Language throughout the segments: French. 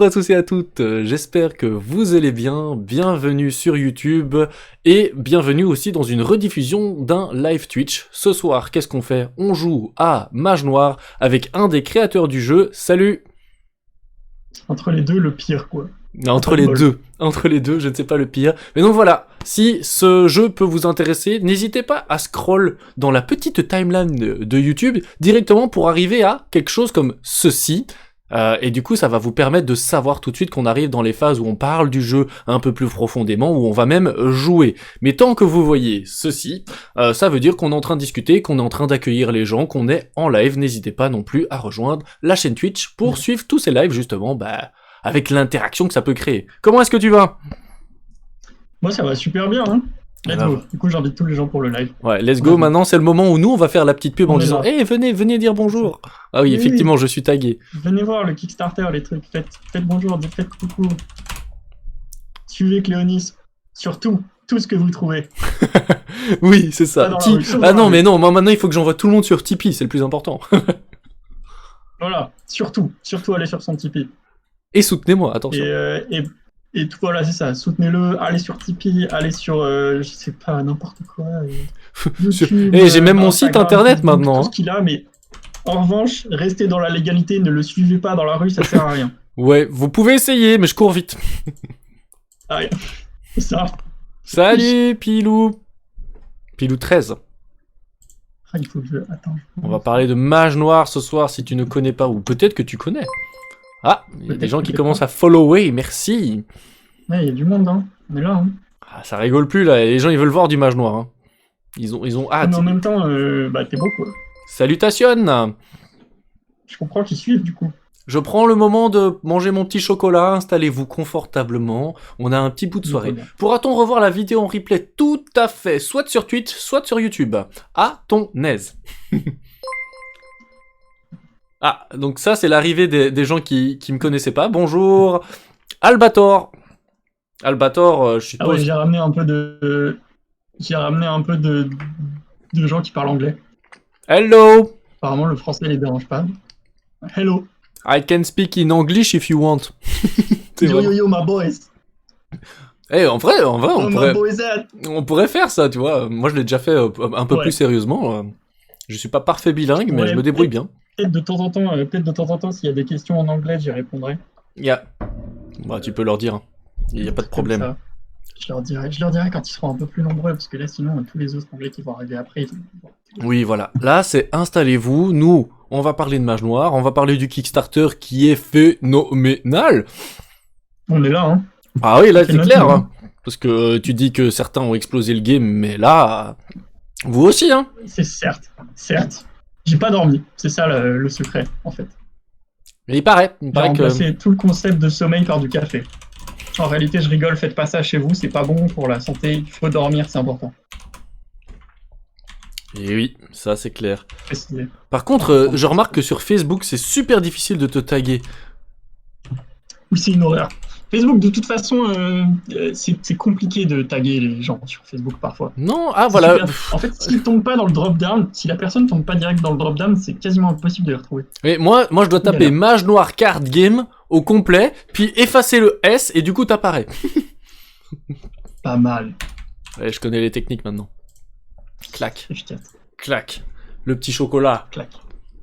Bonjour à tous et à toutes, j'espère que vous allez bien, bienvenue sur YouTube et bienvenue aussi dans une rediffusion d'un live Twitch. Ce soir, qu'est-ce qu'on fait? On joue à Mage Noir avec un des créateurs du jeu, salut! Entre les deux, le pire, quoi. Entre les deux, je ne sais pas le pire. Mais donc voilà, si ce jeu peut vous intéresser, n'hésitez pas à scroll dans la petite timeline de YouTube directement pour arriver à quelque chose comme ceci. Et du coup, ça va vous permettre de savoir tout de suite qu'on arrive dans les phases où on parle du jeu un peu plus profondément, où on va même jouer. Mais tant que vous voyez ceci, ça veut dire qu'on est en train de discuter, qu'on est en train d'accueillir les gens, qu'on est en live. N'hésitez pas non plus à rejoindre la chaîne Twitch pour suivre tous ces lives justement, avec l'interaction que ça peut créer. Comment est-ce que tu vas? Moi, ça va super bien, hein. Let's go. Du coup, j'invite tous les gens pour le live. Ouais, let's go. Maintenant, c'est le moment où nous, on va faire la petite pub en disant « Hey, venez dire bonjour !» Ah oui, effectivement, je suis tagué. Venez voir le Kickstarter, les trucs. Faites bonjour, faites coucou. Suivez Cléonis. Surtout, tout ce que vous trouvez. Oui, c'est ça. Ah non, mais non, moi maintenant, il faut que j'envoie tout le monde sur Tipeee, c'est le plus important. Voilà, surtout allez sur son Tipeee. Et soutenez-moi, attention. Et tout, voilà, c'est ça. Soutenez-le, allez sur Tipeee, allez sur, je sais pas, n'importe quoi. YouTube, j'ai même mon site internet maintenant. Tout ce qu'il a, mais en revanche, restez dans la légalité, ne le suivez pas dans la rue, ça sert à rien. Ouais, vous pouvez essayer, mais je cours vite. Ah, c'est ça. Salut, Pilou. Pilou 13. Ah, il faut que je... Attends. On va parler de Mage Noir ce soir, si tu ne connais pas, ou peut-être que tu connais. Ah, il y a des gens qui commencent à follower, merci. Ouais, il y a du monde, hein. On est là, hein. Ah, ça rigole plus, là. Les gens, ils veulent voir du Mage Noir, hein. Ils ont hâte. Mais en même temps, t'es beau, quoi. Salutations. Je comprends qu'ils suivent, du coup. Je prends le moment de manger mon petit chocolat, installez-vous confortablement, on a un petit bout de soirée. Pourra-t-on revoir la vidéo en replay? Tout à fait, soit sur Twitch, soit sur YouTube. À ton aise. Ah, donc ça c'est l'arrivée des gens qui me connaissaient pas. Bonjour, Albator. Albator, je suppose... Ah ouais, j'ai ramené un peu de gens qui parlent anglais. Hello. Apparemment, le français les dérange pas. Hello. I can speak in English if you want. Yo, my boys. En vrai, on pourrait faire ça, tu vois. Moi, je l'ai déjà fait un peu plus sérieusement. Je suis pas parfait bilingue, mais je me débrouille bien. Peut-être de temps en temps, s'il y a des questions en anglais, j'y répondrai. Tu peux leur dire. Il n'y a pas de problème. Je leur dirai quand ils seront un peu plus nombreux, parce que là, sinon, tous les autres anglais qui vont arriver après, Oui, voilà. Là, c'est installez-vous. Nous, on va parler de Mage Noir. On va parler du Kickstarter qui est phénoménal. On est là, hein. Ah oui, là, c'est clair. Hein. Parce que tu dis que certains ont explosé le game, mais là, vous aussi, hein. C'est certes. J'ai pas dormi. C'est ça le secret, en fait. Mais il paraît que... C'est tout le concept de sommeil par du café. En réalité, je rigole, faites pas ça chez vous, c'est pas bon pour la santé, il faut dormir, c'est important. Et oui, ça c'est clair. Précisé. Par contre, je remarque que sur Facebook, c'est super difficile de te taguer. Oui, c'est une horreur. Facebook, de toute façon, c'est compliqué de taguer les gens sur Facebook parfois. Non, voilà. En fait, s'ils tombent pas dans le drop-down, si la personne tombe pas direct dans le drop-down, c'est quasiment impossible de les retrouver. Mais moi je dois taper Mage Noir Card Game au complet, puis effacer le S, et du coup t'apparais. Pas mal. Ouais, je connais les techniques maintenant. Clac. Efficace. Clac. Le petit chocolat. Clac.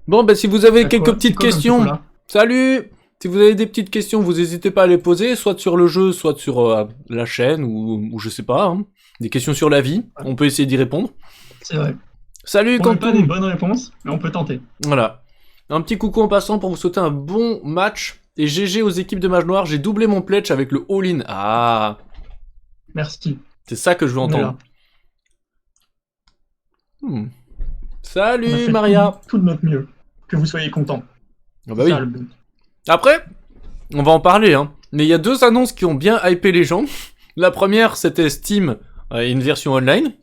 Bon, si vous avez quelques petites questions... Salut. Si vous avez des petites questions, vous n'hésitez pas à les poser, soit sur le jeu, soit sur la chaîne, ou je sais pas, hein. Des questions sur la vie, on peut essayer d'y répondre. C'est vrai. Salut, on n'a pas des bonnes réponses, mais on peut tenter. Voilà. Un petit coucou en passant pour vous souhaiter un bon match, et GG aux équipes de Mage Noir, j'ai doublé mon pledge avec le all-in. Ah. Merci. C'est ça que je veux entendre. Salut, Maria. Tout de notre mieux, que vous soyez contents. Ah bah oui. Après, on va en parler, hein. Mais il y a deux annonces qui ont bien hypé les gens. La première, c'était Steam, une version online.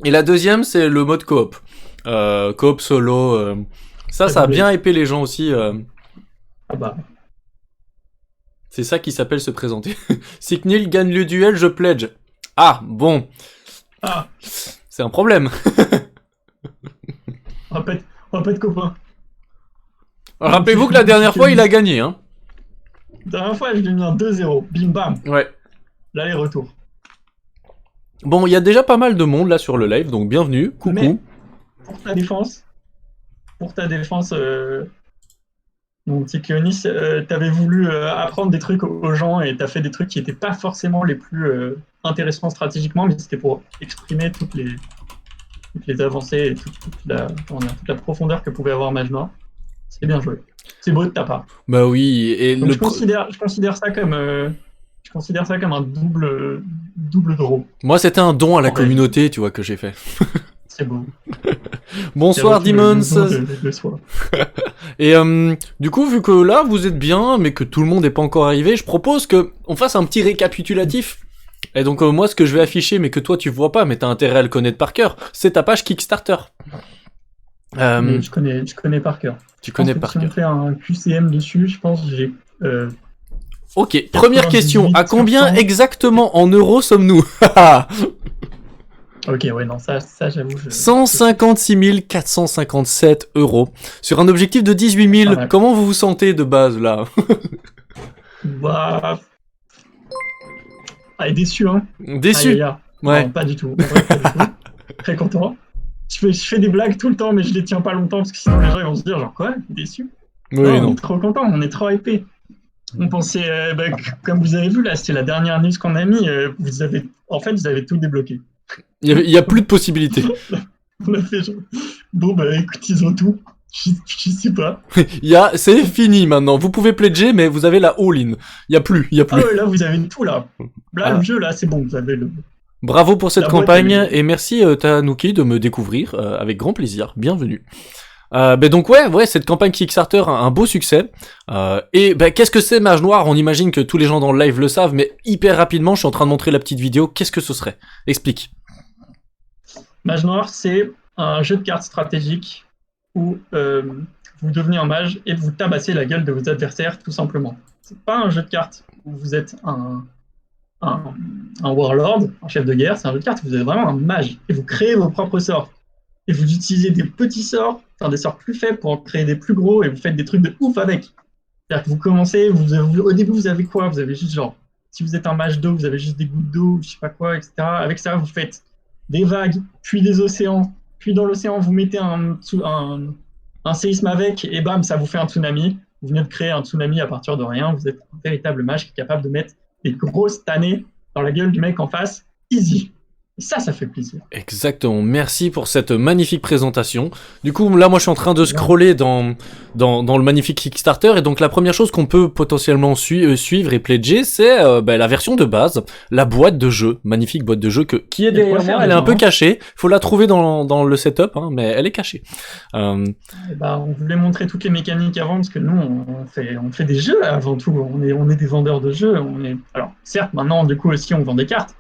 Et la deuxième, c'est le mode coop. Coop solo. Ça a bien hypé les gens aussi. Ah bah. C'est ça qui s'appelle se présenter. Si Knil gagne le duel, je pledge. Ah, bon. Ah. C'est un problème. On va pas être copains. Rappelez-vous que la dernière fois, il a gagné, hein. dernière fois, je l'ai mis en 2-0. Bim bam. Ouais. L'aller-retour. Bon, il y a déjà pas mal de monde là sur le live, donc bienvenue. Coucou. Mais pour ta défense, mon petit Cléonis, t'avais voulu apprendre des trucs aux gens et t'as fait des trucs qui n'étaient pas forcément les plus intéressants stratégiquement, mais c'était pour exprimer toutes les avancées et toute la profondeur que pouvait avoir Mage Noir. C'est bien joué. C'est beau de ta part. Bah oui, et Donc je considère ça comme un double draw. moi c'était un don à la En communauté, tu vois, que j'ai fait. C'est beau. Bonsoir C'est Demons. le soir. Et du coup, vu que là vous êtes bien, mais que tout le monde n'est pas encore arrivé, je propose que on fasse un petit récapitulatif. Et donc moi, ce que je vais afficher, mais que toi tu vois pas, mais t'as intérêt à le connaître par cœur, c'est ta page Kickstarter. Mais je connais par cœur. Tu connais Si par on cœur. fait un QCM dessus, je pense que j'ai... Ok, première question. À 98%. combien exactement en euros sommes-nous? Ok, ouais, non, ça j'avoue... 156 457 euros. Sur un objectif de 18 000. Pas mal. Comment vous vous sentez de base, là? Bah... Ah, déçu, hein. Déçu? Aïe, aïe, aïe. Ouais. Non, pas du tout. En vrai, pas du tout. Très content. Je fais des blagues tout le temps, mais je les tiens pas longtemps, parce que sinon les gens ils vont se dire, genre, quoi? Déçu? Oui, On non. est trop content, on est trop hypé. On pensait, comme vous avez vu, là, c'était la dernière news qu'on a mis, vous avez tout débloqué. Il y a plus de possibilités. On a fait genre, bon, bah écoute, ils ont tout. Je sais pas. C'est fini maintenant. Vous pouvez pledger, mais vous avez la all-in. Il y a plus. Ah ouais, là, vous avez tout, là. Là, le jeu, là, c'est bon, vous avez le... Bravo pour cette La boîte, campagne elle est- et merci Tanuki de me découvrir avec grand plaisir. Bienvenue. Donc ouais, cette campagne Kickstarter, un beau succès. Et qu'est-ce que c'est Mage Noir? On imagine que tous les gens dans le live le savent, mais hyper rapidement, je suis en train de montrer la petite vidéo. Qu'est-ce que ce serait? Explique. Mage Noir, c'est un jeu de cartes stratégique où vous devenez un mage et vous tabassez la gueule de vos adversaires, tout simplement. C'est pas un jeu de cartes où vous êtes un warlord, un chef de guerre, c'est un jeu de cartes où vous êtes vraiment un mage et vous créez vos propres sorts. Et vous utilisez des petits sorts, enfin des sorts plus faibles pour en créer des plus gros et vous faites des trucs de ouf avec. C'est-à-dire que vous commencez, au début vous avez quoi? Vous avez juste genre, si vous êtes un mage d'eau, vous avez juste des gouttes d'eau, je sais pas quoi, etc. Avec ça, vous faites des vagues, puis des océans, puis dans l'océan, vous mettez un séisme avec, et bam, ça vous fait un tsunami. Vous venez de créer un tsunami à partir de rien, vous êtes un véritable mage qui est capable de mettre des grosses tannées dans la gueule du mec en face, easy. Et ça fait plaisir. Exactement. Merci pour cette magnifique présentation. Du coup, là, moi, je suis en train de scroller dans le magnifique Kickstarter. Et donc, la première chose qu'on peut potentiellement suivre et pledger, c'est la version de base, la boîte de jeu. Magnifique boîte de jeu qui est derrière moi. Elle est un peu cachée. Faut la trouver dans le setup, hein, mais elle est cachée. On voulait montrer toutes les mécaniques avant, parce que nous, on fait des jeux avant tout. On est des vendeurs de jeux. Alors, certes, maintenant, du coup, aussi, on vend des cartes.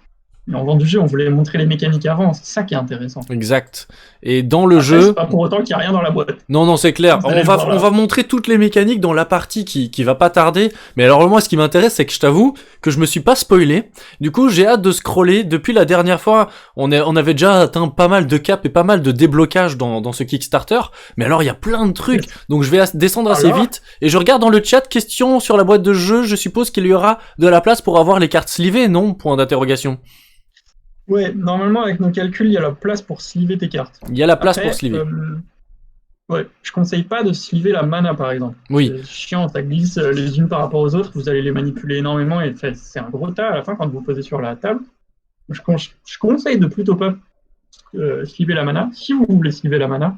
Mais on vend du jeu, on voulait montrer les mécaniques avant, c'est ça qui est intéressant. Exact. Et dans le jeu... C'est pas pour autant qu'il n'y a rien dans la boîte. Non, c'est clair. On va montrer toutes les mécaniques dans la partie qui va pas tarder. Mais alors moi, ce qui m'intéresse, c'est que je t'avoue que je me suis pas spoilé. Du coup, j'ai hâte de scroller. Depuis la dernière fois, on avait déjà atteint pas mal de caps et pas mal de déblocages dans ce Kickstarter. Mais alors, il y a plein de trucs. Donc, je vais descendre assez vite. Et je regarde dans le chat, question sur la boîte de jeu. Je suppose qu'il y aura de la place pour avoir les cartes slivées, non? Point d'interrogation. Ouais, normalement, avec nos calculs, il y a la place pour sliver tes cartes. Il y a la place pour sliver. Ouais, je conseille pas de sliver la mana, par exemple. Oui. C'est chiant, ça glisse les unes par rapport aux autres, vous allez les manipuler énormément et c'est un gros tas à la fin quand vous posez sur la table. Je conseille de plutôt pas sliver la mana. Si vous voulez sliver la mana,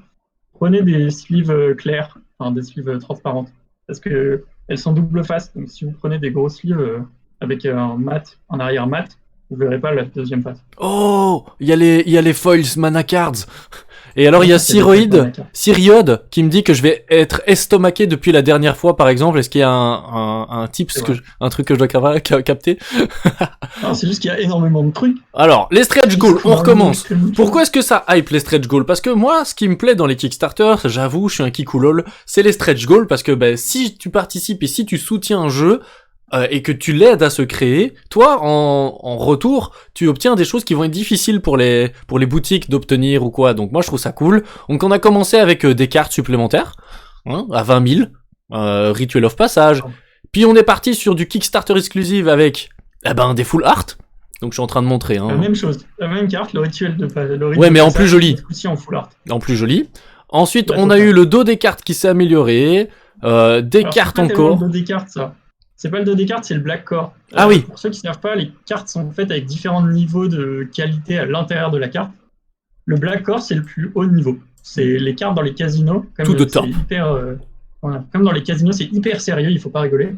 prenez des sleeves clairs, enfin des sleeves transparentes, parce que elles sont double face. Donc si vous prenez des gros sleeves avec un arrière mat, vous verrez pas la deuxième face. Oh, il y a les foils mana cards. Et alors il y a Syriode qui me dit que je vais être estomaqué depuis la dernière fois, par exemple. Est-ce qu'il y a un tips un truc que je dois capter? Non, c'est juste qu'il y a énormément de trucs. Alors, les stretch goals, on recommence. Pourquoi est-ce que ça hype les stretch goals? Parce que moi, ce qui me plaît dans les Kickstarter, j'avoue, je suis un kikoulol, c'est les stretch goals, parce que si tu participes et si tu soutiens un jeu, et que tu l'aides à se créer, toi, en retour, tu obtiens des choses qui vont être difficiles pour les boutiques d'obtenir ou quoi. Donc moi, je trouve ça cool. Donc on a commencé avec des cartes supplémentaires, hein, à 20 000, Ritual of Passage, Puis on est parti sur du Kickstarter exclusive avec des full art. Donc je suis en train de montrer. La même chose, la même carte, le rituel de Ouais, mais en plus joli. Aussi en full art. En plus joli. Ensuite, on a eu le dos des cartes qui s'est amélioré. Des cartes encore. C'est pas le dos des cartes, ça. C'est pas le dos des cartes, c'est le Black Core. Ah oui. Pour ceux qui ne savent pas, les cartes sont faites avec différents niveaux de qualité à l'intérieur de la carte. Le Black Core, c'est le plus haut niveau. C'est les cartes dans les casinos. Tout de top. Comme dans les casinos, c'est hyper sérieux, il faut pas rigoler.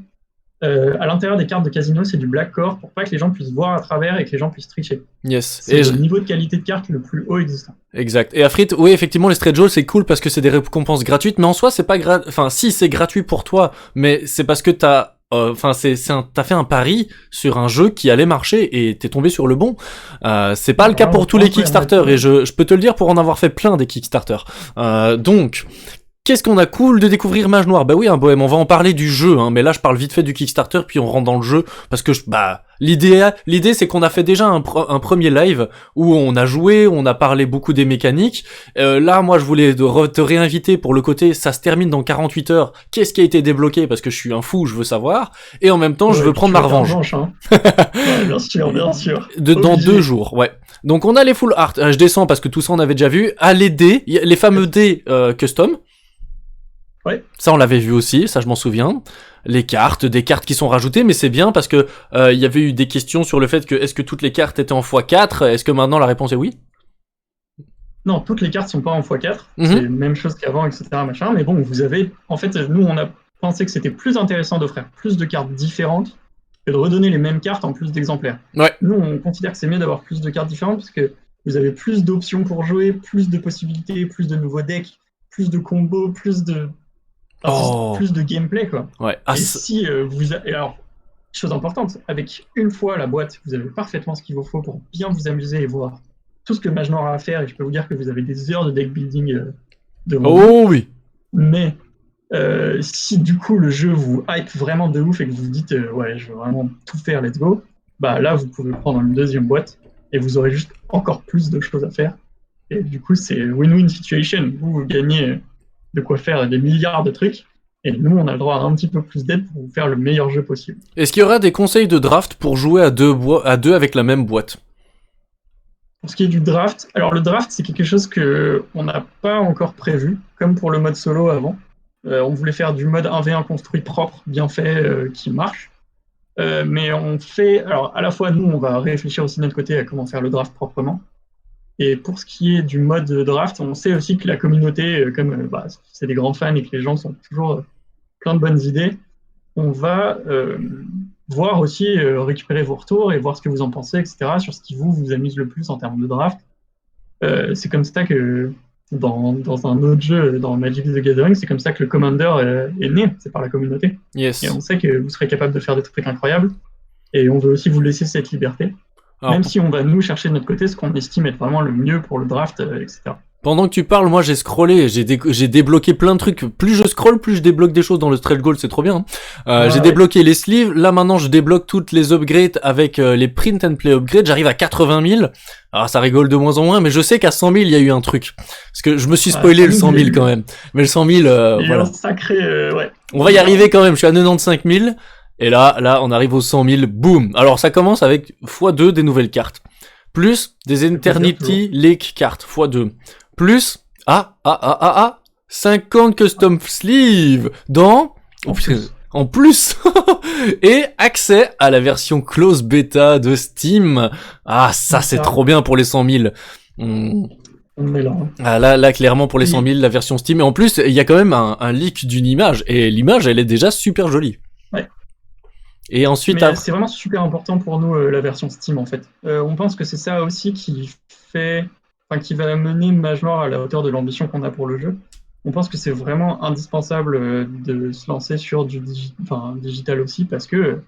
À l'intérieur des cartes de casino, c'est du Black Core pour pas que les gens puissent voir à travers et que les gens puissent tricher. Yes. C'est le niveau de qualité de carte le plus haut existant. Exact. Et Afrit, oui, effectivement, les stretch goals, c'est cool parce que c'est des récompenses gratuites, mais en soi, c'est pas enfin, si, c'est gratuit pour toi, mais c'est parce que t'as fait un pari sur un jeu qui allait marcher et t'es tombé sur le bon. C'est pas le cas pour tous les Kickstarter et je peux te le dire pour en avoir fait plein des Kickstarter. Donc, qu'est-ce qu'on a cool de découvrir Mage Noir? Bah oui, un bohème, on va en parler du jeu, hein, mais là je parle vite fait du Kickstarter, puis on rentre dans le jeu, parce que l'idée c'est qu'on a fait déjà un premier live où on a joué, on a parlé beaucoup des mécaniques. Là, moi je voulais te réinviter pour le côté, ça se termine dans 48 heures, qu'est-ce qui a été débloqué, parce que je suis un fou, je veux savoir, et en même temps je veux prendre ma revanche. Hein. Ouais, bien sûr. Dans 2 jours, ouais. Donc on a les full art, je descends parce que tout ça on avait déjà vu, à les dés, les fameux dés custom. Ouais. Ça on l'avait vu aussi, ça je m'en souviens. Les cartes, des cartes qui sont rajoutées, mais c'est bien parce que il y avait eu des questions sur le fait que est-ce que toutes les cartes étaient en x4, est-ce que maintenant la réponse est oui? Non, toutes les cartes sont pas en x4, c'est la même chose qu'avant, etc. Machin, mais bon, vous avez, en fait, nous on a pensé que c'était plus intéressant d'offrir plus de cartes différentes que de redonner les mêmes cartes en plus d'exemplaires. Ouais. Nous on considère que c'est mieux d'avoir plus de cartes différentes parce que vous avez plus d'options pour jouer, plus de possibilités, plus de nouveaux decks, plus de combos, plus de gameplay, quoi. Ouais. Et si alors, chose importante, avec une fois la boîte, vous avez parfaitement ce qu'il vous faut pour bien vous amuser et voir tout ce que Mage Noir a à faire, et je peux vous dire que vous avez des heures de deck building devant vous. Oh oui. Mais si du coup le jeu vous hype vraiment de ouf et que vous vous dites ouais, je veux vraiment tout faire, let's go, bah là vous pouvez prendre une deuxième boîte et vous aurez juste encore plus de choses à faire. Et du coup, c'est win-win situation. Vous gagnez de quoi faire des milliards de trucs, et nous, on a le droit à un petit peu plus d'aide pour vous faire le meilleur jeu possible. Est-ce qu'il y aura des conseils de draft pour jouer à deux avec la même boîte? Pour ce qui est du draft, alors le draft, c'est quelque chose qu'on n'a pas encore prévu, comme pour le mode solo avant. On voulait faire du mode 1v1 construit propre, bien fait, qui marche. Mais on fait... Alors, à la fois, nous, on va réfléchir aussi de notre côté à comment faire le draft proprement. Et pour ce qui est du mode draft, on sait aussi que la communauté, comme c'est des grands fans et que les gens sont toujours plein de bonnes idées, on va voir aussi, récupérer vos retours et voir ce que vous en pensez, etc., sur ce qui vous amuse le plus en termes de draft. C'est comme ça que, dans un autre jeu, dans Magic the Gathering, c'est comme ça que le Commander est né, c'est par la communauté. Yes. Et on sait que vous serez capable de faire des trucs incroyables, et on veut aussi vous laisser cette liberté. Alors, même si on va nous chercher de notre côté ce qu'on estime être vraiment le mieux pour le draft, etc. Pendant que tu parles, moi j'ai scrollé, j'ai débloqué plein de trucs. Plus je scrolle, plus je débloque des choses dans le stretch goal, c'est trop bien. J'ai débloqué les sleeves, là maintenant je débloque toutes les upgrades avec les print and play upgrades, j'arrive à 80 000. Alors ça rigole de moins en moins, mais je sais qu'à 100 000 il y a eu un truc. Parce que je me suis spoilé le 100 000 quand même. Mais le 100 000, voilà. Un sacré, ouais. On va y arriver quand même, je suis à 95 000. Et là, on arrive aux 100 000, boum. Alors, ça commence avec x2 des nouvelles cartes. Plus des Eternity Lake cartes, x2. Plus, 50 custom sleeves dans... En plus. Et accès à la version close bêta de Steam. Ah, ça, c'est trop bien pour les 100 000. On est là. Ah, là, clairement, pour les 100 000, la version Steam. Et en plus, il y a quand même un leak d'une image. Et l'image, elle est déjà super jolie. Ouais. Et ensuite, c'est vraiment super important pour nous, la version Steam, en fait. On pense que c'est ça aussi qui va mener Mage Noir à la hauteur de l'ambition qu'on a pour le jeu. On pense que c'est vraiment indispensable de se lancer sur du digital aussi, parce que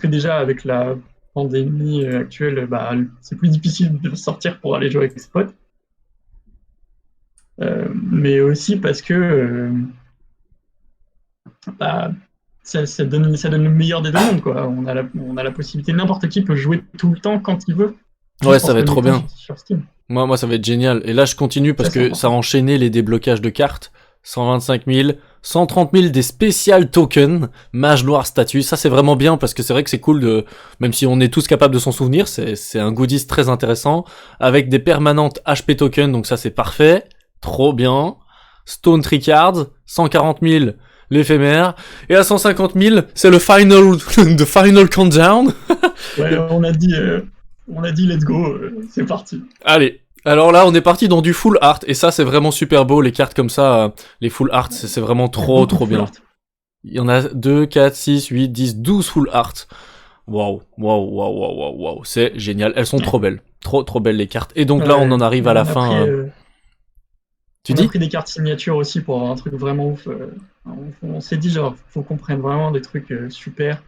déjà, avec la pandémie actuelle, c'est plus difficile de sortir pour aller jouer avec ses potes. Mais aussi parce que ça donne le meilleur des deux mondes, quoi. On a la possibilité, n'importe qui peut jouer tout le temps quand il veut. Ouais, ça va être trop bien. Sur Steam. Moi, ça va être génial. Et là, je continue parce que ça a enchaîné les déblocages de cartes. 125 000, 130 000 des spécial tokens, mage noir statue, ça c'est vraiment bien parce que c'est vrai que c'est cool de, même si on est tous capables de s'en souvenir, c'est un goodies très intéressant, avec des permanentes HP tokens, donc ça c'est parfait, trop bien, Stone Tricards, 140 000 l'éphémère, et à 150 000 c'est le the final countdown. Ouais, on a dit let's go, c'est parti. Allez. Alors là, on est parti dans du full art, et ça, c'est vraiment super beau, les cartes comme ça, les full art, c'est vraiment trop bien. Il y en a 2, 4, 6, 8, 10, 12 full art. Waouh, c'est génial, elles sont trop belles. Trop belles les cartes. Et donc là, on en arrive à la fin. Tu dis ? On a pris des cartes signatures aussi pour avoir un truc vraiment ouf. On s'est dit, genre, faut qu'on prenne vraiment des trucs super.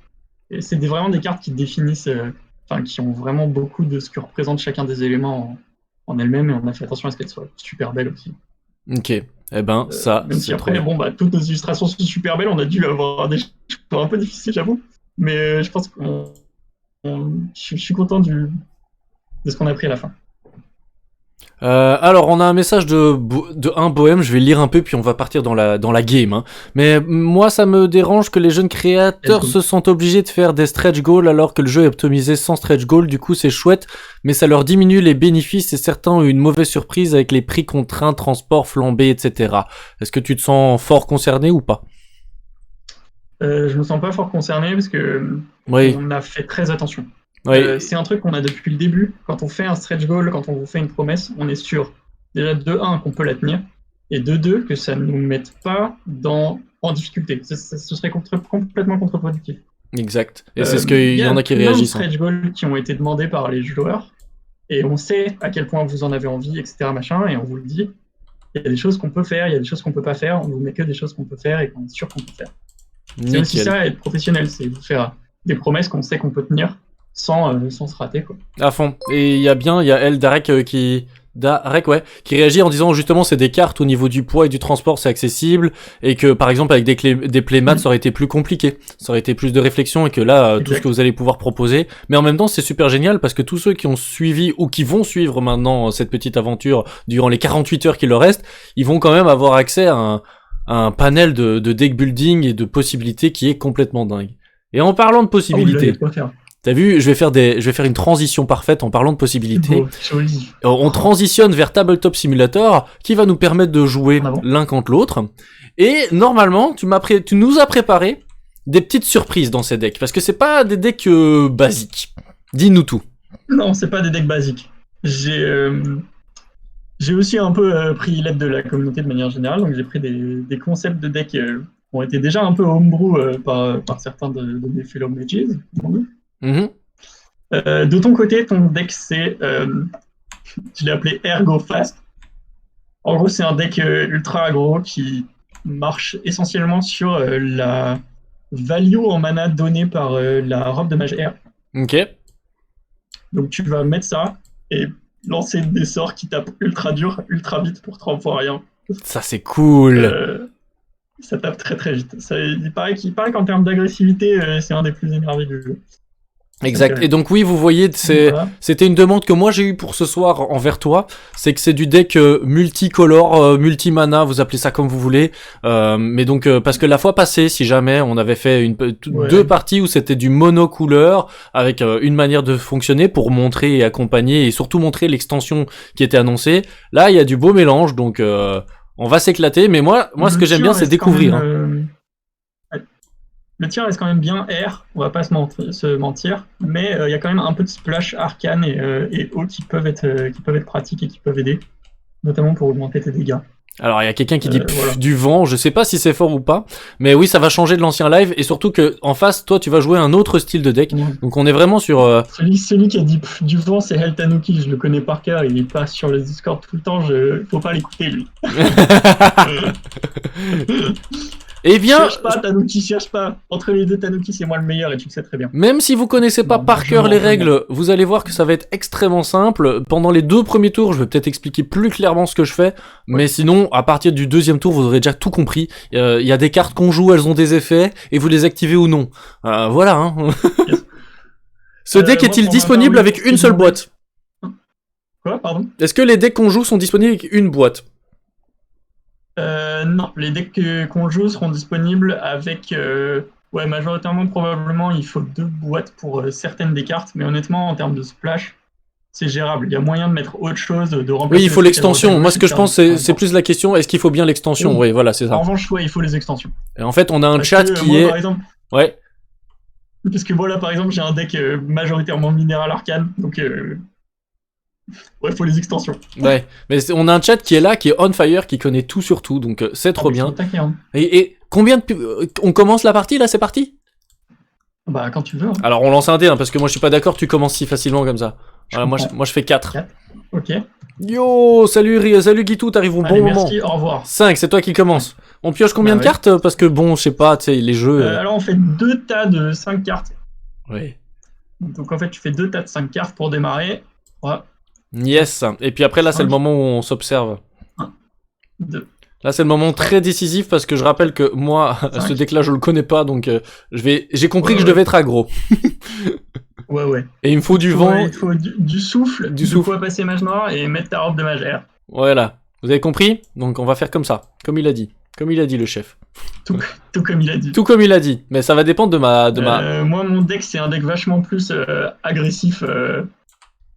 Et c'est vraiment des cartes qui définissent, qui ont vraiment beaucoup de ce que représente chacun des éléments en elle-même, et on a fait attention à ce qu'elle soit super belle aussi. Ok, eh ben ça, même si après, toutes nos illustrations sont super belles, on a dû avoir des choix un peu difficiles, j'avoue. Mais je pense que je suis content de ce qu'on a pris à la fin. Alors on a un message de un bohème, je vais lire un peu puis on va partir dans la game. Hein. Mais moi ça me dérange que les jeunes créateurs se sentent obligés de faire des stretch goals alors que le jeu est optimisé sans stretch goal, du coup c'est chouette, mais ça leur diminue les bénéfices et certains ont eu une mauvaise surprise avec les prix contraints, transport flambé, etc. Est-ce que tu te sens fort concerné ou pas ? Je me sens pas fort concerné parce que on a fait très attention. Oui. C'est un truc qu'on a depuis le début. Quand on fait un stretch goal, quand on vous fait une promesse, on est sûr, déjà de 1 qu'on peut la tenir, et de 2 que ça ne nous mette pas en difficulté. Ce serait complètement contre-productif. Exact. Et c'est ce qu'il y en a qui réagissent. Il y a plein de stretch goals qui ont été demandés par les joueurs, et on sait à quel point vous en avez envie, etc. machin, et on vous le dit. Il y a des choses qu'on peut faire, il y a des choses qu'on peut pas faire, on vous met que des choses qu'on peut faire et qu'on est sûr qu'on peut faire. Nickel. C'est aussi ça, être professionnel, c'est vous faire des promesses qu'on sait qu'on peut tenir, sans se rater, quoi. À fond. Et il y a Darek qui réagit en disant justement c'est des cartes au niveau du poids et du transport c'est accessible, et que par exemple avec des playmats ça aurait été plus compliqué, ça aurait été plus de réflexion, et que là tout ce que vous allez pouvoir proposer, mais en même temps c'est super génial parce que tous ceux qui ont suivi ou qui vont suivre maintenant cette petite aventure durant les 48 heures qui leur restent, ils vont quand même avoir accès à un panel de deck building et de possibilités qui est complètement dingue. Et en parlant de possibilités, t'as vu, je vais faire une transition parfaite en parlant de possibilités. On transitionne vers Tabletop Simulator qui va nous permettre de jouer l'un contre l'autre. Et normalement, tu nous as préparé des petites surprises dans ces decks, parce que c'est pas des decks basiques. Dis-nous tout. Non, c'est pas des decks basiques. J'ai aussi un peu pris l'aide de la communauté de manière générale, donc j'ai pris des concepts de decks qui ont été déjà un peu homebrew par certains de mes fellow mages. Mm-hmm. De ton côté, ton deck, c'est, je l'ai appelé Ergo Fast. En gros, c'est un deck ultra aggro qui marche essentiellement sur la value en mana donnée par la robe de mage air. Ok. Donc tu vas mettre ça et lancer des sorts qui tapent ultra dur, ultra vite pour 3 fois rien. Ça c'est cool. Ça tape très très vite. Il paraît qu'en termes d'agressivité, c'est un des plus énervés du jeu. Exact. Et donc oui, vous voyez, c'était une demande que moi j'ai eue pour ce soir envers toi, c'est que c'est du deck multicolore, multi-mana, vous appelez ça comme vous voulez, mais donc parce que la fois passée, si jamais on avait fait deux parties où c'était du monocouleur avec une manière de fonctionner pour montrer et accompagner et surtout montrer l'extension qui était annoncée. Là, il y a du beau mélange, donc on va s'éclater. Mais moi ce que j'aime bien, c'est découvrir. Le tir reste quand même bien air, on va pas se mentir, mais il y a quand même un peu de splash arcane et eau qui peuvent être pratiques et qui peuvent aider, notamment pour augmenter tes dégâts. Alors il y a quelqu'un qui dit du vent, je sais pas si c'est fort ou pas, mais oui ça va changer de l'ancien live, et surtout que en face toi tu vas jouer un autre style de deck, donc on est vraiment sur... Celui qui a dit du vent, c'est Hell Tanuki, je le connais par cœur, il est pas sur le Discord tout le temps, faut pas l'écouter lui. Eh bien, cherche pas Tanuki, cherche pas. Entre les deux Tanuki, c'est moi le meilleur et tu le sais très bien. Même si vous connaissez pas par cœur les règles, vous allez voir que ça va être extrêmement simple. Pendant les 2 premiers tours, je vais peut-être expliquer plus clairement ce que je fais, mais sinon, à partir du 2e tour, vous aurez déjà tout compris. Il y a des cartes qu'on joue, elles ont des effets, et vous les activez ou non. Voilà. Hein. Yes. Ce deck est-il disponible avec une seule boîte ? Quoi, pardon ? Est-ce que les decks qu'on joue sont disponibles avec une boîte ? Non, les decks qu'on joue seront disponibles avec. Ouais, majoritairement, probablement, il faut 2 boîtes pour certaines des cartes, mais honnêtement, en termes de splash, c'est gérable. Il y a moyen de mettre autre chose, de Oui, remplacer il les faut trucs à droite à l'extension. Moi, gauche ce que et je faire pense, des- c'est plus la question, est-ce qu'il faut bien l'extension? Oui. Oui, voilà, c'est En ça. revanche, ouais, il faut les extensions. Et en fait, on a un Parce chat que qui moi, est... par exemple, Ouais. parce que moi, là, par exemple, j'ai un deck majoritairement minéral arcane, donc ouais, il faut les extensions. Ouais, mais on a un chat qui est là, qui est on fire, qui connaît tout sur tout, donc c'est Ah, trop mais ils sont bien. au taquet, hein. Et combien de... on commence la partie, là, c'est parti? Bah, quand tu veux, hein. Alors, on lance un dé, hein, parce que moi, je suis pas d'accord, tu commences si facilement comme ça. Je Voilà, comprends. moi, je fais 4. 4. Ok. Yo, salut Guitou, t'arrives au Allez, bon moment. merci, au revoir. 5, c'est toi qui commence. On pioche combien Bah de ouais. cartes? Parce que bon, je sais pas, tu sais, les jeux... Alors, on fait 2 tas de 5 cartes. Oui. Donc, en fait, tu fais 2 tas de 5 cartes pour démarrer. 3, Yes. Et puis après, là, c'est le 5, moment où on s'observe. 1, 2, Là, c'est le moment très décisif parce que je rappelle que moi, ce 5. deck-là, je le connais pas, donc j'ai compris Ouais, que je ouais. devais être aggro. Ouais, ouais. Et il me faut du vent. Il te faut du souffle, Du de souffle. quoi passer mage noir et mettre ta robe de mage air. Voilà. Vous avez compris? Donc on va faire comme ça. Comme il a dit. Comme il a dit, le chef. Tout comme il a dit. Tout comme il a dit. Mais ça va dépendre de ma... Moi, mon deck, c'est un deck vachement plus agressif.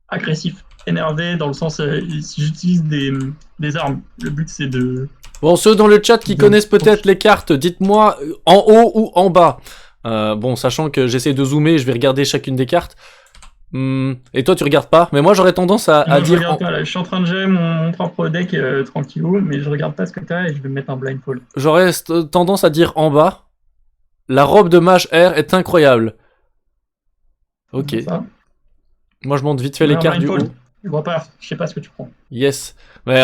Agressif. Énervé, dans le sens, si j'utilise des armes, le but, c'est de... Bon, ceux dans le chat qui Donc, connaissent peut-être les cartes, dites-moi en haut ou en bas. Bon, sachant que j'essaie de zoomer, je vais regarder chacune des cartes. Et toi, tu regardes pas. Mais moi, j'aurais tendance à Moi, je dire... regarde pas, là. Je suis en train de gérer mon propre deck tranquillou, mais je regarde pas ce que t'as et je vais me mettre un blindfold. J'aurais tendance à dire en bas. La robe de mage air est incroyable. Ok. Ça. Moi, je monte vite fait les Un cartes du haut. blindfold. Je vois pas, je sais pas ce que tu prends. Yes. Mais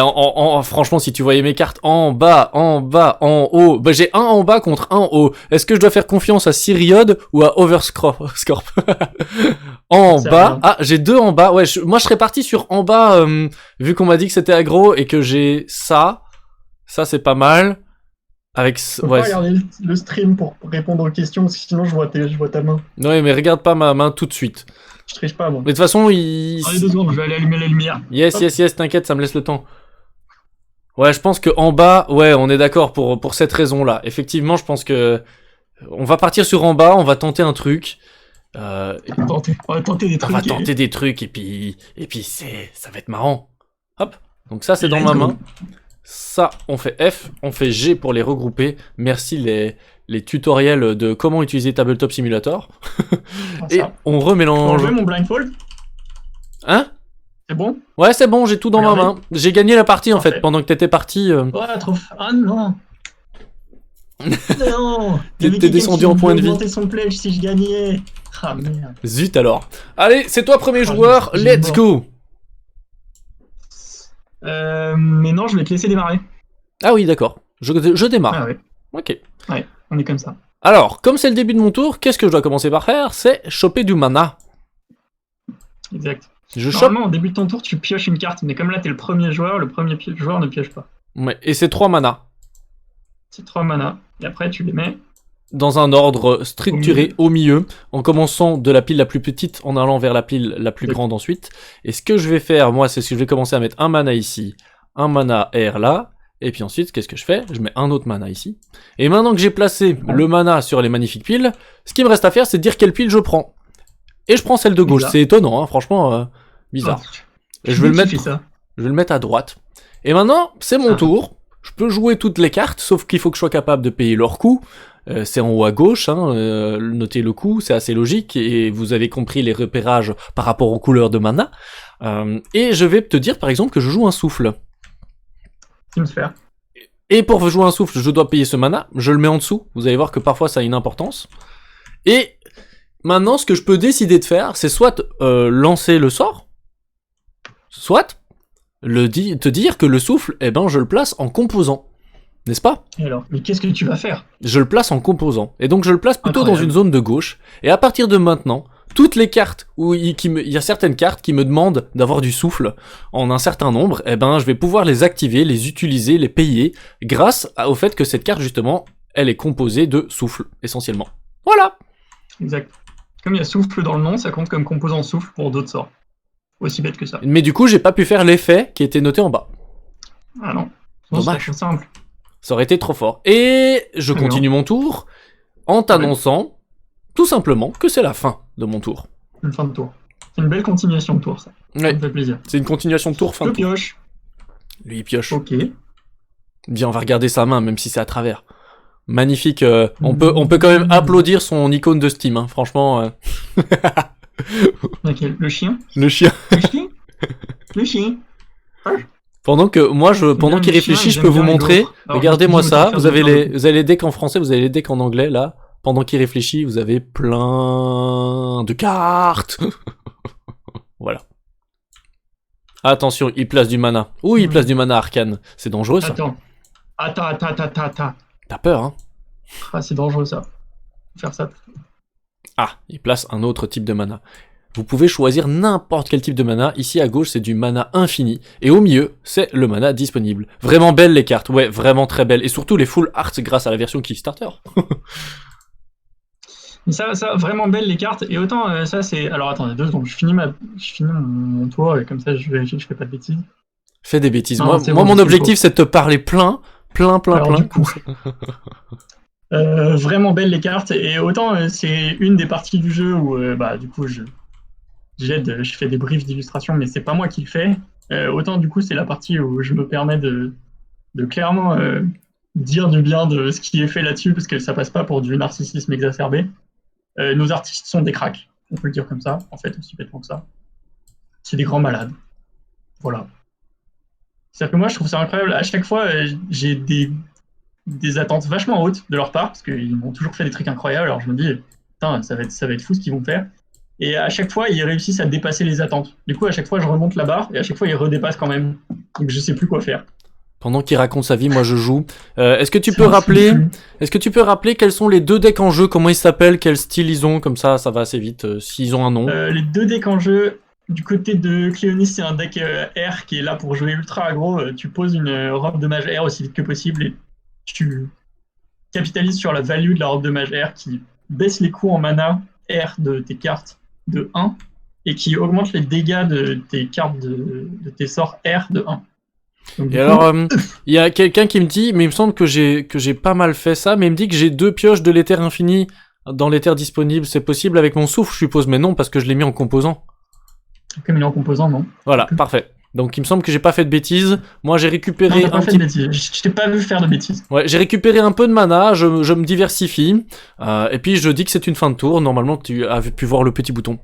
franchement, si tu voyais mes cartes en bas, en haut, bah j'ai un en bas contre un en haut. Est-ce que je dois faire confiance à Syriode ou à Overscorp? En Ça bas. va. Ah, j'ai 2 en bas. Ouais, moi je serais parti sur en bas, vu qu'on m'a dit que c'était aggro et que j'ai ça. Ça, c'est pas mal. Avec... Faut Ouais, pas regarder le stream pour répondre aux questions, parce que sinon je vois ta main. ouais, mais regarde pas ma main tout de suite. Je triche pas, moi. Mais de toute façon, il... Allez, 2 secondes, je vais aller allumer la lumière. Yes, yes, yes, t'inquiète, ça me laisse le temps. Ouais, je pense que en bas, ouais, on est d'accord pour cette raison-là. Effectivement, je pense que on va partir sur en bas, on va tenter un truc. On va tenter des On trucs. va tenter des trucs et puis ça va être marrant. Hop. Donc ça c'est dans Let's ma go. main. Ça, on fait F, on fait G pour les regrouper. Merci les tutoriels de comment utiliser Tabletop Simulator. Et Ça. on Je remélange. peux enlever mon blindfold. Hein? C'est bon? Ouais, c'est bon, j'ai tout dans ma main. Regardez. J'ai gagné la partie en fait Parfait. pendant que t'étais parti. Ouais, trop. Ah non! Non! T'es descendu en point de vie. Augmenter son pledge si je gagnais. Ah merde. Zut alors. Allez, c'est toi premier Ah, joueur, j'ai let's mort. go. Mais non, je vais te laisser démarrer. Ah oui, d'accord. Je démarre. Ah ouais, Ok. on est comme ça. Alors, comme c'est le début de mon tour, qu'est-ce que je dois commencer par faire? C'est choper du mana. Exact. Je chope. Normalement, au début de ton tour, tu pioches une carte, mais comme là, t'es le premier joueur, le premier joueur ne pioche pas. Ouais, et c'est 3 mana. C'est 3 mana. Et après, tu les mets. Dans un ordre structuré au milieu, en commençant de la pile la plus petite, en allant vers la pile la plus grande ensuite. Et ce que je vais faire, moi, c'est que je vais commencer à mettre un mana ici, un mana air là, et puis ensuite, qu'est-ce que je fais? Je mets un autre mana ici. Et maintenant que j'ai placé le mana sur les magnifiques piles, ce qui me reste à faire, c'est de dire quelle pile je prends. Et je prends celle de gauche. Bizarre. C'est étonnant, hein, franchement, bizarre. Et je vais le mettre. Fais ça. Je vais le mettre à droite. Et maintenant, c'est mon tour. Je peux jouer toutes les cartes, sauf qu'il faut que je sois capable de payer leur coût. C'est en haut à gauche, hein, notez le coût, c'est assez logique, et vous avez compris les repérages par rapport aux couleurs de mana. Et je vais te dire, par exemple, que je joue un souffle. Tu me faire. Et pour jouer un souffle, je dois payer ce mana, je le mets en dessous. Vous allez voir que parfois ça a une importance. Et maintenant, ce que je peux décider de faire, c'est soit lancer le sort, soit te dire que le souffle, eh ben, je le place en composant. N'est-ce pas? Et alors, mais qu'est-ce que tu vas faire? Je le place en composant. Et donc je le place plutôt Incroyable. dans une zone de gauche. Et à partir de maintenant, toutes les cartes où il y a certaines cartes qui me demandent d'avoir du souffle en un certain nombre, eh ben je vais pouvoir les activer, les utiliser, les payer grâce au fait que cette carte justement, elle est composée de souffle essentiellement. Voilà. Exact. Comme il y a souffle dans le nom, ça compte comme composant souffle pour d'autres sorts. Aussi bête que ça. Mais du coup, j'ai pas pu faire l'effet qui était noté en bas. Ah non. Non, c'est Dommage. trop simple. Ça aurait été trop fort. Et je Très bien. continue mon tour en t'annonçant tout simplement que c'est la fin de mon tour. Une fin de tour. C'est une belle continuation de tour, ça. Ça Ouais, me fait plaisir. c'est une continuation de tour, fin Je de tour. pioche. Lui, il pioche. Ok. Bien, on va regarder sa main, même si c'est à travers. Magnifique. On peut quand même applaudir son icône de Steam, hein, franchement. Laquelle? Le chien? Le chien. Le chien? Le chien. Pendant qu'il réfléchit, je peux vous montrer. Regardez-moi ça. Vous avez les decks en français, vous avez les decks en anglais, là. Pendant qu'il réfléchit, vous avez plein de cartes. Voilà. Attention, il place du mana. Ouh, il place du mana arcane. C'est dangereux, ça. Attends. T'as peur, hein? Ah, c'est dangereux, ça. Faire ça. Ah, il place un autre type de mana. Vous pouvez choisir n'importe quel type de mana. Ici à gauche, c'est du mana infini. Et au milieu, c'est le mana disponible. Vraiment belles les cartes. Ouais, vraiment très belles. Et surtout les full art grâce à la version Kickstarter. Mais ça, vraiment belle les cartes. Et autant, ça, c'est. Alors, attendez, 2 secondes. Je finis mon tour, et comme ça, je vérifie que je fais pas de bêtises. Fais des bêtises. Non, Moi, c'est bon, mon c'est objectif, bon. c'est de te parler plein. Alors, du coup, vraiment belles les cartes. Et autant, c'est une des parties du jeu où, du coup, j'aide, je fais des briefs d'illustration, mais c'est pas moi qui le fais. Autant, du coup, c'est la partie où je me permets de clairement dire du bien de ce qui est fait là-dessus, parce que ça passe pas pour du narcissisme exacerbé. Nos artistes sont des cracks, on peut le dire comme ça, en fait, aussi bêtement que ça. C'est des grands malades. Voilà. C'est-à-dire que moi, je trouve ça incroyable. À chaque fois, j'ai des attentes vachement hautes de leur part, parce qu'ils m'ont toujours fait des trucs incroyables. Alors je me dis, putain, ça va être fou ce qu'ils vont faire. Et à chaque fois, ils réussissent à dépasser les attentes. Du coup, à chaque fois, je remonte la barre, et à chaque fois, ils redépassent quand même. Donc je sais plus quoi faire. Pendant qu'il raconte sa vie, moi je joue. Est-ce que tu peux rappeler quels sont les 2 decks en jeu, comment ils s'appellent, quel style ils ont, comme ça va assez vite, s'ils ont un nom. Les 2 decks en jeu, du côté de Cléonis, c'est un deck R qui est là pour jouer ultra aggro. Tu poses une robe de mage R aussi vite que possible et tu capitalises sur la value de la robe de mage R qui baisse les coûts en mana R de tes cartes de 1 et qui augmente les dégâts de tes cartes de tes sorts R de 1. Donc, Et alors, il y a quelqu'un qui me dit, mais il me semble que j'ai pas mal fait ça, mais il me dit que j'ai 2 pioches de l'éther infini dans l'éther disponible. C'est possible avec mon souffle, je suppose, mais non, parce que je l'ai mis en composant. Comme il est en composant, non. Voilà, parfait. Donc il me semble que j'ai pas fait de bêtises. Moi j'ai récupéré non, t'as pas fait de bêtises. Je t'ai pas vu faire de bêtises. Ouais, j'ai récupéré un peu de mana, je me diversifie. Et puis je dis que c'est une fin de tour. Normalement tu as pu voir le petit bouton.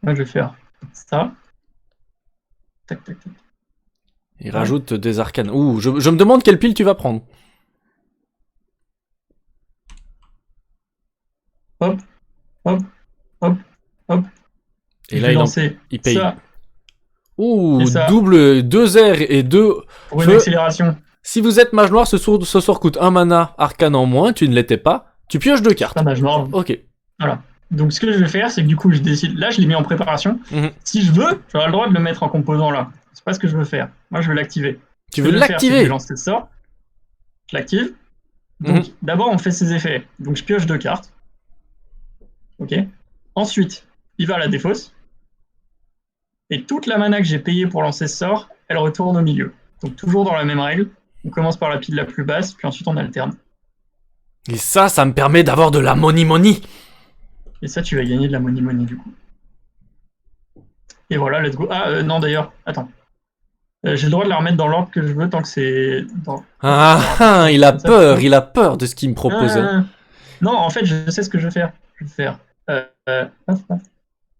Moi je vais faire ça. Tac. Il rajoute des arcanes. Ouh, je me demande quelle pile tu vas prendre. Hop. Et là il paye. Ça. Ouh, double 2 airs et 2 pour une accélération. Si vous êtes mage noir, ce sort coûte 1 mana arcane en moins, tu ne l'étais pas. Tu pioches 2 cartes. Un mage noir. Ok. Voilà. Donc ce que je vais faire, c'est que du coup, je décide. Là, je l'ai mis en préparation. Si je veux, j'aurai le droit de le mettre en composant là. C'est pas ce que je veux faire. Moi, je veux l'activer. Tu veux l'activer? Je lance le sort. Je l'active. Donc, d'abord, on fait ses effets. Donc, je pioche 2 cartes. Ok. Ensuite, il va à la défausse. Et toute la mana que j'ai payée pour lancer ce sort, elle retourne au milieu. Donc, toujours dans la même règle. On commence par la pile la plus basse, puis ensuite on alterne. Et ça me permet d'avoir de la money. Et ça, tu vas gagner de la money du coup. Et voilà, let's go. Ah, non, d'ailleurs, attends. J'ai le droit de la remettre dans l'ordre que je veux tant que c'est... Il a peur de ce qu'il me propose. Non, en fait, je sais ce que je vais faire. Je vais faire...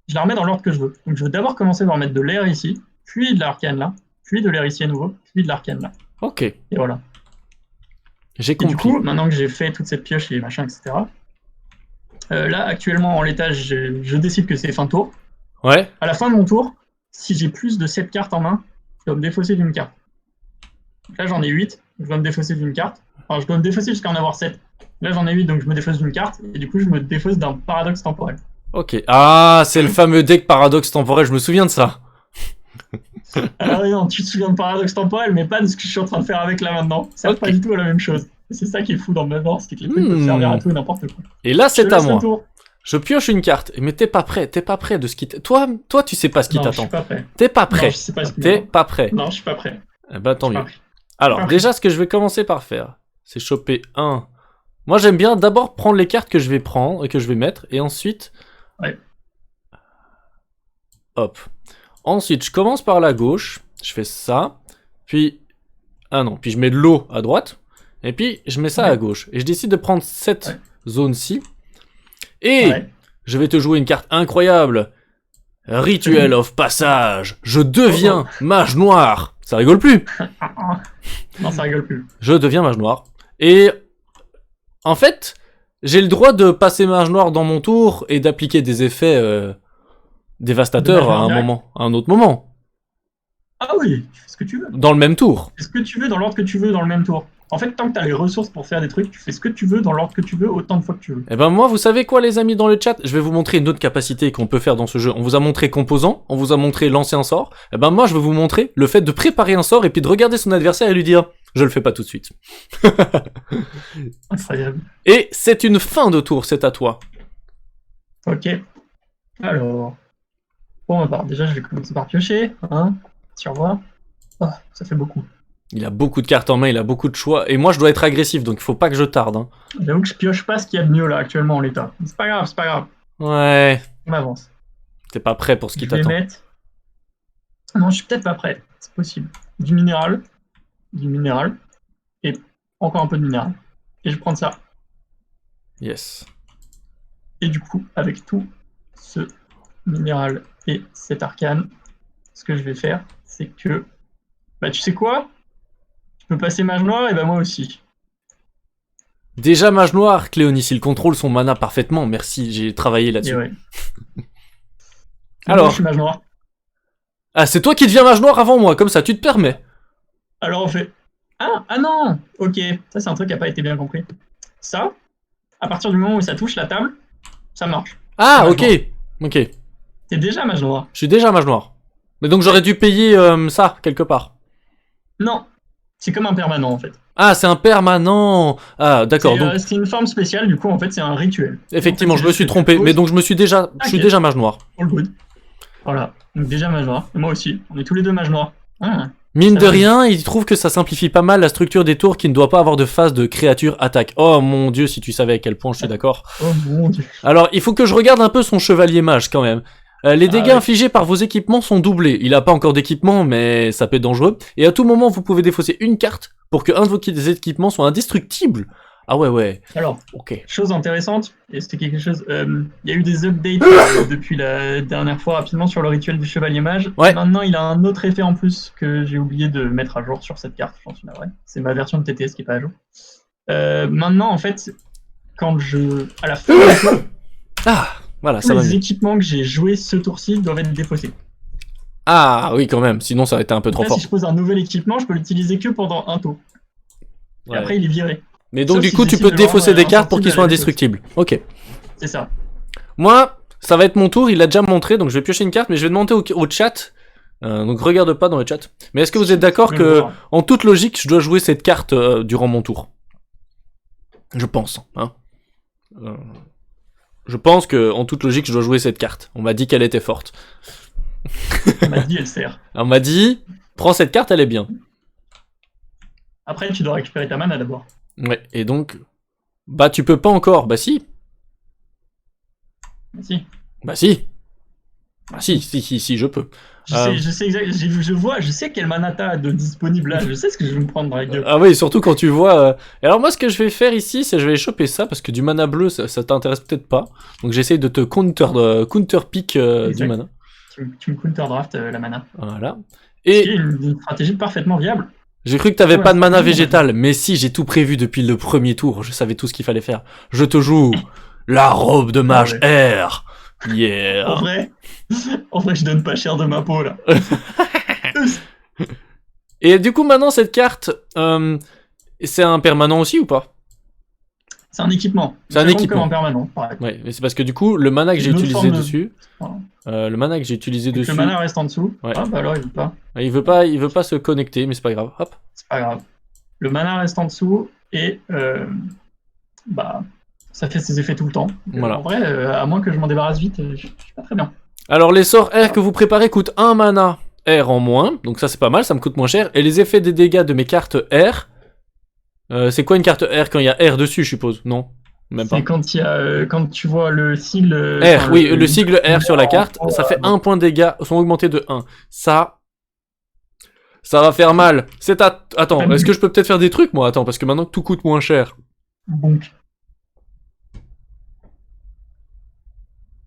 Je la remets dans l'ordre que je veux. Donc je veux d'abord commencer par mettre de l'air ici, puis de l'arcane là, puis de l'air ici à nouveau, puis de l'arcane là. Ok. Et voilà. J'ai compris. Et du coup, maintenant que j'ai fait toute cette pioche et machin, etc., là, actuellement, en l'état, je décide que c'est fin de tour. Ouais. À la fin de mon tour, si j'ai plus de 7 cartes en main, je dois me défausser d'une carte. Donc là, j'en ai 8, je dois me défausser d'une carte. Enfin, je dois me défausser jusqu'à en avoir 7. Là, j'en ai 8, donc je me défausse d'une carte, et du coup, je me défausse d'un paradoxe temporel. Ok. Ah, c'est le fameux deck paradoxe temporel, je me souviens de ça. Alors non, tu te souviens de paradoxe temporel, mais pas de ce que je suis en train de faire avec là maintenant. Ça sert pas du tout à la même chose. Et c'est ça qui est fou dans maintenant, c'est que les trucs peuvent servir à tout et n'importe quoi. Et là, c'est à moi. Je pioche une carte, mais t'es pas prêt de ce qui t'attend. Toi, tu sais pas ce qui t'attend. Je suis pas prêt. T'es pas prêt. Non, je sais pas ce qui T'es pas prêt. Non, je suis pas prêt. Eh ben, tant mieux. Alors, déjà, ce que je vais commencer par faire, c'est choper un. Moi, j'aime bien d'abord prendre les cartes que je vais prendre et que je vais mettre, et ensuite. Ouais. Hop. Ensuite, je commence par la gauche, je fais ça, puis. Ah non, puis je mets de l'eau à droite, et puis je mets ça à gauche. Et je décide de prendre cette zone-ci. Et je vais te jouer une carte incroyable. Rituel of Passage. Je deviens mage noir. Ça rigole plus. Non, ça rigole plus. Je deviens mage noir. Et en fait, j'ai le droit de passer mage noir dans mon tour et d'appliquer des effets dévastateurs à un autre moment. Ah oui, tu fais ce que tu veux. Dans le même tour. Tu fais ce que tu veux dans l'ordre que tu veux dans le même tour. En fait, tant que tu as les ressources pour faire des trucs, tu fais ce que tu veux dans l'ordre que tu veux, autant de fois que tu veux. Et ben moi, vous savez quoi les amis dans le chat? Je vais vous montrer une autre capacité qu'on peut faire dans ce jeu. On vous a montré composant, on vous a montré lancer un sort. Et ben moi, je vais vous montrer le fait de préparer un sort et puis de regarder son adversaire et lui dire « Je le fais pas tout de suite. » Incroyable. Et c'est une fin de tour, c'est à toi. Ok. Alors... Bon, bah, déjà, je vais commencer par piocher. Hein, survoir. Oh, ça fait beaucoup. Il a beaucoup de cartes en main, il a beaucoup de choix. Et moi, je dois être agressif, donc il faut pas que je tarde. Hein. J'avoue que je pioche pas ce qu'il y a de mieux là actuellement en l'état. C'est pas grave, c'est pas grave. Ouais. On avance. T'es pas prêt pour ce qui t'attend. Je vais mettre... Non, je suis peut-être pas prêt. C'est possible. Du minéral. Et encore un peu de minéral. Et je vais prendre ça. Yes. Et du coup, avec tout ce minéral et cet arcane, ce que je vais faire, c'est que... Bah tu sais quoi? Tu peux passer mage noir, et bah moi aussi. Déjà mage noir, Cléonis, il contrôle son mana parfaitement, merci, j'ai travaillé là-dessus. Ouais. Alors... Moi, je suis mage noir. Ah, c'est toi qui deviens mage noir avant moi, comme ça, tu te permets. Alors on fait... Ah non. Ok, ça c'est un truc qui n'a pas été bien compris. Ça, à partir du moment où ça touche la table, ça marche. Ah, ok. Ok. T'es déjà mage noir. Je suis déjà mage noir. Mais donc j'aurais dû payer ça, quelque part. Non, c'est comme un permanent en fait. Ah, c'est un permanent. Ah, d'accord. Donc C'est une forme spéciale, du coup en fait c'est un rituel. effectivement, En fait, je me suis trompé. Mais donc je suis déjà mage noir. All good. Voilà, donc déjà mage noir. Et moi aussi, on est tous les deux mage noir. Ah. Mine de rien, il trouve que ça simplifie pas mal la structure des tours qui ne doit pas avoir de phase de créature attaque. Oh mon dieu, si tu savais à quel point je suis d'accord. Oh mon dieu. Alors, il faut que je regarde un peu son chevalier mage quand même. Les dégâts infligés par vos équipements sont doublés. Il a pas encore d'équipement, mais ça peut être dangereux. Et à tout moment, vous pouvez défausser une carte pour que un de vos équipements soit indestructible. Ah ouais. Alors, ok. Chose intéressante, et c'était quelque chose... Il y a eu des updates depuis la dernière fois rapidement sur le rituel du chevalier mage. Ouais. Maintenant, il a un autre effet en plus que j'ai oublié de mettre à jour sur cette carte, j'en suis navré. C'est ma version de TTS qui est pas à jour. Maintenant, en fait, quand je... À la fin du tour, Ah, voilà, tous ça va les mieux. équipements que j'ai joués ce tour-ci doivent être défaussés. Ah oui, quand même. Sinon, ça aurait été un peu trop Là, fort. si je pose un nouvel équipement, je peux l'utiliser que pendant un tour. Et Ouais. après, il est viré. Mais donc Sauf du si coup, tu décide peux de défausser rendre des cartes pour insensible qu'ils à soient la défausse. indestructibles. Ok. C'est ça. Moi, ça va être mon tour. Il l'a déjà montré, donc je vais piocher une carte, mais je vais demander au chat. Donc regarde pas dans le chat. Mais est-ce que vous êtes d'accord Je vais le que, voir. en toute logique, je dois jouer cette carte durant mon tour? Je pense. Hein. Je pense que, en toute logique, je dois jouer cette carte. On m'a dit qu'elle était forte. On m'a dit, elle sert. On m'a dit, prends cette carte, elle est bien. Après, tu dois récupérer ta mana d'abord. Ouais. Et donc, bah tu peux pas encore. Bah si. Mais si. Bah si. Bah si, je peux. Je sais exactement. Je sais quel mana t'as de disponible là. Je sais ce que je vais me prendre dans la gueule. Ah oui, surtout quand tu vois... Et alors moi, ce que je vais faire ici, c'est que je vais choper ça, parce que du mana bleu, ça t'intéresse peut-être pas. Donc j'essaye de te counter-pick du mana. Tu me counter-draft la mana. Voilà. C'est Et une stratégie parfaitement viable. j'ai cru que t'avais Ouais, pas de mana c'est bon, végétal, mais si, j'ai tout prévu depuis le premier tour. Je savais tout ce qu'il fallait faire. Je te joue la robe de mage air. Yeah. En vrai, je donne pas cher de ma peau là. Et du coup, maintenant, cette carte, c'est un permanent aussi ou pas? C'est un équipement. C'est un Ça compte équipement. comme un permanent. Pareil. Ouais, mais c'est parce que du coup, le mana que j'ai Une autre utilisé forme de- dessus... Voilà. le mana que j'ai utilisé Donc, dessus... le mana reste en dessous. Ouais. Ah bah alors il veut pas. Il veut pas se connecter, mais c'est pas grave. Hop. C'est pas grave. Le mana reste en dessous et bah ça fait ses effets tout le temps. Donc, Voilà. En vrai, à moins que je m'en débarrasse vite, je suis pas très bien. Alors les sorts R que vous préparez coûtent 1 mana. R en moins, donc ça c'est pas mal, ça me coûte moins cher. Et les effets des dégâts de mes cartes R, c'est quoi une carte R quand il y a R dessus, je suppose? Non, même pas. C'est quand il y a, quand tu vois le sigle... R, oui, le sigle R sur la carte, ça fait 1 point de dégâts, sont augmentés de 1. Ça va faire mal. Attends, est-ce que je peux peut-être faire des trucs, moi? Attends, parce que maintenant que tout coûte moins cher. Donc,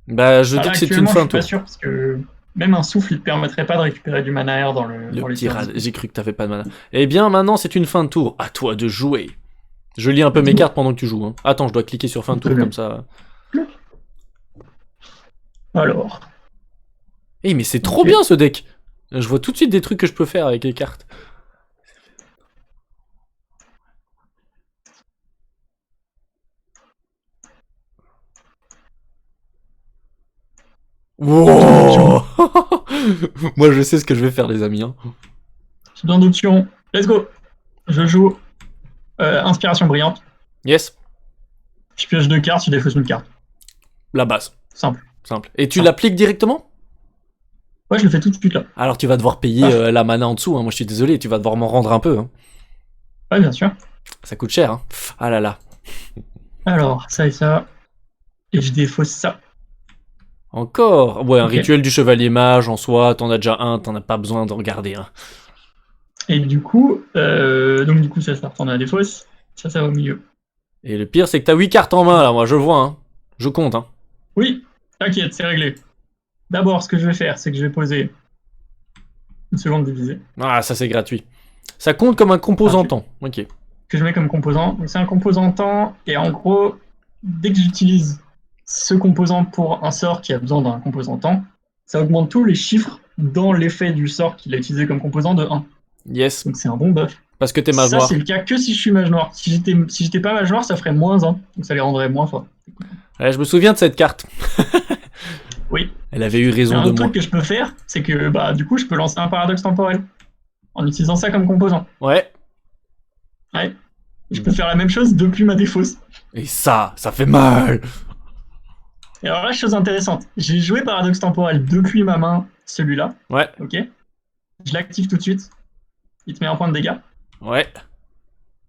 Bah, je dis que c'est une fin de tour. je suis pas sûr, parce que même un souffle, il te permettrait pas de récupérer du mana air dans Le les petit rat, turns. j'ai cru que t'avais pas de mana. Eh bien, maintenant, c'est une fin de tour. À toi de jouer. Je lis un peu mes cartes pendant que tu joues. Hein. Attends, je dois cliquer sur fin de tour, Très bien. comme ça. Alors, Eh, mais c'est trop Ok. bien, ce deck. Je vois tout de suite des trucs que je peux faire avec les cartes. Wow. Moi, je sais ce que je vais faire, les amis. Hein. j'ai besoin d'options. Let's go. Je joue Inspiration brillante. Yes, Je pioche 2 cartes, je défausse une carte. la base. Simple. Simple. Et tu Simple. l'appliques directement? Ouais, je le fais tout de suite là. Alors, tu vas devoir payer la mana en dessous. Hein. Moi, je suis désolé, tu vas devoir m'en rendre un peu. Hein. Ouais, bien sûr. Ça coûte cher. Hein. Ah là là. Alors, ça et ça. Et je défausse ça. Encore? Ouais, un Ok. rituel du chevalier mage en soi, t'en as déjà un, t'en as pas besoin de regarder. Hein. Et du coup, ça retourne à la défausse. Ça va au milieu. Et le pire, c'est que t'as 8 cartes en main là, moi, je vois. Hein. Je compte. Hein. Oui, t'inquiète, c'est réglé. D'abord, ce que je vais faire, c'est que je vais poser une seconde divisée. Ah, ça c'est gratuit. Ça compte comme un composant temps. Ok. Que je mets comme composant. Donc c'est un composant temps, et en gros, dès que j'utilise ce composant pour un sort qui a besoin d'un composant temps, ça augmente tous les chiffres dans l'effet du sort qu'il a utilisé comme composant de 1. Yes. Donc c'est un bon buff. Parce que t'es mage Ça, noir. c'est le cas que si je suis mage noir. Si j'étais pas mage noir, ça ferait moins 1. Donc ça les rendrait moins forts. Ouais, je me souviens de cette carte. Oui. Elle avait eu Mais raison un de autre moi. truc que je peux faire, c'est que bah du coup, je peux lancer un paradoxe temporel en utilisant ça comme composant. Ouais. Ouais. Je peux faire la même chose depuis ma défausse. Et ça fait mal. Et alors là, chose intéressante, j'ai joué paradoxe temporel depuis ma main, celui-là, Ouais. ok. Je l'active tout de suite. Il te met un point de dégâts. Ouais.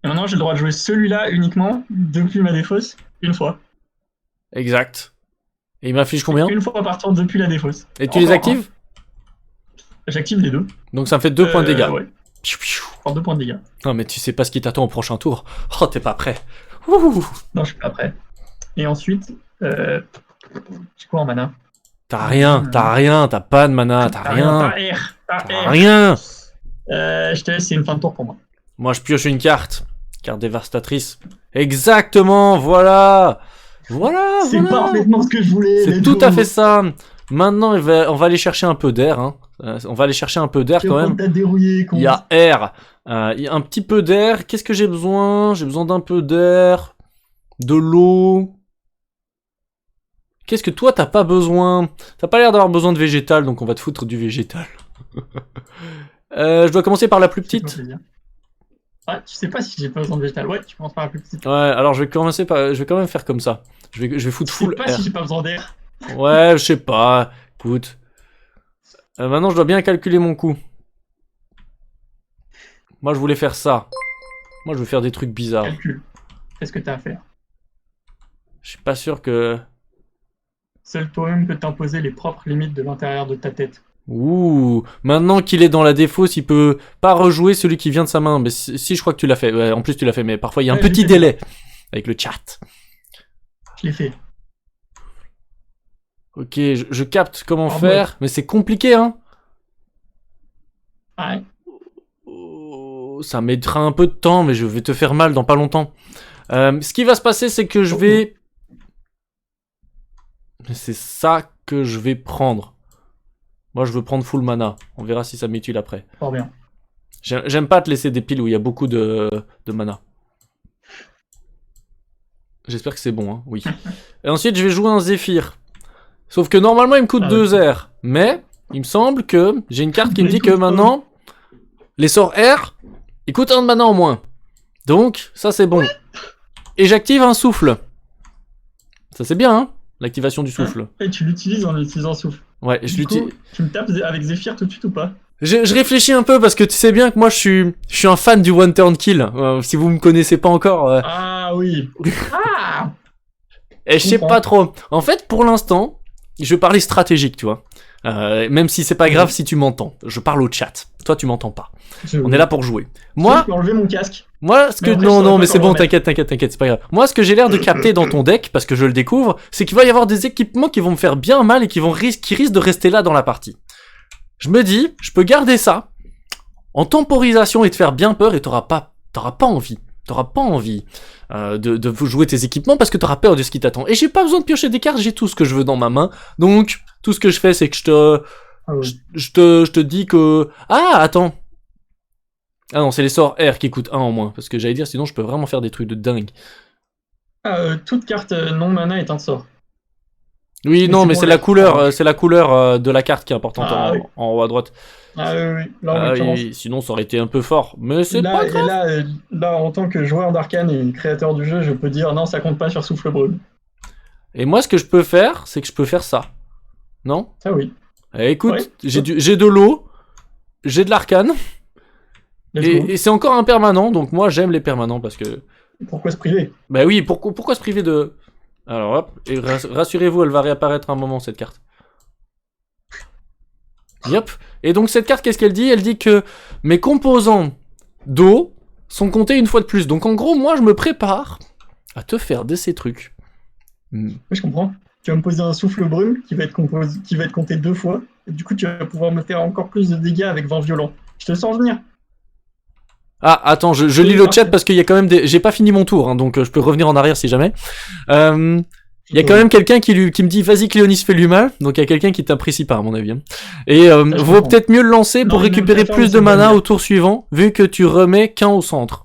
Et maintenant, j'ai le droit de jouer celui-là uniquement depuis ma défausse une fois. Exact. Et il m'affiche combien? Une fois par tour depuis la défausse. Et tu les actives? J'active les deux. Donc ça me fait 2 points de dégâts. Ouais, Piou, piou. pour 2 points de dégâts. Non mais tu sais pas ce qui t'attend au prochain tour. Oh, t'es pas prêt. Ouh. Non, je suis pas prêt. Et ensuite, j'ai quoi en mana? T'as rien, t'as pas de mana, t'as rien. T'as R. T'as rien. Je te laisse, c'est une fin de tour pour moi. Moi je pioche une carte. Carte dévastatrice. Exactement, voilà. Voilà, C'est voilà. parfaitement ce que je voulais. C'est let's tout go. à fait ça. Maintenant, on va aller chercher un peu d'air. Hein. On va aller chercher un peu d'air quand même. T'as dérouillé, con. Il y a air. Il y a un petit peu d'air. Qu'est-ce que j'ai besoin? J'ai besoin d'un peu d'air. De l'eau. Qu'est-ce que toi, t'as pas besoin? T'as pas l'air d'avoir besoin de végétal, donc on va te foutre du végétal. Je dois commencer par la plus C'est petite. Ah, tu sais pas si j'ai pas besoin de végétal. Ouais, tu commences par la plus petite. Ouais, alors je vais commencer par... Je vais quand même faire comme ça. Je vais foutre Tu sais full pas air. si j'ai pas besoin d'air. Ouais, je sais pas. Écoute. Maintenant, je dois bien calculer mon coût. Moi, je voulais faire ça. Moi, je veux faire des trucs bizarres. Calcul. Qu'est-ce que t'as à faire? Je suis pas sûr que... Seul toi-même peut t'imposer les propres limites de l'intérieur de ta tête. Ouh. Maintenant qu'il est dans la défausse, il peut pas rejouer celui qui vient de sa main. Mais si je crois que tu l'as fait. Ouais, en plus, tu l'as fait, mais parfois, il y a un Ouais, je l'ai petit fait. délai. Avec le chat. Je l'ai fait. Ok, je capte comment Ah, faire. Mais c'est compliqué, hein. Ouais. Oh, ça mettra un peu de temps, mais je vais te faire mal dans pas longtemps. Ce qui va se passer, c'est que je vais... C'est ça que je vais prendre. Moi, je veux prendre full mana. On verra si ça m'utile après. Fort bien. J'aime pas te laisser des piles où il y a beaucoup de mana. J'espère que c'est bon, hein. Oui. Et ensuite, je vais jouer un Zéphyr. Sauf que normalement, il me coûte 2 R. Mais, il me semble que j'ai une carte qui me dit que maintenant, les sorts R, ils coûtent 1 de mana en moins. Donc, ça c'est bon. Et j'active un souffle. Ça c'est bien, hein, l'activation du souffle. Et tu l'utilises en utilisant souffle. Ouais, je Du l'utilise. coup, tu me tapes avec Zephyr tout de suite ou pas? Je réfléchis un peu parce que tu sais bien que moi je suis un fan du one turn kill. Si vous me connaissez pas encore. Ah oui. Ah. Et je sais pas trop. En fait, pour l'instant, je vais parler stratégique, tu vois. Même si c'est pas grave si tu m'entends. Je parle au chat. Toi, tu m'entends pas. On est là pour jouer. Moi, je peux enlever mon casque. Moi, ce que Mais après, non, mais pas c'est bon, comment t'inquiète, c'est pas grave. Moi, ce que j'ai l'air de capter dans ton deck, parce que je le découvre, c'est qu'il va y avoir des équipements qui vont me faire bien mal et qui risquent de rester là dans la partie. Je me dis, je peux garder ça en temporisation et te faire bien peur et t'auras pas envie. T'auras pas envie de jouer tes équipements parce que t'auras peur de ce qui t'attend. Et j'ai pas besoin de piocher des cartes, j'ai tout ce que je veux dans ma main. Donc, tout ce que je fais, c'est que je te dis que... Ah, attends. Ah non, c'est les sorts R qui coûtent 1 en moins. Parce que j'allais dire, sinon je peux vraiment faire des trucs de dingue. Toute carte non mana est un sort. Oui, non, mais c'est la couleur, de la carte qui est importante en haut à droite. Ah oui, là, oui, sinon ça aurait été un peu fort, mais c'est pas grave. Et là, en tant que joueur d'Arcane et créateur du jeu, je peux dire non, ça compte pas sur Souffle Brume. Et moi, ce que je peux faire, c'est que je peux faire ça. Non? Ça oui. Écoute, j'ai de l'eau, j'ai de l'Arcane, et c'est encore un permanent, donc moi j'aime les permanents parce que... Pourquoi se priver? Bah oui, pourquoi se priver de... Alors hop, et rassurez-vous, elle va réapparaître un moment cette carte. Yep. Et donc cette carte, qu'est-ce qu'elle dit? Elle dit que mes composants d'eau sont comptés une fois de plus. Donc en gros, moi je me prépare à te faire de ces trucs. Oui, je comprends. Tu vas me poser un souffle brume qui va être compté 2 fois. Et du coup, tu vas pouvoir me faire encore plus de dégâts avec vent violent. Je te sens venir. Ah, attends, je lis le chat parce qu'il y a quand même des... J'ai pas fini mon tour, hein, donc je peux revenir en arrière si jamais. Il y a quand même quelqu'un qui me dit vas-y Cléonis, fais lui mal. Donc il y a quelqu'un qui t'apprécie pas à mon avis. Et vaut peut-être mieux le lancer pour récupérer plus de mana au tour suivant, vu que tu remets qu'un au centre.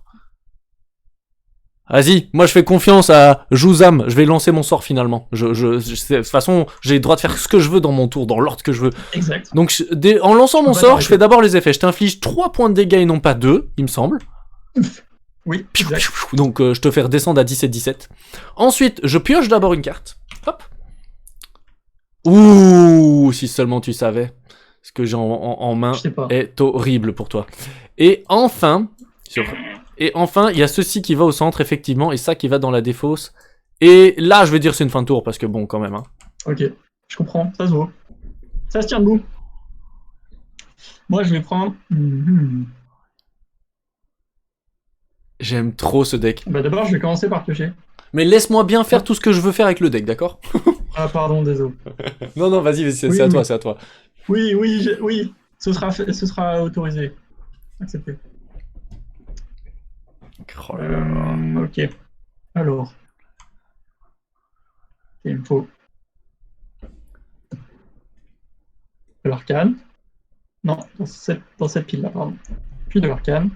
Vas-y, moi je fais confiance à Jouzam, je vais lancer mon sort finalement. De toute façon, j'ai le droit de faire ce que je veux dans mon tour, dans l'ordre que je veux. Exact. Donc en lançant mon sort, je fais d'abord les effets. Je t'inflige 3 points de dégâts et non pas 2, il me semble. Oui, exact. Donc je te fais redescendre à 17-17. Ensuite, je pioche d'abord une carte. Hop. Ouh, si seulement tu savais. Ce que j'ai en main est horrible pour toi. Et enfin, il y a ceci qui va au centre, effectivement, et ça qui va dans la défausse. Et là, je vais dire c'est une fin de tour, parce que bon, quand même. Hein. Ok, je comprends, ça se vaut. Ça se tient debout. Moi, je vais prendre... J'aime trop ce deck. Bah d'abord, je vais commencer par piocher. Mais laisse-moi bien faire tout ce que je veux faire avec le deck, d'accord? Ah pardon, désolé. Non, vas-y, c'est à toi. Oui, ce sera autorisé. Accepté. Oh là là. Ok. Alors. Il me faut de l'arcane. Non, dans cette pile-là, pardon. Puis de l'arcane.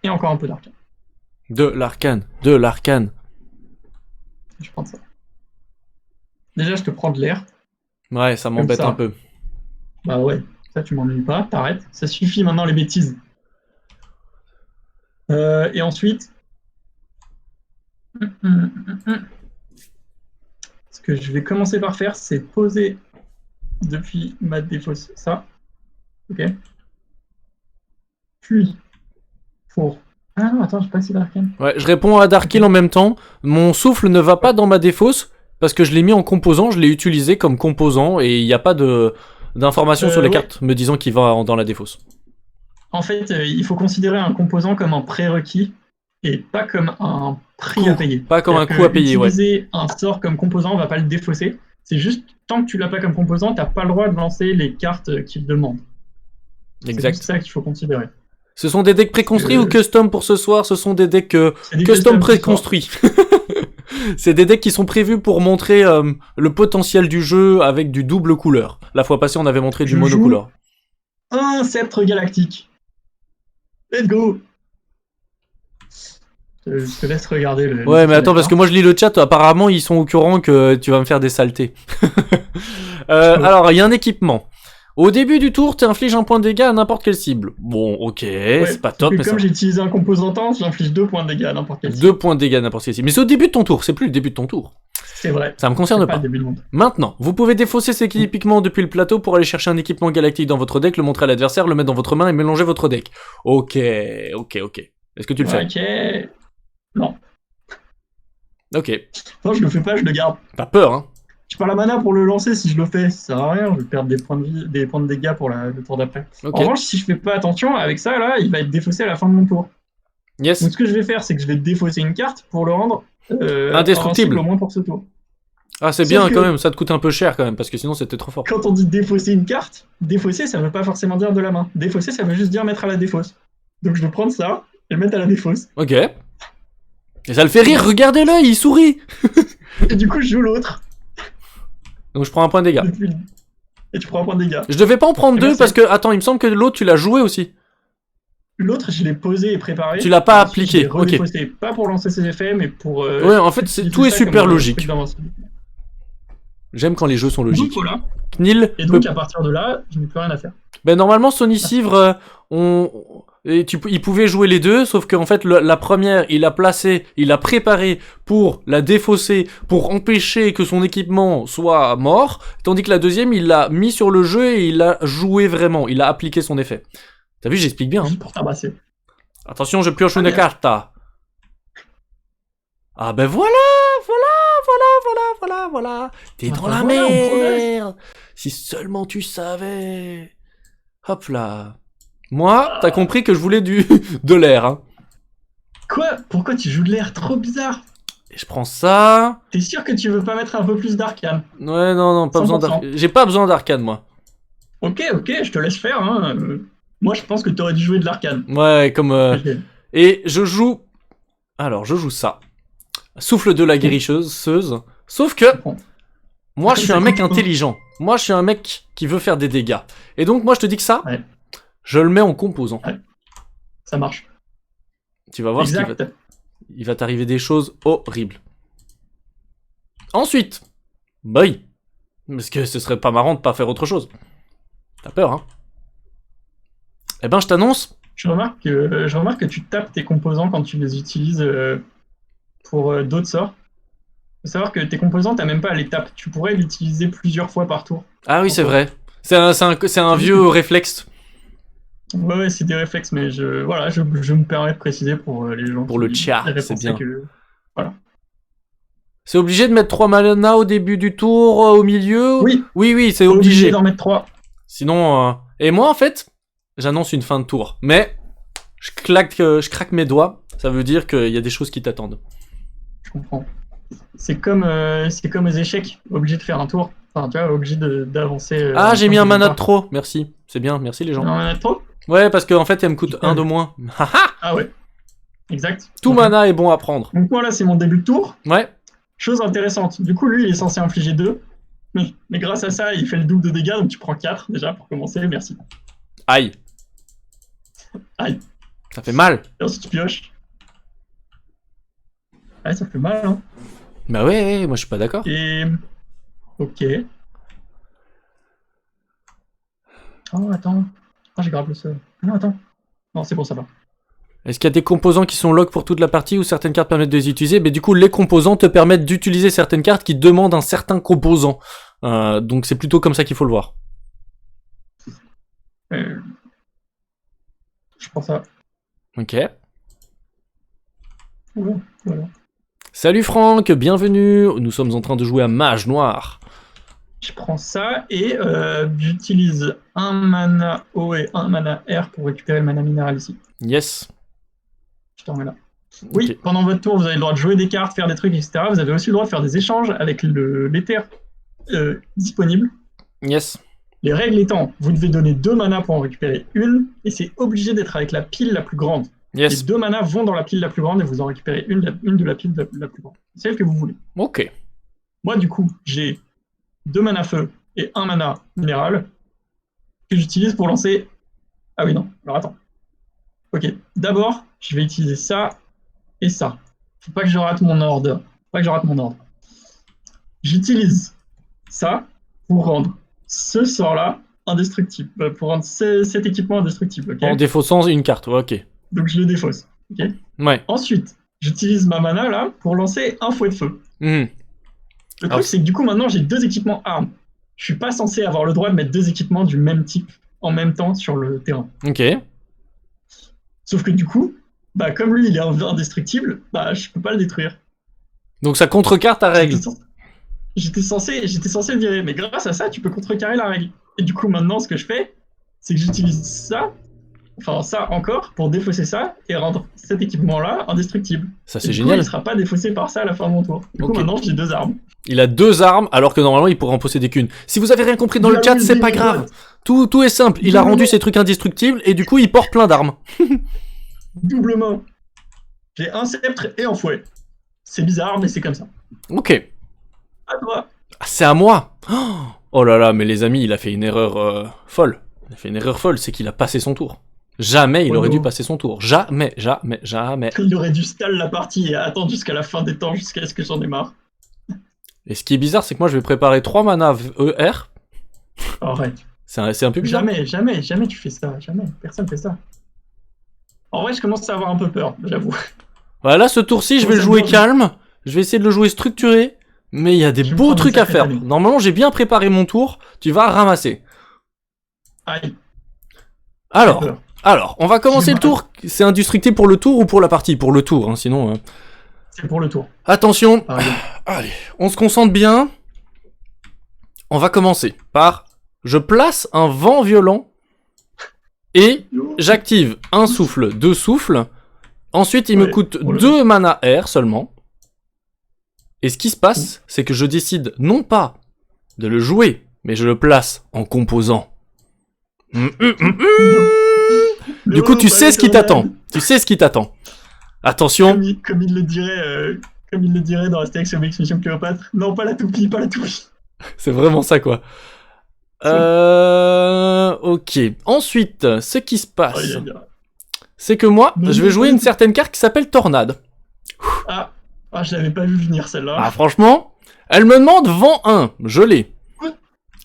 Et encore un peu d'arcane. De l'arcane. Je prends ça. Déjà, je te prends de l'air. Ouais, ça m'embête un peu. Bah ouais, ça tu m'ennuies pas, t'arrêtes. Ça suffit maintenant les bêtises. Et ensuite... Ce que je vais commencer par faire, c'est poser depuis ma défausse ça. Ok. Puis, pour... Ah non, attends, j'ai pas essayé d'arcane. Ouais, je réponds à Darkil en même temps. Mon souffle ne va pas dans ma défausse parce que je l'ai mis en composant, je l'ai utilisé comme composant et il n'y a pas d'informations sur les cartes me disant qu'il va dans la défausse. En fait, il faut considérer un composant comme un prérequis et pas comme un prix à payer. Pas comme un coût à payer, ouais. Utiliser un sort comme composant, on va pas le défausser. C'est juste, tant que tu l'as pas comme composant, t'as pas le droit de lancer les cartes qu'il demande. Exact. C'est ça qu'il faut considérer. Ce sont des decks préconstruits ou custom pour ce soir? Ce sont des decks custom préconstruits. C'est des decks qui sont prévus pour montrer le potentiel du jeu avec du double couleur. La fois passée, on avait montré du monocouleur. Un sceptre galactique. Let's go! Je te laisse regarder le... Ouais, mais attends, parce que moi je lis le chat, apparemment ils sont au courant que tu vas me faire des saletés. Alors, il y a un équipement. Au début du tour, tu infliges un point de dégâts à n'importe quelle cible. Bon, ok, c'est pas top, mais comme ça. j'ai utilisé un composant temps, j'inflige 2 points de dégâts à n'importe quel cible. 2 points de dégâts à n'importe quelle cible. Mais c'est au début de ton tour, c'est plus le début de ton tour. C'est vrai. Ça me concerne C'est pas. le début du monde. Maintenant, vous pouvez défausser ces équipements depuis le plateau pour aller chercher un équipement galactique dans votre deck, le montrer à l'adversaire, le mettre dans votre main et mélanger votre deck. Ok. Est-ce que tu le fais? Ok. Non. Ok. Non, je le fais pas, je le garde. Pas peur, hein. J'ai pas la mana pour le lancer si je le fais, ça sert à rien, je vais perdre des points de vie, des points de dégâts pour le tour d'après. Ok. En revanche, si je fais pas attention, avec ça, là, il va être défaussé à la fin de mon tour. Yes. Donc ce que je vais faire, c'est que je vais défausser une carte pour le rendre Indestructible. invincible au moins pour ce tour. Ah, c'est Sauf bien que- quand même, ça te coûte un peu cher quand même, parce que sinon c'était trop fort. Quand on dit défausser une carte, défausser, ça veut pas forcément dire de la main. Défausser, ça veut juste dire mettre à la défausse. Donc je vais prendre ça et le mettre à la défausse. Ok. Et ça le fait rire, regardez-le, il sourit. Et du coup, je joue l'autre. Donc je prends un point de dégâts. Et tu prends un point de dégâts. Je devais pas en prendre Eh ben, deux c'est- parce que, attends, il me semble que l'autre tu l'as joué aussi. L'autre, je l'ai posé et préparé. Tu l'as pas Ensuite, appliqué, je l'ai redéfaussé. Pas pour lancer ses effets, mais pour. Ouais, en fait, utiliser tout est ça super comme un logique. truc d'invincibilité. J'aime quand les jeux sont logiques. Donc voilà. Knil Et donc à partir de là, je n'ai plus rien à faire. Ben normalement Sony Civre, il pouvait jouer les deux, sauf qu'en fait la première il a préparé pour la défausser, pour empêcher que son équipement soit mort, tandis que la deuxième il l'a mis sur le jeu et il l'a joué vraiment, il a appliqué son effet. T'as vu, j'explique bien. Hein. Juste pour tabasser. Attention, je pioche une bien. carte. Ah ben voilà. T'es Ah dans ben la voilà, on progresse. merde. Si seulement tu savais. Hop là. Moi, t'as compris que je voulais de l'air. Hein. Quoi? Pourquoi tu joues de l'air? Trop bizarre. Et je prends ça. T'es sûr que tu veux pas mettre un peu plus d'arcane? Ouais, non, pas besoin 100%. d'arcane. J'ai pas besoin d'arcane, moi. Ok, je te laisse faire. Hein. Moi, je pense que t'aurais dû jouer de l'arcane. Ouais, comme... Et je joue... Alors, je joue ça. Souffle de la guérisseuse. Sauf que... Moi, je suis un mec intelligent. Moi, je suis un mec qui veut faire des dégâts. Et donc, moi, je te dis que ça, Ouais. je le mets en composant. Ouais. Ça marche. Tu vas voir ce Exact. il va t'arriver des choses horribles. Ensuite, boy. Parce que ce serait pas marrant de pas faire autre chose. T'as peur, hein? Eh ben, je t'annonce. Je remarque que tu tapes tes composants quand tu les utilises pour d'autres sorts. Faut savoir que tes composants, t'as même pas à les taper. Tu pourrais l'utiliser plusieurs fois par tour. Ah oui, c'est vrai. C'est un vieux réflexe. Ouais, c'est des réflexes, mais je me permets de préciser pour les gens Pour le qui tcha, auraient c'est pensé bien. que- C'est obligé de mettre 3 mana au début du tour, au milieu? Oui, Oui, c'est obligé obligé. d'en mettre 3. Sinon... Et moi, en fait, j'annonce une fin de tour. Mais, je craque mes doigts. Ça veut dire qu'il y a des choses qui t'attendent. Je comprends. C'est comme aux échecs, obligé de faire un tour. Enfin, tu vois, obligé d'avancer. Ah, j'ai mis un mana de trop. trop. Merci. C'est bien, merci les gens. Un mana de trop? Ouais, parce qu'en fait, elle me coûte Putain. 1 de moins. Ah ouais. Exact. Tout mana est bon à prendre. Donc moi là, c'est mon début de tour. Ouais. Chose intéressante. Du coup, lui, il est censé infliger 2. Mais grâce à ça, il fait le double de dégâts, donc tu prends 4 déjà pour commencer. Merci. Aïe. Aïe. Ça fait mal. Et ensuite, tu pioches. Ouais, ça fait mal, hein. Bah ouais, moi je suis pas d'accord. Et. Ok. Oh, attends. Ah, j'ai grave le seul. Non, attends. Non, c'est bon, ça va. Est-ce qu'il y a des composants qui sont lock pour toute la partie ou certaines cartes permettent de les utiliser? Mais du coup, les composants te permettent d'utiliser certaines cartes qui demandent un certain composant. Donc c'est plutôt comme ça qu'il faut le voir. Je prends ça. Ok. Voilà. Salut Franck, bienvenue. Nous sommes en train de jouer à Mage Noir. Je prends ça et j'utilise un mana O et un mana R pour récupérer le mana minéral ici. Yes. Je te remets là. Oui, Ok. pendant votre tour, vous avez le droit de jouer des cartes, faire des trucs, etc. Vous avez aussi le droit de faire des échanges avec l'éther disponible. Yes. Les règles étant, vous devez donner 2 mana pour en récupérer une, et c'est obligé d'être avec la pile la plus grande. Les Yes. 2 manas vont dans la pile la plus grande et vous en récupérez une de la pile la plus grande. Celle que vous voulez. Ok. Moi, du coup, j'ai 2 mana feu et 1 mana minéral que j'utilise pour lancer. Ah oui, non. Alors attends. Ok. D'abord, je vais utiliser ça et ça. Faut pas que je rate mon ordre. J'utilise ça pour rendre ce sort-là indestructible. Pour rendre cet équipement indestructible, ok? En défaussant une carte, ouais, ok. Donc je le défausse, ok? Ouais. Ensuite, j'utilise ma mana là pour lancer un fouet de feu. Mhm. Le Alors, truc, c'est que du coup, maintenant, j'ai 2 équipements armes. Je suis pas censé avoir le droit de mettre 2 équipements du même type en même temps sur le terrain. ok. Sauf que du coup, bah, comme lui, il est indestructible, bah, je peux pas le détruire. Donc ça contrecarre ta règle. J'étais censé le virer, mais grâce à ça, tu peux contrecarrer la règle. Et du coup, maintenant, ce que je fais, c'est que j'utilise ça, enfin ça encore, pour défausser ça et rendre cet équipement-là indestructible. Ça, Et c'est du génial. coup, il sera pas défaussé par ça à la fin de mon tour. Du coup, Ok. maintenant, j'ai 2 armes. Il a 2 armes, alors que normalement, il pourrait en posséder qu'une. Si vous avez rien compris dans le chat, c'est pas grave. Tout est simple. Il a rendu ses trucs indestructibles, et du coup, il porte plein d'armes. Doublement. J'ai un sceptre et un fouet. C'est bizarre, mais c'est comme ça. Ok. À toi. Ah, c'est à moi. Oh là là, mais les amis, il a fait une erreur folle. Il a fait une erreur folle, c'est qu'il a passé son tour. Jamais il Oh aurait non. dû passer son tour. Jamais, jamais, jamais. Il aurait dû stall la partie et attendre jusqu'à la fin des temps, jusqu'à ce que j'en ai marre. Et ce qui est bizarre, c'est que moi, je vais préparer 3 mana ER. Arrête. C'est un peu bizarre. Jamais tu fais ça. Jamais. Personne fait ça. En vrai, je commence à avoir un peu peur, j'avoue. Voilà, là, ce tour-ci, je vais le jouer calme. Je vais essayer de le jouer structuré. Mais il y a des Je vais beaux prendre trucs une à faire. sacrée année. Normalement, j'ai bien préparé mon tour. Tu vas ramasser. Aïe. Alors, J'ai peur. alors, on va commencer le tour. C'est indestructible pour le tour ou pour la partie? Pour le tour, hein, sinon... C'est pour le tour. Attention. Par exemple. Allez, on se concentre bien. On va commencer par... Je place un vent violent et j'active un souffle, 2 souffles. Ensuite, il me Ouais, coûte oh là 2 mana air seulement. Et ce qui se passe, c'est que je décide non pas de le jouer, mais je le place en composant. Du coup, tu sais ce qui t'attend. Tu sais ce qui t'attend. Attention. Comme il le dirait dans Astérix Obélix Mission Cléopâtre. Non, pas la toupie, pas la toupie. C'est vraiment ça, quoi. Ok. Ensuite, ce qui se passe, Aïe, aïe, aïe. c'est que moi, Mais je vais non, jouer pas une du- certaine carte qui s'appelle Tornade. Ah, je l'avais pas vu venir celle-là. Ah, franchement, elle me demande vent 1, je l'ai. Quoi?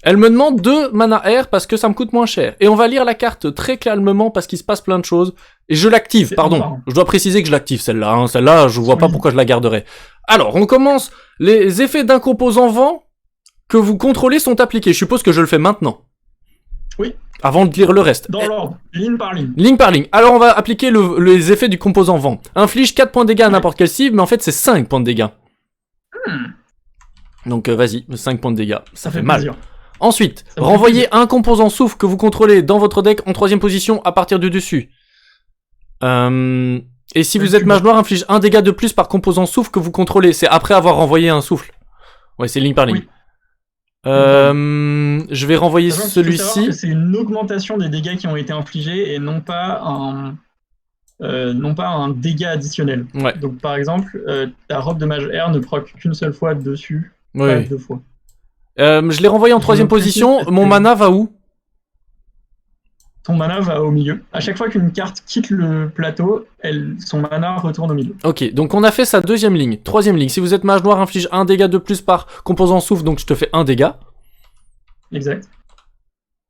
Elle me demande 2 mana air parce que ça me coûte moins cher. Et on va lire la carte très calmement parce qu'il se passe plein de choses. Et je l'active, C'est pardon. marrant. Je dois préciser que je l'active celle-là. Hein. Celle-là, je vois pas Oui. pourquoi je la garderais. Alors, on commence. Les effets d'un composant vent que vous contrôlez sont appliqués. Je suppose que je le fais maintenant. Oui. Avant de lire le reste. Dans l'ordre, ligne par ligne. Ligne par ligne. Alors on va appliquer les effets du composant vent. Inflige 4 points de dégâts à n'importe quelle cible, mais en fait c'est 5 points de dégâts. Donc vas-y, 5 points de dégâts. Ça fait mal. plaisir. Ensuite, Ça me fait renvoyez un composant souffle que vous contrôlez dans votre deck en 3ème position à partir du dessus. Et si vous êtes mage noir, inflige 1 dégât de plus par composant souffle que vous contrôlez. C'est après avoir renvoyé un souffle. Ouais, c'est ligne par ligne. Oui. Je vais renvoyer Sachant qu'il faut savoir celui-ci. que c'est une augmentation des dégâts qui ont été infligés et non pas un dégât additionnel. Ouais, Donc par exemple, ta robe de mage air ne proc qu'une seule fois dessus, oui, pas oui. 2 fois. Je l'ai renvoyé en Je 3ème précise position. parce Mon que- mana va où? Ton mana va au milieu. À chaque fois qu'une carte quitte le plateau, son mana retourne au milieu. Ok, donc on a fait sa 2ème ligne. 3ème ligne, si vous êtes mage noir, inflige 1 dégât de plus par composant souffle, donc je te fais 1 dégât. Exact.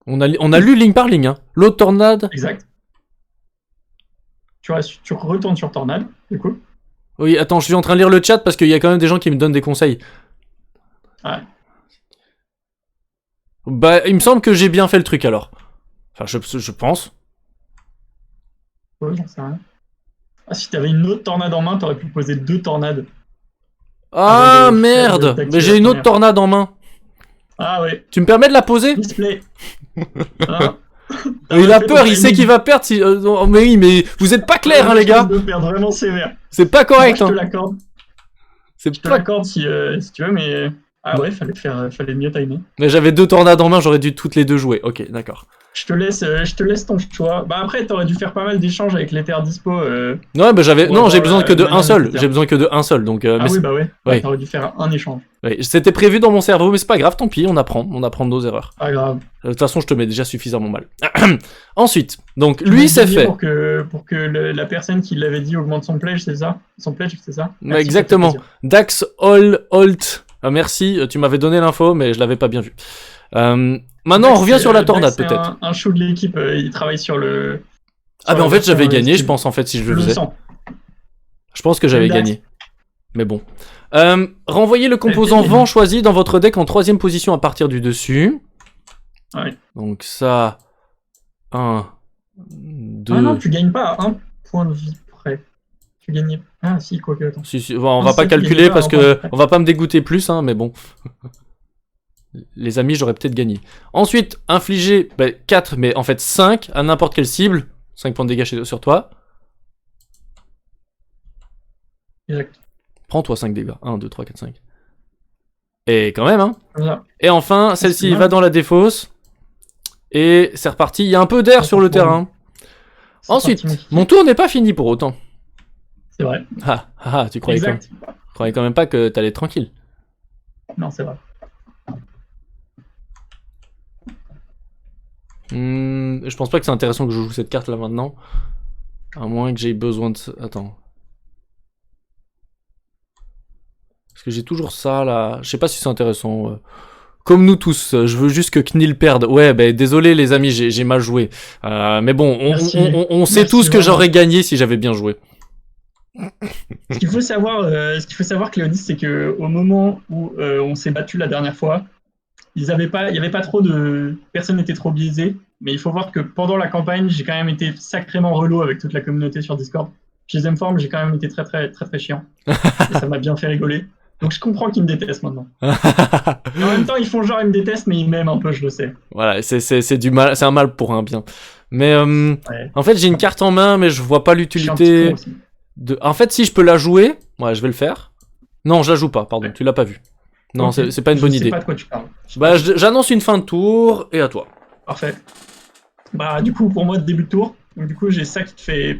On a lu ligne par ligne, hein. L'autre tornade. Exact. Tu retournes sur Tornade, du coup. Oui, attends, je suis en train de lire le chat parce qu'il y a quand même des gens qui me donnent des conseils. Ouais. Bah, il me semble que j'ai bien fait le truc alors. Enfin, je pense. Ouais, j'en sais rien. Ah, si t'avais une autre tornade en main, t'aurais pu poser 2 tornades. Ah Avant de faire merde, d'activer mais j'ai la une autre première. tornade en main. Ah ouais, Tu me permets de la poser? display. Ah. Il a peur, il sait qu'il va perdre si... oh, mais oui, mais vous êtes pas clair, hein, les gars. De perdre vraiment sévère. C'est pas correct, Moi, je te hein. l'accorde. C'est Je te pas... l'accorde si tu veux, mais. Ah ouais, fallait mieux timer. Mais j'avais 2 tornades en main, j'aurais dû toutes les 2 jouer. Ok, d'accord. Je te laisse ton choix. Bah après, t'aurais dû faire pas mal d'échanges avec les terres dispo. Ouais, bah j'avais... Pour Non, j'ai avoir besoin que de la un seul. nécessaire. J'ai besoin que de un seul, donc... Ah mais oui, bah ouais. Ouais. T'aurais dû faire un échange. ouais, c'était prévu dans mon cerveau, mais c'est pas grave, tant pis, on apprend de nos erreurs. Pas grave. De toute façon, je te mets déjà suffisamment mal. Ensuite, donc lui c'est fait. Pour que la personne qui l'avait dit augmente son pledge, c'est ça? Son pledge, c'est ça? Ouais, Merci, exactement. ça fait plaisir. Dax All Holt. Merci, tu m'avais donné l'info, mais je l'avais pas bien vu. Maintenant, on revient sur la tornade, C'est peut-être. un chou de l'équipe, il travaille sur le... Ah, mais en fait, j'avais gagné, je style. pense, en fait, si je Je le le faisais. sens. Je pense que j'avais Dax. gagné. Mais bon. Renvoyez le composant peut-être vent choisi dans votre deck en 3ème position à partir du dessus. Ouais. Donc ça... 1, 2... Ah non, tu gagnes pas à 1 point de vie près. Tu gagnais... Ah si, quoi que, attends. Si, bon, on Non, va c'est pas ça, tu calculer gagnais pas parce à un que point. on va pas me dégoûter plus, hein, mais bon. Les amis, j'aurais peut-être gagné. Ensuite, infliger 4, mais en fait 5 à n'importe quelle cible. 5 points de dégâts sur toi. Exact. Prends-toi 5 dégâts. 1, 2, 3, 4, 5. Et quand même, hein. Voilà. Et enfin, celle-ci bien. va dans la défausse. Et c'est reparti. Il y a un peu d'air sur le terrain. C'est Ensuite, parti, mon tour n'est pas fini pour autant. C'est vrai. Tu croyais Exact. quand même pas que t'allais être tranquille. Non, c'est vrai. Je pense pas que c'est intéressant que je joue cette carte là maintenant. À moins que j'aie besoin de... Attends. Parce que j'ai toujours ça là. Je sais pas si c'est intéressant. Comme nous tous, je veux juste que Knil perde. Ouais, désolé les amis, j'ai mal joué. Mais bon, on sait Merci, tous que vraiment. j'aurais gagné si j'avais bien joué. Ce qu'il faut savoir, Cléonis, c'est que au moment où on s'est battu la dernière fois, il y avait pas trop de... Personne n'était trop biaisé, mais il faut voir que pendant la campagne, j'ai quand même été sacrément relou avec toute la communauté sur Discord. Chez Zemform, j'ai quand même été très très très très chiant. Et ça m'a bien fait rigoler. Donc je comprends qu'ils me détestent maintenant. Et en même temps, ils font genre ils me détestent, mais ils m'aiment un peu, je le sais. Voilà, c'est du mal, c'est un mal pour un bien. Mais Ouais. en fait, j'ai une carte en main, mais je vois pas Je suis un petit l'utilité con aussi. de... En fait, si je peux la jouer, ouais, je vais le faire. Non, je la joue pas, pardon, Ouais. tu l'as pas vu. Non, Ok. c'est pas une bonne Je sais idée. pas de quoi tu parles. J'annonce une fin de tour, et à toi. Parfait. Bah, du coup, pour moi, début de tour. Donc, du coup, j'ai ça qui te fait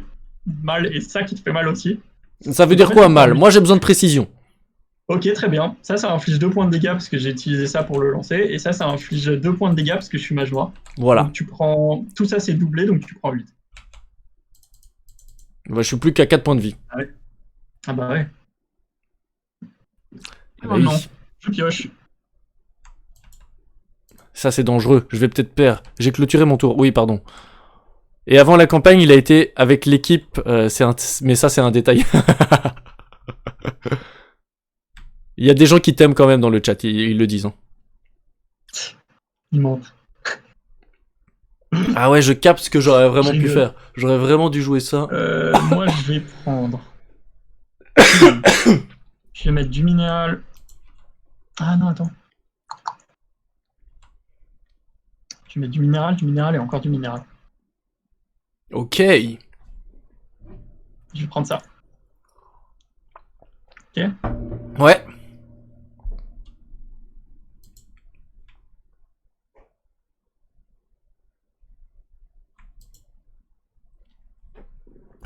mal et ça qui te fait mal aussi. Ça veut Donc, dire en fait, quoi, tu mal? prends- Moi, j'ai besoin de précision. Ok, très bien. Ça inflige 2 points de dégâts parce que j'ai utilisé ça pour le lancer. Et ça inflige 2 points de dégâts parce que je suis mage noir. Voilà. Donc, tu prends. Tout ça, c'est doublé, donc tu prends 8. Bah, je suis plus qu'à 4 points de vie. Ah bah ouais. Ah bah oui. Non, je pioche. Ça, c'est dangereux. Je vais peut-être perdre. J'ai clôturé mon tour. Oui, pardon. Et avant la campagne, il a été avec l'équipe. Mais ça, c'est un détail. Il y a des gens qui t'aiment quand même dans le chat. Ils le disent. Hein. Il manque. Ah ouais, je capte ce que j'aurais vraiment Je pu rigole. faire. J'aurais vraiment dû jouer ça. Moi, je vais prendre. Je vais mettre du minéral. Ah non, attends. Je vais mettre du minéral et encore du minéral. Ok. Je vais prendre ça. Ok. Ouais.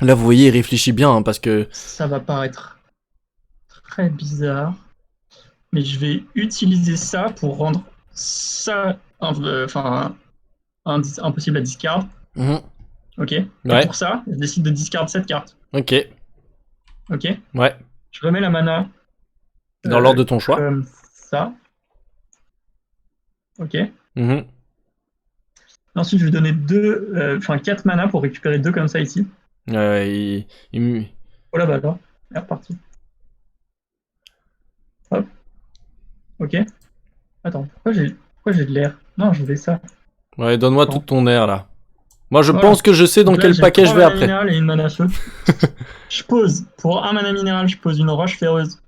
Là, vous voyez, il réfléchit bien, hein, parce que... Ça va paraître très bizarre. Mais je vais utiliser ça pour rendre ça impossible à discard. Mhm. Ok. Et Ouais. pour ça, je décide de discard cette carte. Ok. Ok. Ouais. Je remets la mana. Dans l'ordre de ton choix. Comme ça. Ok. Mhm. Ensuite, je vais donner 4 mana pour récupérer 2 comme ça ici. Il- Oh là, bah là. C'est reparti. Hop. Ok. Attends, pourquoi j'ai de l'air? Non, je voulais ça. Ouais, donne-moi Bon. tout ton air, là. Moi, je Voilà. pense que je sais dans Donc là, quel j'ai paquet je 3 vais mana après. minéral et une mana feu. Je pose, pour un mana minéral, je pose une roche ferreuse.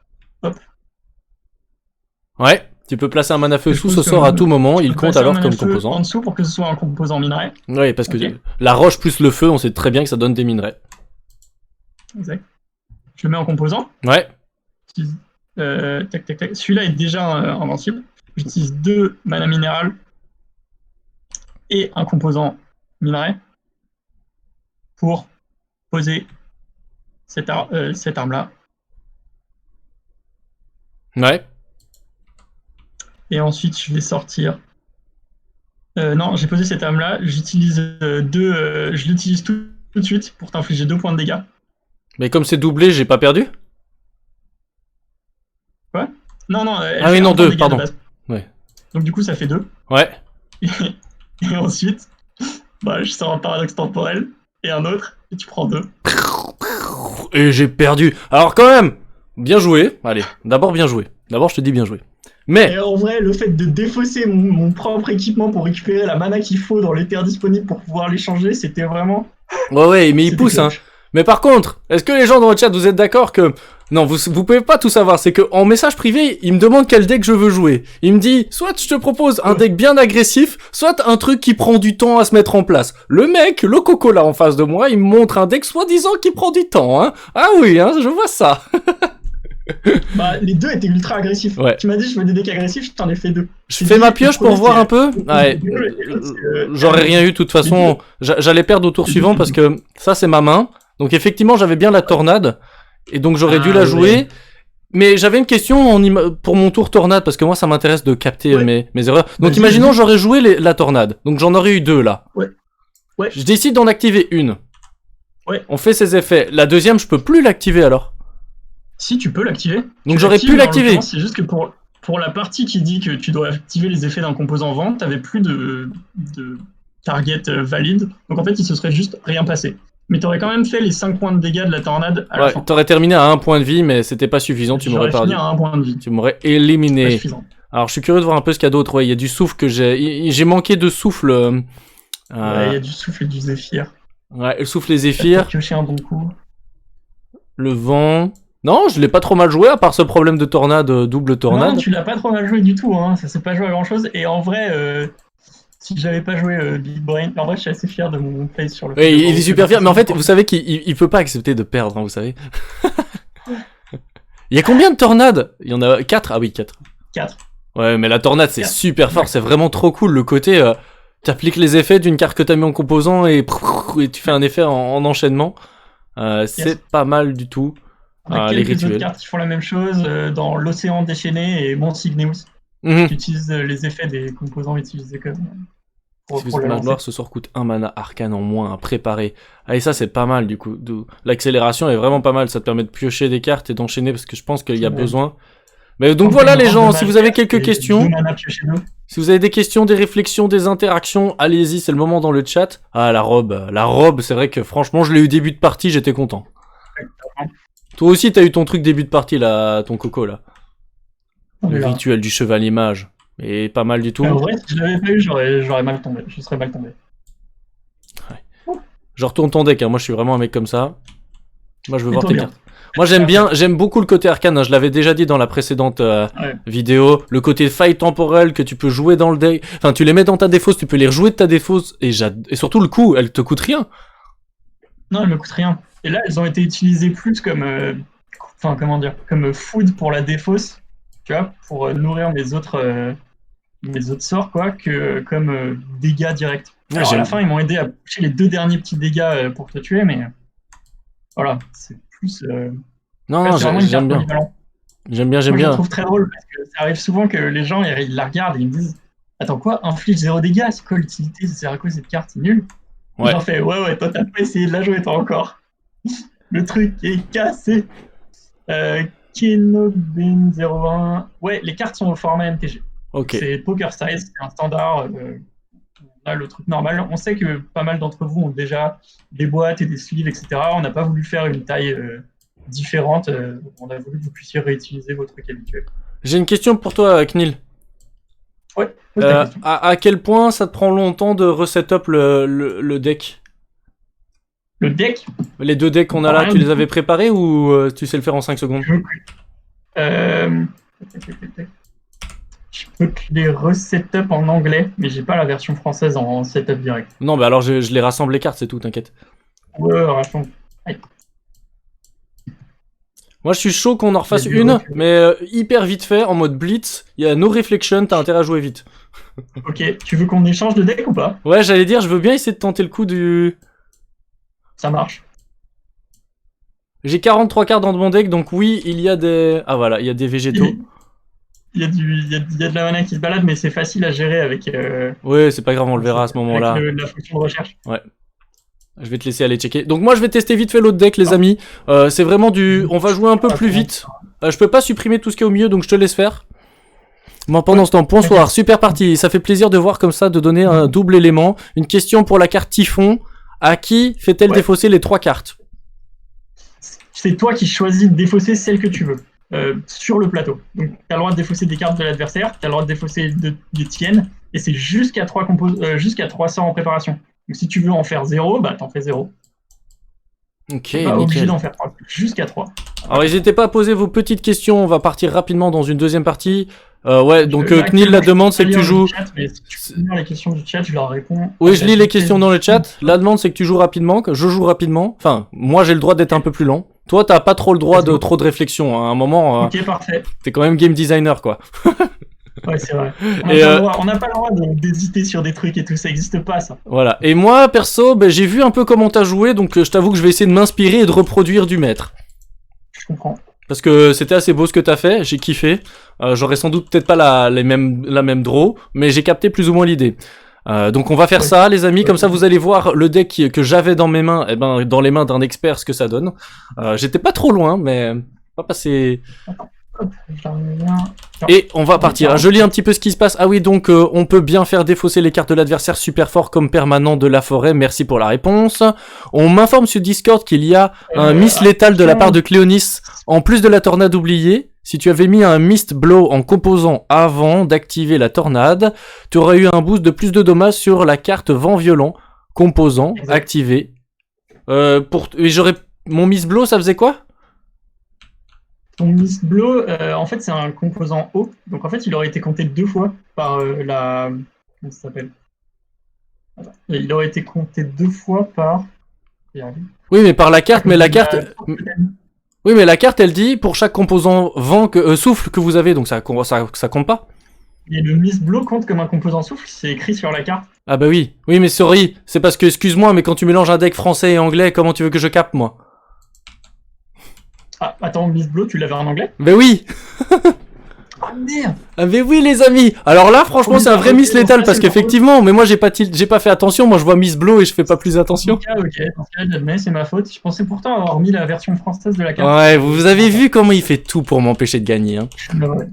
Ouais. Tu peux placer un mana feu Je sous pose ce sort à comme- tout moment. je Il peux compte placer un alors mana comme feu en composant. dessous pour que ce soit un composant minerai. Ouais, parce que Ok. la roche plus le feu, on sait très bien que ça donne des minerais. Exact. Je le mets en composant. Ouais. Tac, tac, tac. Celui-là est déjà invincible. J'utilise 2 mana minéral et un composant minerai pour poser cette arme-là. Ouais. Et ensuite, je vais sortir. Non, j'ai posé cette arme-là. J'utilise je l'utilise tout de suite pour t'infliger 2 points de dégâts. Mais comme c'est doublé, j'ai pas perdu. Quoi? Non, elle Ah fait oui, non, un point de 2, dégâts pardon. de base. Ouais. Donc du coup, ça fait 2. Ouais. Et ensuite, bah, je sors un paradoxe temporel et un autre, et tu prends 2. Et j'ai perdu. Alors quand même, bien joué. Allez, d'abord bien joué. D'abord, je te dis bien joué. Mais, Et en vrai, le fait de défausser mon propre équipement pour récupérer la mana qu'il faut dans les terres disponibles pour pouvoir les changer, c'était vraiment... ouais, mais il C'était pousse, hein. clutch. Mais par contre, est-ce que les gens dans le chat, vous êtes d'accord que... Non, vous pouvez pas tout savoir, c'est que en message privé, il me demande quel deck je veux jouer. Il me dit, soit je te propose un deck bien agressif, soit un truc qui prend du temps à se mettre en place. Le mec, le coco là en face de moi, il me montre un deck soi-disant qui prend du temps, hein. Ah oui, hein, je vois ça. Bah, les deux étaient ultra agressifs. Ouais. Tu m'as dit, je veux des decks agressifs, je t'en ai fait 2. Je fais ma pioche pour voir un peu. Ouais, j'aurais rien eu de toute façon. J'allais perdre au tour suivant parce que ça c'est ma main. Donc effectivement j'avais bien la tornade et donc j'aurais dû la jouer. Ouais. Mais j'avais une question pour mon tour tornade parce que moi ça m'intéresse de capter mes erreurs. Donc Vas-y, imaginons vas-y. j'aurais joué la tornade. Donc j'en aurais eu 2 là. Ouais. Ouais. Je décide d'en activer une. Ouais. On fait ses effets. La deuxième je peux plus l'activer alors. Si, tu peux l'activer. Donc Tu j'aurais pu l'actives, en l'activer. l'occurrence, c'est juste que pour la partie qui dit que tu dois activer les effets d'un composant vent, t'avais plus de target valide. Donc en fait, il se serait juste rien passé. Mais t'aurais quand même fait les 5 points de dégâts de la tornade à la Ouais, fin. t'aurais terminé à 1 point de vie mais c'était pas suffisant, tu m'aurais J'aurais fini perdu. à 1 point de vie. Tu m'aurais Pas éliminé. suffisant. Alors je suis curieux de voir un peu ce qu'il y a d'autre. Ouais, il y a du souffle que j'ai manqué de souffle. Ouais, il y a du souffle et du zéphyr. Ouais, le souffle les T'as zéphyrs, pioché un bon coup. le vent. Non, je l'ai pas trop mal joué à part ce problème de tornade, double tornade. Non, tu l'as pas trop mal joué du tout, hein. Ça s'est pas joué à grand chose. Et en vrai, si j'avais pas joué Big Brain, en vrai, je suis assez fier de mon play sur le. Ouais, il est super fier, mais en fait, vous savez qu'il peut pas accepter de perdre, hein, vous savez. Il y a combien de tornades? Il y en a 4? Ah oui, 4. 4. Ouais, mais la tornade, c'est 4. super fort, c'est vraiment trop cool. Le côté, t'appliques les effets d'une carte que t'as mis en composant et tu fais un effet en enchaînement. C'est pas mal du tout. On a Les quelques autres rituels. cartes qui font la même chose dans l'océan déchaîné et Mont Signeus, Mhm. qui utilisent les effets des composants utilisés comme pour Si le mana lancer. noir, ce sort coûte 1 mana arcane en moins à préparer. Ah, et ça, c'est pas mal, du coup. L'accélération est vraiment pas mal. Ça te permet de piocher des cartes et d'enchaîner parce que je pense qu'il y a Ouais. besoin. Mais donc Quand voilà, t'as les une gens, grande si vous dommage, avez quelques c'est questions, 2 mana pioché d'eau. si vous avez des questions, des réflexions, des interactions, allez-y, c'est le moment dans le chat. Ah, la robe, c'est vrai que franchement, je l'ai eu début de partie, j'étais content. Toi aussi, t'as eu ton truc début de partie, là, ton coco, là. On est Le là. rituel du chevalier mage. Et pas mal du tout. Mais en vrai, si je l'avais pas eu, j'aurais mal tombé. Je serais mal tombé. Je retourne ton deck, hein. Moi je suis vraiment un mec comme ça. Moi je veux voir Mets-toi tes bien. cartes. Moi j'aime beaucoup le côté arcane, hein. Je l'avais déjà dit dans la précédente Ouais. vidéo. Le côté faille temporelle que tu peux jouer dans le deck. Enfin, tu les mets dans ta défausse, tu peux les rejouer de ta défausse. Et surtout le coup, elle te coûte rien. Non, elles me coûtent rien. Et là, elles ont été utilisées plus comme, enfin, comment dire, comme food pour la défausse, tu vois, pour nourrir mes autres sorts, quoi, que comme dégâts directs. Ouais, Alors à j'aime- la fin, ils m'ont aidé à pousser les 2 derniers petits dégâts pour te tuer, mais voilà, c'est plus. Non, Ouais, non, c'est vraiment une j'aime carte bien. polyvalente. J'aime bien, Moi, j'aime je la bien. trouve très drôle parce que ça arrive souvent que les gens ils la regardent et ils me disent attends quoi, inflige 0 dégâts, c'est quoi l'utilité, ça sert à quoi cette carte, c'est nul. Ouais. J'en fais ouais, toi t'as pas essayé de la jouer toi encore. Le truc est cassé. Kenobin 01. Ouais, les cartes sont au format MTG. Ok. C'est Poker Size, c'est un standard. On a le truc normal. On sait que pas mal d'entre vous ont déjà des boîtes et des sleeves, etc. On n'a pas voulu faire une taille différente. On a voulu que vous puissiez réutiliser votre truc habituel. J'ai une question pour toi, Knil. Ouais, pose ta question. À quel point ça te prend longtemps de reset-up le deck? Le deck, Les 2 decks qu'on a là, Rien tu du les avais préparés ou tu sais le faire en 5 secondes? je peux te les reset-up en anglais, mais j'ai pas la version française en setup direct. Non, bah alors je les rassemble les cartes, c'est tout, t'inquiète. Ouais, vachement. Moi je suis chaud qu'on en refasse Il y a du une, recul. mais hyper vite fait, en mode blitz. Il y a no reflection, t'as intérêt à jouer vite. Ok, tu veux qu'on échange de deck ou pas? Ouais, j'allais dire, je veux bien essayer de tenter le coup du... Ça marche. J'ai 43 cartes dans mon deck, donc oui, il y a des... Ah voilà, il y a des végétaux. Il y a de la mana qui se balade, mais c'est facile à gérer avec, Ouais, c'est pas grave, on le verra à ce moment-là. avec la fonction de recherche. Je vais te laisser aller checker. Donc moi je vais tester vite fait l'autre deck, les amis. C'est vraiment du... On va jouer un peu plus vite. Je peux pas supprimer tout ce qui est au milieu, donc je te laisse faire. Bon, pendant ce temps, bonsoir, super partie. Ça fait plaisir de voir comme ça, de donner un double élément. Une question pour la carte Typhon. À qui fait-elle défausser les 3 cartes? C'est toi qui choisis de défausser celle que tu veux sur le plateau. Donc, tu as le droit de défausser des cartes de l'adversaire, tu as le droit de défausser des tiennes, et c'est jusqu'à 300 en préparation. Donc, si tu veux en faire 0, bah t'en fais 0. Ok, Tu pas obligé d'en faire 3, jusqu'à 3. Alors, n'hésitez pas à poser vos petites questions. On va partir rapidement dans une deuxième partie. Ouais, donc Knil, la demande, c'est que tu joues. Chat, mais si tu peux lire les questions du chat, je leur réponds. Oui, je lis les questions dans le chat. La demande, c'est que tu joues rapidement, que je joue rapidement. Enfin, moi, j'ai le droit d'être un peu plus lent. Toi, t'as pas trop le droit de trop de réflexion. À un moment, ok, parfait. T'es quand même game designer, quoi. Ouais, c'est vrai. On n'a pas le droit d'hésiter sur des trucs et tout, ça n'existe pas, ça. Voilà. Et moi, perso, ben, j'ai vu un peu comment t'as joué, donc je t'avoue que je vais essayer de m'inspirer et de reproduire du maître. Je comprends. Parce que c'était assez beau ce que t'as fait, j'ai kiffé. J'aurais sans doute peut-être pas la même draw, mais j'ai capté plus ou moins l'idée. Donc on va faire ça, les amis, comme ça vous allez voir le deck que j'avais dans mes mains, et ben dans les mains d'un expert, ce que ça donne. J'étais pas trop loin, mais pas passé. Hop, et on va partir. Je lis un petit peu ce qui se passe. Ah oui, donc on peut bien faire défausser les cartes de l'adversaire super fort comme permanent de la forêt. Merci pour la réponse. On m'informe sur Discord qu'il y a un miss létal de la part de Cléonis. En plus de la tornade oubliée, si tu avais mis un Mist Blow en composant avant d'activer la tornade, tu aurais eu un boost de plus de dommages sur la carte Vent Violent. Composant, activé. J'aurais... Mon Mist Blow, ça faisait quoi? Ton Mist Blow, en fait, c'est un composant haut. Donc, en fait, il aurait été compté 2 fois par la... Comment ça s'appelle? Il aurait été compté 2 fois par... Oui, mais par la carte, mais la carte... Oui, mais la carte, elle dit, pour chaque composant vent souffle que vous avez, donc ça compte pas. Et le Mist Blow compte comme un composant souffle, c'est écrit sur la carte. Ah bah oui. Oui, mais sorry, c'est parce que, excuse-moi, mais quand tu mélanges un deck français et anglais, comment tu veux que je capte, moi? Ah, attends, Mist Blow, tu l'avais en anglais? Ben oui. Ah merde. Ah mais oui les amis. Alors là franchement c'est un vrai miss létal parce qu'effectivement, mais moi j'ai pas fait attention, moi je vois Miss Blow et je fais pas plus attention. Ok, dans ce cas j'admets, c'est ma faute. Je pensais pourtant avoir mis la version française de la carte. Ouais, vous avez vu comment il fait tout pour m'empêcher de gagner, hein. Ouais.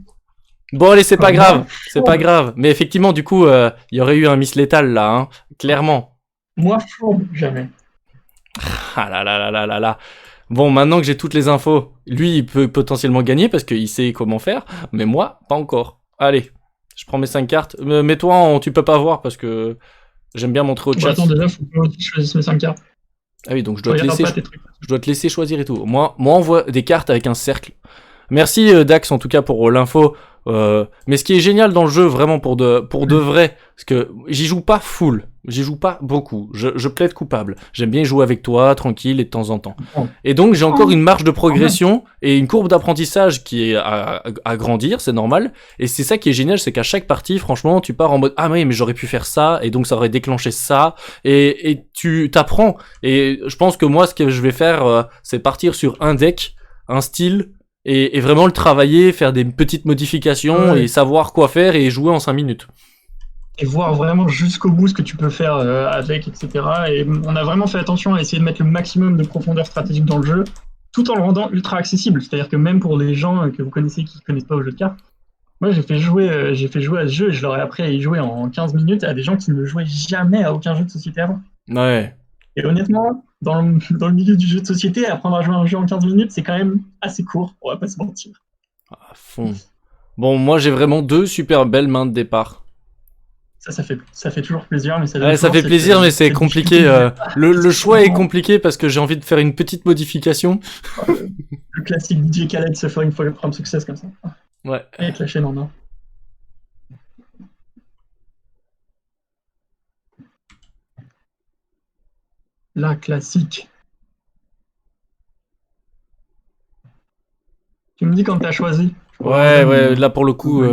Bon allez, c'est pas grave, c'est pas grave. Mais effectivement du coup, il y aurait eu un miss létal là, hein, clairement. Moi fourbe, jamais. Ah là là là là là là. Bon, maintenant que j'ai toutes les infos, lui, il peut potentiellement gagner parce qu'il sait comment faire, mais moi, pas encore. Allez, je prends mes 5 cartes. Mets-toi en tu peux pas voir parce que j'aime bien montrer au chat. Attends, déjà, faut que je choisisse mes 5 cartes. Ah oui, donc je dois te laisser choisir et tout. Moi, on voit des cartes avec un cercle. Merci Dax en tout cas pour l'info. Mais ce qui est génial dans le jeu, vraiment pour de vrai, parce que j'y joue pas full, j'y joue pas beaucoup, je plaide coupable. J'aime bien jouer avec toi, tranquille et de temps en temps. Et donc j'ai encore une marge de progression et une courbe d'apprentissage qui est à grandir, c'est normal. Et c'est ça qui est génial, c'est qu'à chaque partie, franchement, tu pars en mode ah oui mais j'aurais pu faire ça et donc ça aurait déclenché ça et tu t'apprends. Et je pense que moi ce que je vais faire, c'est partir sur un deck, un style. Et vraiment le travailler, faire des petites modifications et savoir quoi faire et jouer en 5 minutes. Et voir vraiment jusqu'au bout ce que tu peux faire avec, etc. Et on a vraiment fait attention à essayer de mettre le maximum de profondeur stratégique dans le jeu, tout en le rendant ultra accessible. C'est-à-dire que même pour les gens que vous connaissez qui ne connaissent pas au jeu de cartes, moi j'ai fait jouer à ce jeu et je leur ai appris à y jouer en 15 minutes à des gens qui ne jouaient jamais à aucun jeu de société avant. Ouais. Et honnêtement, dans le milieu du jeu de société, apprendre à jouer à un jeu en 15 minutes, c'est quand même assez court, on va pas se mentir. À fond. Bon, moi j'ai vraiment 2 super belles mains de départ. Ça fait toujours plaisir, mais ça fait plaisir, mais c'est compliqué. Le choix est compliqué parce que j'ai envie de faire une petite modification. Le classique DJ Khaled se faire une fois le programme success comme ça. Ouais. Et avec la chaîne en main. La classique. Tu me dis quand t'as choisi. Ouais, là pour le coup.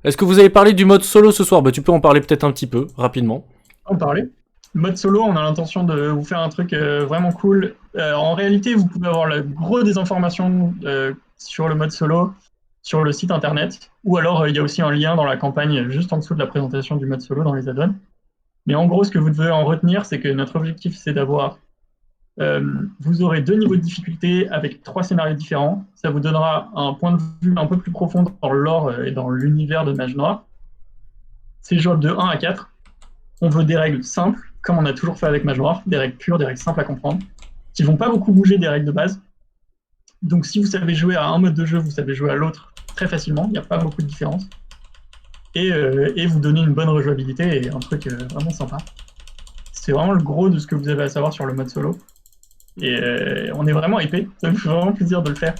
Est-ce que vous avez parlé du mode solo ce soir? Bah tu peux en parler peut-être un petit peu, rapidement. En parler. Mode solo, on a l'intention de vous faire un truc vraiment cool. En réalité, vous pouvez avoir le gros des informations sur le mode solo sur le site internet. Ou alors, il y a aussi un lien dans la campagne juste en dessous de la présentation du mode solo dans les add-ons. Mais en gros, ce que vous devez en retenir, c'est que notre objectif, c'est d'avoir Vous aurez 2 niveaux de difficulté avec 3 scénarios différents. Ça vous donnera un point de vue un peu plus profond dans le lore et dans l'univers de Mage Noir. C'est jouable de 1 à 4. On veut des règles simples, comme on a toujours fait avec Mage Noir, des règles pures, des règles simples à comprendre, qui vont pas beaucoup bouger des règles de base. Donc si vous savez jouer à un mode de jeu, vous savez jouer à l'autre très facilement, il n'y a pas beaucoup de différence. Et vous donner une bonne rejouabilité et un truc vraiment sympa. C'est vraiment le gros de ce que vous avez à savoir sur le mode solo. Et on est vraiment hypé, ça me fait vraiment plaisir de le faire.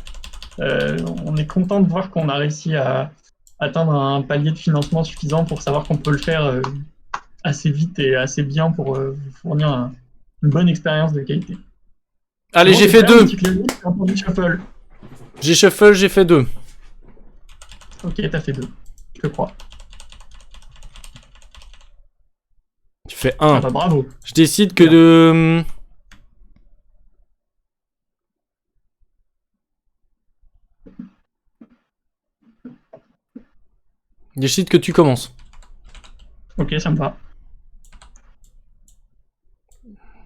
On est content de voir qu'on a réussi à atteindre un palier de financement suffisant pour savoir qu'on peut le faire assez vite et assez bien pour vous fournir une bonne expérience de qualité. Allez, j'ai fait 2. J'ai shuffle, j'ai fait 2. Ok, t'as fait 2. Je te crois. Tu fais 1. Ah bah bravo. Je décide que de... Je décide que tu commences. Ok, ça me va.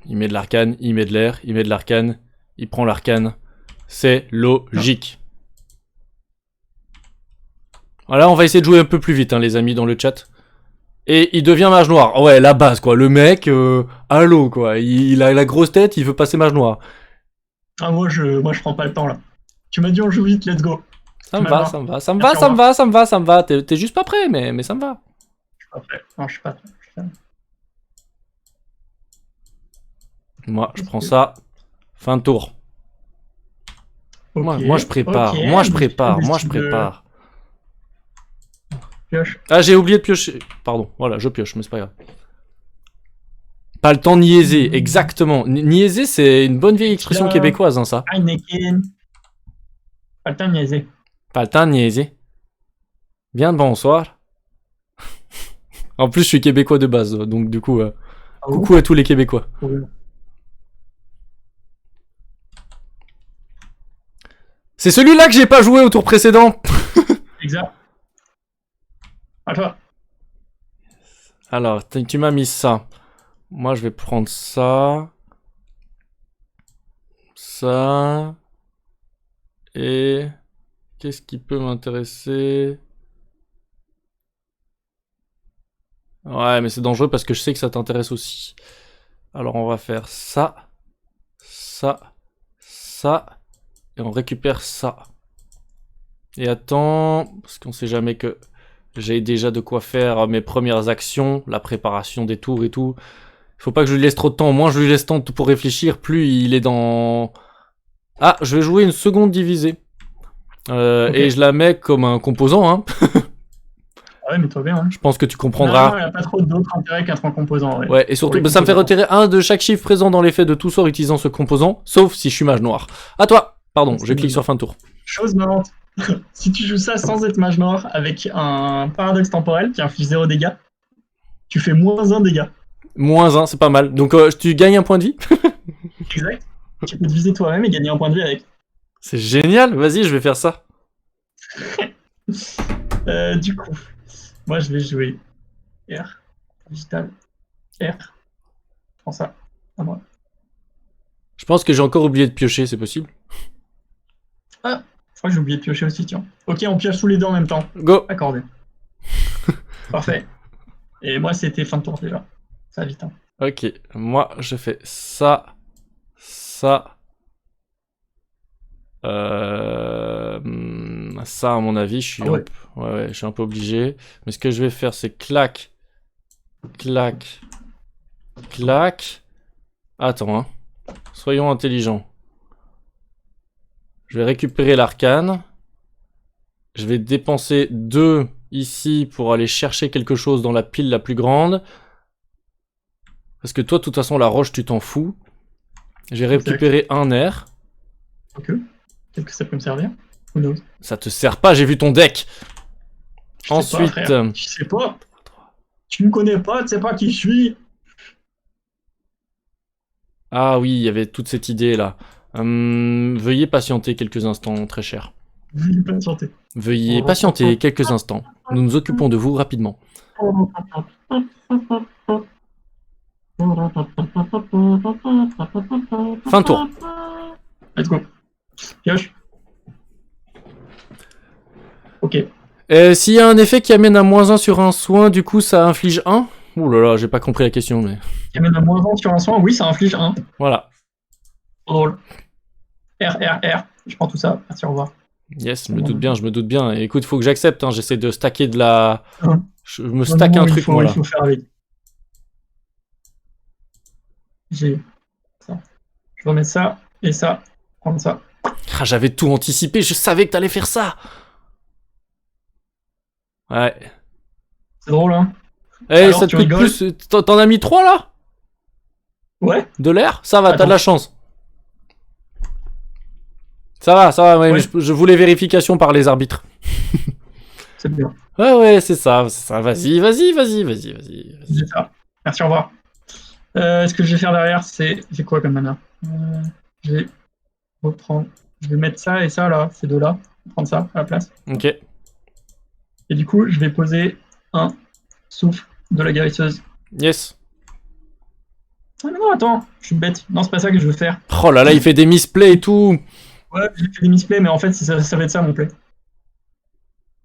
Il met de l'arcane, il met de l'air, il met de l'arcane, il prend l'arcane. C'est logique. Voilà, on va essayer de jouer un peu plus vite, hein, les amis, dans le chat. Et il devient mage noir. Ouais, la base, quoi. Le mec, allô, quoi. Il a la grosse tête, il veut passer mage noir. Ah, moi, je prends pas le temps, là. Tu m'as dit on joue vite, let's go. Ça me va, ça me va, ça me va, ça me va, ça me va, ça me va. T'es juste pas prêt, mais ça me va. Je suis pas prêt. Non, je suis pas prêt. Moi, je prends ça. Fin de tour. Okay. Moi, je prépare. Okay. Moi, je prépare. Moi, je prépare. Pioche. Ah, j'ai oublié de piocher. Pardon. Voilà, je pioche, mais c'est pas grave. Pas le temps de niaiser. Exactement. Niaiser, c'est une bonne vieille expression québécoise, hein, ça. Heineken. Pas le temps de niaiser. Pas le temps de niaiser. Bien de bonsoir. En plus, je suis québécois de base, donc du coup, coucou à tous les Québécois. C'est celui-là que j'ai pas joué au tour précédent. Exact. À toi. Alors, tu m'as mis ça. Moi, je vais prendre ça. Ça. Et... Qu'est-ce qui peut m'intéresser? Ouais, mais c'est dangereux parce que je sais que ça t'intéresse aussi. Alors, on va faire ça. Ça. Ça. Et on récupère ça. Et attends, parce qu'on sait jamais que j'ai déjà de quoi faire mes premières actions, la préparation des tours et tout. Il faut pas que je lui laisse trop de temps. Moins je lui laisse temps pour réfléchir, plus il est dans... Ah, je vais jouer une seconde divisée. Okay. Et je la mets comme un composant, hein. Ah ouais, mais toi bien, hein. Je pense que tu comprendras. Non, il n'y a pas trop d'autres intérêts qu'être un composant. Ouais, et surtout, ça me fait retirer un de chaque chiffre présent dans l'effet de tout sort utilisant ce composant, sauf si je suis mage noir. À toi. Pardon, je clique sur fin de tour. Chose marrante. Si tu joues ça sans être mage noir, avec un paradoxe temporel qui inflige 0 dégâts, tu fais -1 dégâts. -1, c'est pas mal. Donc tu gagnes un point de vie. Exact. Tu peux te viser toi-même et gagner un point de vie avec. C'est génial, vas-y, je vais faire ça. Du coup, moi je vais jouer R, digital, R. Je prends ça, à moi. Je pense que j'ai encore oublié de piocher, c'est possible? Ah, je crois que j'ai oublié de piocher aussi, tiens. Ok, on pioche tous les deux en même temps. Go. Accordé. Parfait. Et moi, c'était fin de tour déjà. Ça va vite, hein. Ok, moi, je fais ça, ça. Ça, à mon avis, je suis, je suis un peu obligé. Mais ce que je vais faire, c'est clac, clac, clac. Attends, hein. Soyons intelligents. Je vais récupérer l'arcane. Je vais dépenser 2 ici pour aller chercher quelque chose dans la pile la plus grande. Parce que toi, de toute façon, la roche, tu t'en fous. J'ai récupéré un air. Ok. Peut-être que ça peut me servir. Who knows? Ça te sert pas, j'ai vu ton deck. Ensuite... Je sais pas. Tu me connais pas, tu sais pas qui je suis. Ah oui, il y avait toute cette idée là. Veuillez patienter quelques instants, très cher. Veuillez patienter. Veuillez patienter quelques instants. Nous nous occupons de vous rapidement. Fin de tour. Let's go. Pioche. Ok. S'il y a un effet qui amène à -1 sur un soin, du coup ça inflige 1. Ouh là là, j'ai pas compris la question, mais... Il amène à -1 sur un soin, oui, ça inflige 1. Voilà. Trop drôle. R. Je prends tout ça. Merci, au revoir. Yes, je me doute bien. Et écoute, faut que j'accepte, hein. J'essaie de stacker de la... Je me stack Moment un où truc, moi, il là. faut faire avec. J'ai ça. Je remets ça et ça. Prendre ça. Ah, j'avais tout anticipé, je savais que t'allais faire ça. Ouais. C'est drôle, hein? Eh, Alors, ça te tu coûte rigoles? plus... T'en as mis 3, là? Ouais. De l'air? Ça va, t'as de Attends. la chance. Ça va, ouais, Ouais. mais je voulais vérification par les arbitres. C'est bien. Ouais, c'est ça. Vas-y. J'ai ça. Merci, au revoir. Ce que je vais faire derrière, c'est. J'ai quoi comme mana? Je vais reprendre. Je vais mettre ça et ça là, ces deux-là. Prendre ça à la place. Ok. Et du coup, je vais poser un souffle de la guérisseuse. Yes. Ah non, attends, je suis bête. Non, c'est pas ça que je veux faire. Oh là là, il fait des misplays et tout. Ouais, j'ai fait des misplays, mais en fait, ça va être ça mon play.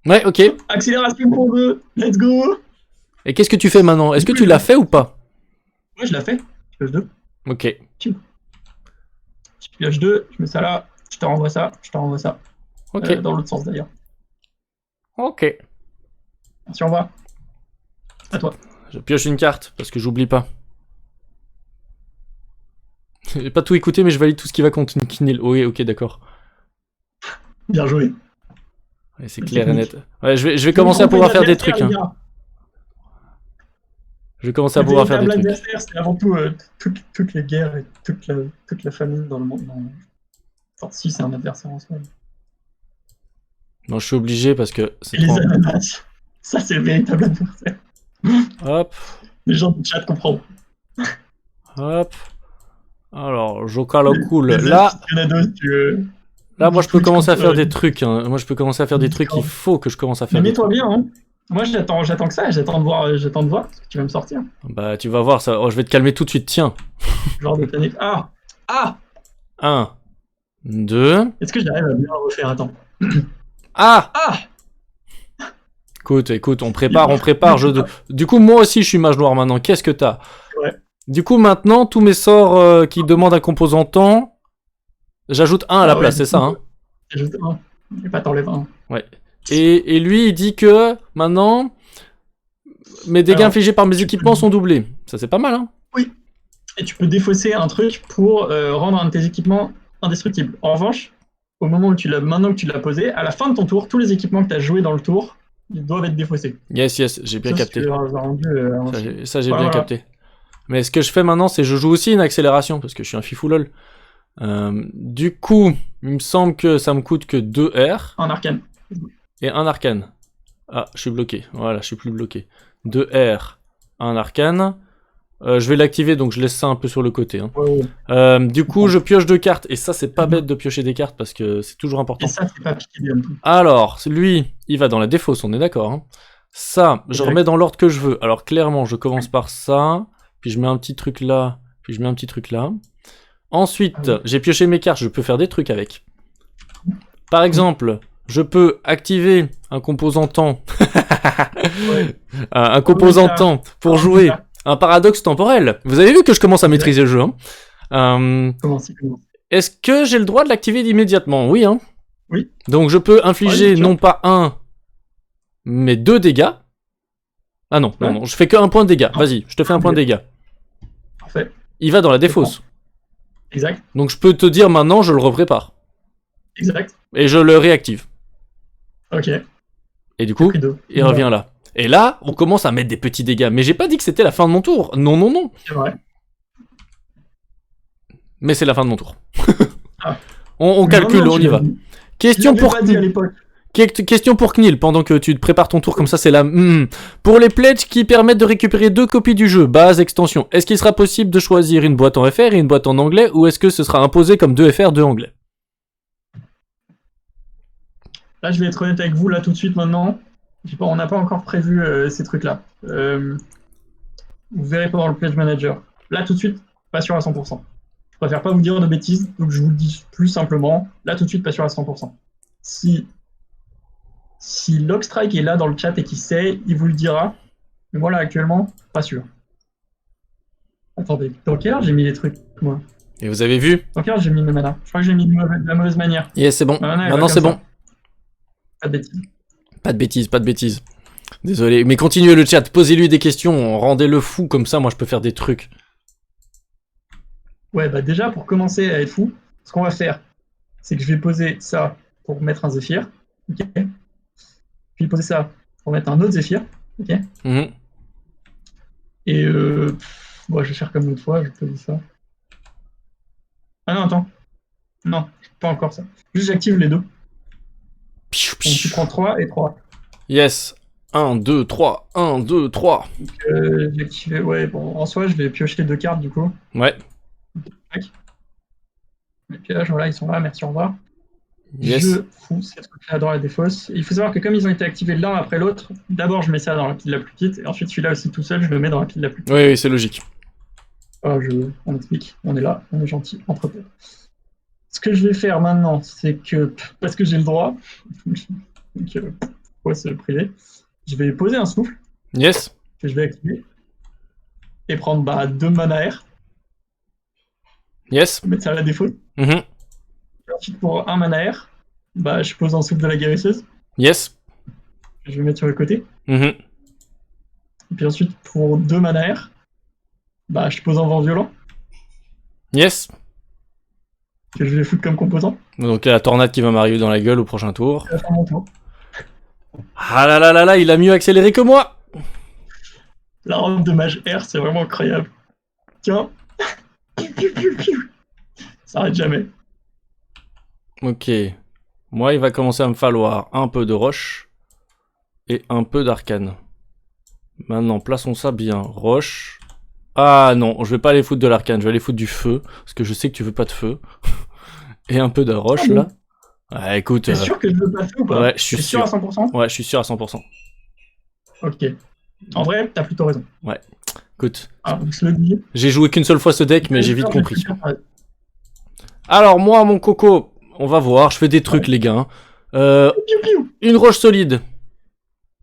Ouais, ok. Accélération pour 2, let's go! Et qu'est-ce que tu fais maintenant? Est-ce que tu l'as fait ou pas? Ouais, je l'ai fait. Je pioche 2. Ok. Je pioche 2, je mets ça là, je te renvoie ça, je te renvoie ça. Ok. Dans l'autre sens d'ailleurs. Ok. Merci, au revoir. À toi. Je pioche une carte, parce que j'oublie pas. J'ai pas tout écouté, mais je valide tout ce qui va contre une Kinil. Oui, ok, d'accord. Bien joué. Ouais, c'est clair et net. Ouais, je vais commencer à pouvoir faire des trucs. Hein. Je vais commencer à pouvoir faire des trucs. C'est avant tout toutes les guerres et toute la famine dans le monde. Enfin, si c'est un adversaire en soi. Non, je suis obligé parce que c'est Et les trop... ananas, ça c'est le véritable adversaire. Hop, Les gens du chat comprennent. hop. Alors, Joka le cool. Les Là, aficionados, là, moi, je peux Twitch commencer à contre- faire des trucs. Hein. Moi, je peux commencer à faire des trucs. Il faut que je commence à Mais faire des mets-toi trucs. bien, hein. Moi j'attends que ça, j'attends de voir ce que tu vas me sortir. Bah, tu vas voir, ça. Oh, je vais te calmer tout de suite. Tiens. Genre de panique. Ah! 1, 2. Est-ce que j'arrive à bien le refaire? Attends. Ah! Ah! Écoute, on prépare. Du coup, moi aussi, je suis mage noir maintenant. Qu'est-ce que t'as? Ouais. Du coup, maintenant, tous mes sorts qui demandent un composant temps, j'ajoute 1 à la Ah ouais, place, du c'est ça, coup, hein? J'ajoute 1. Et pas t'enlèves 1. Ouais. Et lui, il dit que maintenant, mes dégâts Alors, infligés par mes tu équipements peux- sont doublés. Ça, c'est pas mal, hein? Et tu peux défausser un truc pour rendre un de tes équipements indestructible. En revanche, maintenant que tu l'as posé, à la fin de ton tour, tous les équipements que tu as joués dans le tour, ils doivent être défaussés. Yes, j'ai bien Ça, capté. si tu l'as rendu, Ça, j'ai Voilà, bien voilà. capté. Mais ce que je fais maintenant, c'est je joue aussi une accélération, parce que je suis un fifou lol. Du coup, il me semble que ça me coûte que 2 R en arcane. et 1 arcane. Ah, je suis bloqué. Voilà, je suis plus bloqué. 2 R, 1 arcane. Je vais l'activer, donc je laisse ça un peu sur le côté. Hein. Ouais. Du coup, je pioche 2 cartes, et ça, c'est pas bête de piocher des cartes, parce que c'est toujours important. Et ça, c'est pas piqué bien tout. Alors, lui, il va dans la défausse, on est d'accord. Hein. Ça, je Exact. remets dans l'ordre que je veux. Alors, clairement, je commence par ça, puis je mets un petit truc là, puis je mets un petit truc là. Ensuite, Ah oui. j'ai pioché mes cartes, je peux faire des trucs avec. Par exemple, je peux activer un composant temps. Ouais. Un composant ça. temps pour Ah, jouer ça. un paradoxe temporel. Vous avez vu que je commence à maîtriser le jeu. Hein. Comment c'est comment Est-ce que j'ai le droit de l'activer immédiatement? Oui, hein. Oui. Donc je peux infliger Ouais, bien sûr. non pas 1, mais 2 dégâts. Ah non, Ouais. non, je fais que 1 point de dégâts. Non. Vas-y, je te fais un point de dégâts. Parfait. Il va dans la défausse. Exact. Donc je peux te dire maintenant, je le reprépare. Exact. Et je le réactive. Ok. Et du coup, Pris 2. il revient là. Et là, on commence à mettre des petits dégâts. Mais j'ai pas dit que c'était la fin de mon tour. Non, non, non. C'est vrai. Mais c'est la fin de mon tour. Ah. On calcule, on y va. Question pour... pas dit à l'époque. Question pour Knil, pendant que tu te prépares ton tour comme ça, c'est la... Pour les pledges qui permettent de récupérer 2 copies du jeu, base, extension, est-ce qu'il sera possible de choisir une boîte en FR et une boîte en anglais, ou est-ce que ce sera imposé comme 2 FR, 2 anglais? Là, je vais être honnête avec vous, là, tout de suite, maintenant. On n'a pas encore prévu ces trucs-là. Vous verrez pendant le Pledge Manager. Là, tout de suite, pas sûr à 100%. Je préfère pas vous dire de bêtises, donc je vous le dis plus simplement. Là, tout de suite, pas sûr à 100%. Si Logstrike est là dans le chat et qu'il sait, il vous le dira. Mais moi, là, actuellement, pas sûr. Attendez, dans quelle heure j'ai mis les trucs, moi? Et vous avez vu? Dans quelle heure j'ai mis mes manas? Je crois que j'ai mis de la mauvaise manière. Yes, c'est bon. Ma mana, elle va Maintenant, c'est comme bon. ça. Pas de bêtises. Pas de bêtises, pas de bêtises. Désolé, mais continuez le chat, posez-lui des questions, rendez-le fou, comme ça, moi, je peux faire des trucs. Ouais, bah déjà, pour commencer à être fou, ce qu'on va faire, c'est que je vais poser ça pour mettre un Zéphyr. Ok. Puis poser ça pour mettre un autre Zéphyr. Ok. Mhm. Et bon, je vais faire comme l'autre fois, je vais poser ça. Ah non, attends. Non, pas encore ça. Juste j'active les deux. Piou, Donc tu piou. prends 3 et 3. Yes. 1, 2, 3. 1, 2, 3. Donc j'ai activé. Ouais, bon, en soi, je vais piocher 2 cartes du coup. Ouais. Tac. Les pièges, voilà, ils sont là, merci, au revoir. Yes. Je fous ces trucs-là dans la défausse. Il faut savoir que comme ils ont été activés l'un après l'autre, d'abord je mets ça dans la pile la plus petite, et ensuite celui-là aussi tout seul, je le mets dans la pile la plus petite. Oui, oui, c'est logique. On explique, on est là, on est gentil, entre potes. Ce que je vais faire maintenant, c'est que, parce que j'ai le droit, donc pourquoi se priver, je vais poser un souffle Yes. que je vais activer et prendre 2 mana air, Yes. mettre ça à la défaut. Mhm. Et ensuite pour 1 mana air, je pose un souffle de la guérisseuse, Yes. que je vais mettre sur le côté. Mhm. Et puis ensuite pour 2 mana air, je pose un vent violent, Yes. que je vais foutre comme composant. Donc, il y a la tornade qui va m'arriver dans la gueule au prochain tour. À la fin de mon tour. Ah là là là là, il a mieux accéléré que moi. La robe de mage air, c'est vraiment incroyable. Tiens. Piou, piou, piou, piou. Ça arrête jamais. Ok. Moi, il va commencer à me falloir un peu de roche et un peu d'arcane. Maintenant, plaçons ça bien. Roche. Ah non, je vais pas aller foutre de l'arcane, je vais aller foutre du feu, parce que je sais que tu veux pas de feu. Et un peu de roche, Ah bon là. Ouais, écoute... T'es sûr que je veux passer ou pas? Ouais, je suis T'es sûr à 100%? Ouais, je suis sûr à 100%. Ok. En vrai, t'as plutôt raison. Écoute, Ah, donc je le dis. j'ai joué qu'une seule fois ce deck, mais j'ai vite Je vais compris. faire pareil. Alors, moi, mon coco, on va voir, je fais des trucs, les gars. Piou, piou. Une roche solide.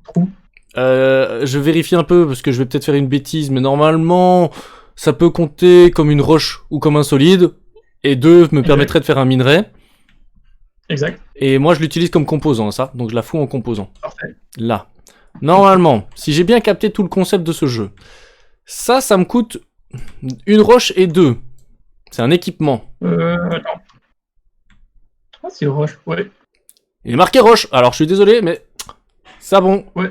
Trou. Je vérifie un peu, parce que je vais peut-être faire une bêtise, mais normalement, ça peut compter comme une roche ou comme un solide. Et 2 me permettrait de faire un minerai. Exact. Et moi, je l'utilise comme composant, ça. Donc, je la fous en composant. Parfait. Là. Normalement, si j'ai bien capté tout le concept de ce jeu, ça me coûte une roche et 2. C'est un équipement. Attends. Ah, c'est roche. Ouais. Il est marqué roche. Alors, je suis désolé, mais ça bon. Ouais.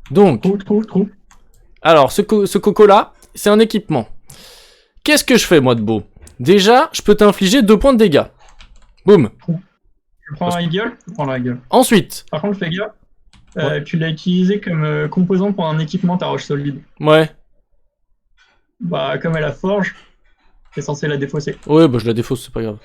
Donc, Trou. alors, ce coco-là, c'est un équipement. Qu'est-ce que je fais, moi, de beau? Déjà, je peux t'infliger 2 points de dégâts. Boum. Tu prends la gueule? Tu prends la gueule. Ensuite, Par contre, fais gaffe. Ouais. Tu l'as utilisé comme composant pour un équipement ta roche solide. ouais. Comme elle a forge, t'es censé la défausser. Ouais, bah, je la défausse, c'est pas grave. De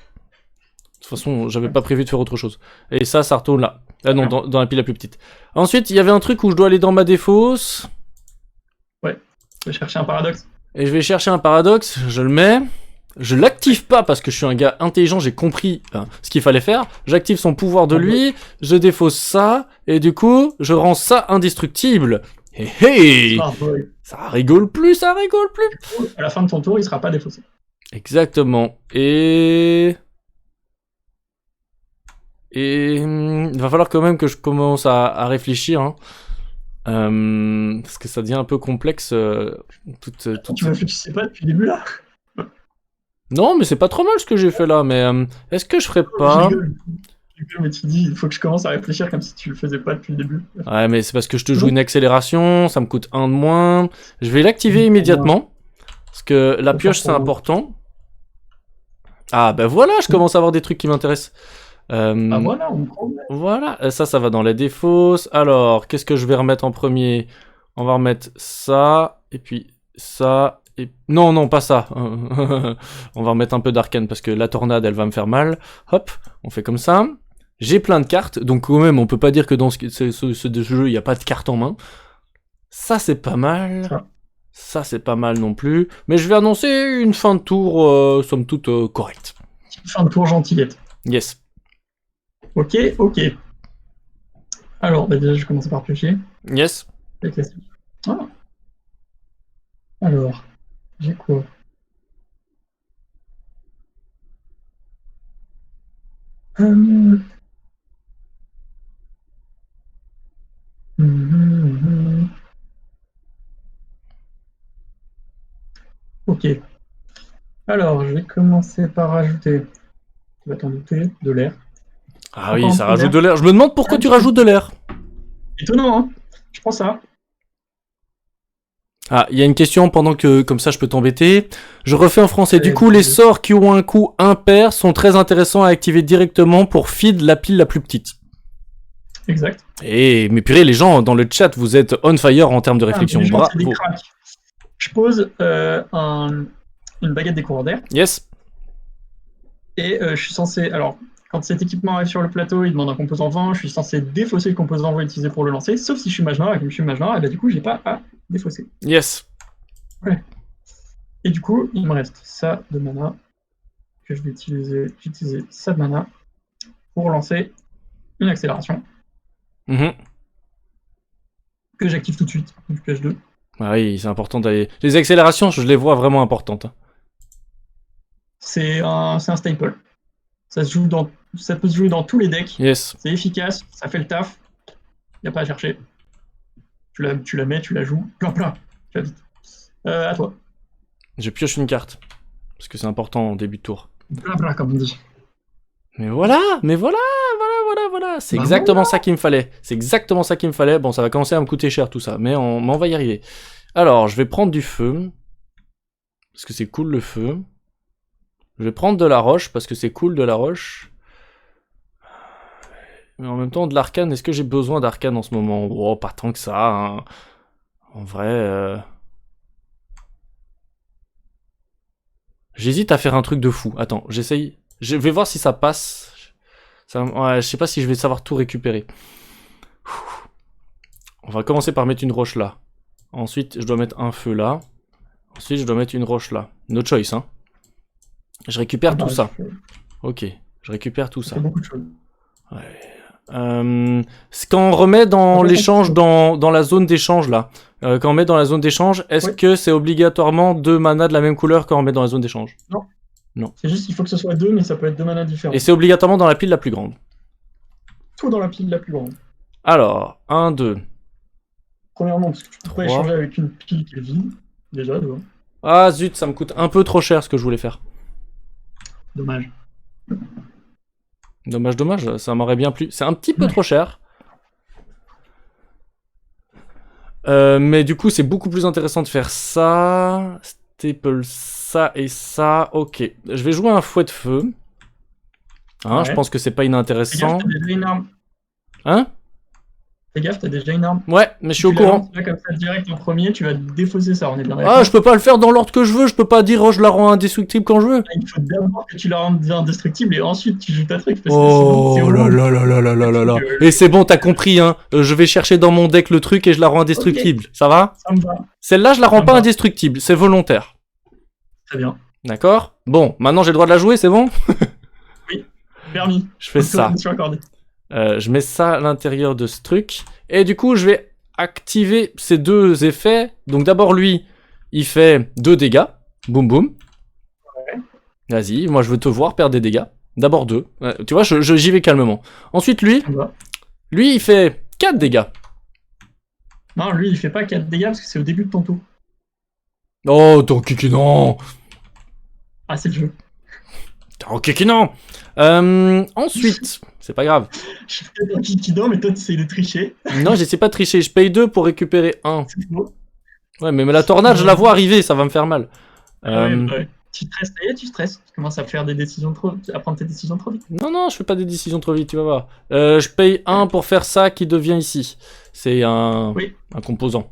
toute façon, j'avais pas prévu de faire autre chose. Et ça retourne là. Ah non, dans la pile la plus petite. Ensuite, il y avait un truc où je dois aller dans ma défausse. Je vais chercher un paradoxe. Et je vais chercher un paradoxe, je le mets. Je l'active pas parce que je suis un gars intelligent, j'ai compris ce qu'il fallait faire. J'active son pouvoir de lui, je défausse ça, et du coup, je rends ça indestructible. Hé hé! Smart boy. Ça rigole plus, ça rigole plus! À la fin de ton tour, il sera pas défaussé. Exactement. Et il va falloir quand même que je commence à réfléchir, hein. Parce que ça devient un peu complexe. Tu sais pas depuis le début là? Non, mais c'est pas trop mal ce que j'ai fait là. Mais est-ce que je ferais pas... Je rigole, mais tu dis, il faut que je commence à réfléchir comme si tu le faisais pas depuis le début. Ouais, mais c'est parce que je te joue une accélération, ça me coûte 1 de moins. Je vais l'activer immédiatement. Parce que la pioche, c'est important. Ah, ben voilà, je commence à avoir des trucs qui m'intéressent. Voilà, on prend. Voilà, ça va dans la défausse. Alors, qu'est-ce que je vais remettre en premier? On va remettre ça, et puis ça, et... Non, pas ça. On va remettre un peu d'arcane, parce que la tornade, elle va me faire mal. Hop, on fait comme ça. J'ai plein de cartes, donc quand même, on peut pas dire que dans ce jeu, il n'y a pas de cartes en main. Ça, c'est pas mal. Ça, c'est pas mal non plus. Mais je vais annoncer une fin de tour, somme toute, correcte. Fin de tour gentillette. Yes. Ok, ok. Alors, bah déjà, je vais commencer par piocher. Yes. C'est classique. Ah. Alors, j'ai quoi? Hum, hum. Ok. Alors, je vais commencer par rajouter, tu vas t'en douter, de l'air. Ah Encore oui, un ça peu rajoute d'air. de l'air. Je me demande pourquoi tu rajoutes de l'air. Étonnant, hein? Je prends ça. Ah, il y a une question pendant que, comme ça, je peux t'embêter. Je refais en français. Du Allez, coup, les vas-y. sorts qui ont un coût impair sont très intéressants à activer directement pour feed la pile la plus petite. Exact. Et, mais purée, les gens dans le chat, vous êtes on fire en termes de réflexion. Les gens, c'est des Bravo. cracks. Je pose une baguette des courants d'air Yes. et je suis censé. Alors, quand cet équipement arrive sur le plateau, il demande un composant vent. Je suis censé défausser le composant vent utilisé pour le lancer, sauf si je suis mage noir. Et comme je suis mage noir, et bah, du coup, j'ai pas à défausser. Yes. Et du coup, il me reste ça de mana que je vais utiliser. J'utilise ça de mana pour lancer une accélération Mhm. que j'active tout de suite. Donc, PH2. Ah oui, c'est important d'aller. Les accélérations, je les vois vraiment importantes. C'est un staple. Ça peut se jouer dans tous les decks. Yes. C'est efficace, ça fait le taf. Y a pas à chercher. Tu la mets, tu la joues. Plein. Tu vas vite. À toi. Je pioche une carte. Parce que c'est important en début de tour. Plein, comme on dit. Mais voilà. C'est Bah exactement ça qu'il me fallait. C'est exactement ça qu'il me fallait. Bon, ça va commencer à me coûter cher tout ça, mais on va y arriver. Alors, je vais prendre du feu. Parce que c'est cool le feu. Je vais prendre de la roche, parce que c'est cool de la roche. Mais en même temps, de l'arcane, est-ce que j'ai besoin d'arcane en ce moment? Oh, pas tant que ça, hein. En vrai... J'hésite à faire un truc de fou. Attends, j'essaye. Je vais voir si ça passe. Ouais, je sais pas si je vais savoir tout récupérer. On va commencer par mettre une roche là. Ensuite, je dois mettre un feu là. Ensuite, je dois mettre une roche là. No choice, hein. Je récupère tout ça. Ok, je récupère tout ça. Beaucoup de choses. Ouais. Quand on remet dans l'échange, dans la zone d'échange là, quand on met dans la zone d'échange, est-ce que c'est obligatoirement 2 manas de la même couleur quand on met dans la zone d'échange? Non. C'est juste qu'il faut que ce soit 2, mais ça peut être 2 manas différents. Et c'est obligatoirement dans la pile la plus grande. Tout dans la pile la plus grande. Alors, 1, 2. Premièrement, parce que tu peux pas 3. échanger avec une pile qui est vide. Déjà, tu vois. Ah zut, ça me coûte un peu trop cher ce que je voulais faire. Dommage. Dommage, ça m'aurait bien plu. C'est un petit peu trop cher. Mais du coup, c'est beaucoup plus intéressant de faire ça. Staple ça et ça. Ok, je vais jouer un fouet de feu. Hein, Ouais. je pense que c'est pas inintéressant. Fais gaffe, t'as déjà une arme. Hein? Fais gaffe, t'as déjà une arme. Ouais, mais je suis au Tu la courant. lances là comme ça direct en premier, tu vas défausser ça, on est bien d'accord. Ah, je peux pas le faire dans l'ordre que je veux. Je peux pas dire oh, je la rends indestructible quand je veux. Il faut d'abord que tu la rendes indestructible et ensuite tu joues ta truc. Parce que Oh sinon, là là là là là là là là. Et c'est bon, t'as compris, hein. Je vais chercher dans mon deck le truc et je la rends indestructible. Ça va? Ça me va. Celle-là, je la rends Ça me pas va. indestructible. C'est volontaire. Très bien. D'accord? Bon, maintenant j'ai le droit de la jouer, c'est bon? Permis. Je fais ça. Autorisation accordée. Je mets ça à l'intérieur de ce truc. Et du coup, je vais activer ces deux effets. Donc d'abord, lui, il fait 2 dégâts. Boum boum. Ouais. Vas-y, moi je veux te voir perdre des dégâts. D'abord 2. Tu vois, j'y vais calmement. Ensuite, lui, Ça me va. il fait 4 dégâts. Non, lui, il fait pas 4 dégâts parce que c'est au début de ton tour. Oh, ton kiki, non! Ah, c'est le jeu. Ton kiki, non! Ensuite, c'est pas grave. Je suis peut-être un kikidon, mais toi, tu essayes de tricher. Non, j'essaie pas de tricher. Je paye 2 pour récupérer 1. C'est faux. Ouais, mais la tornade, je la vois arriver, ça va me faire mal. Ouais. Tu stresses, ça y est, tu stresses. Tu commences à faire des décisions à prendre tes décisions trop vite. Non, je fais pas des décisions trop vite, tu vas voir. Je paye 1 pour faire ça qui devient ici. C'est un composant.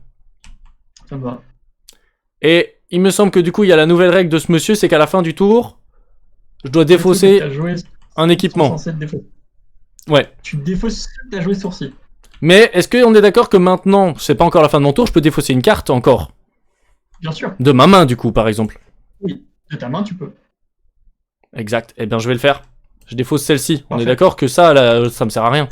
Ça me va. Et il me semble que du coup, il y a la nouvelle règle de ce monsieur, c'est qu'à la fin du tour, je dois défausser T'as joué un équipement. censé être défaussé. Ouais. Tu défausses ceux que t'as joué sourcil. Mais est-ce qu'on est d'accord que maintenant, c'est pas encore la fin de mon tour, je peux défausser une carte encore? Bien sûr. De ma main, du coup, par exemple. Oui. De ta main, tu peux. Exact. Eh bien, je vais le faire. Je défausse celle-ci. On est Parfait. d'accord que ça, là, ça me sert à rien.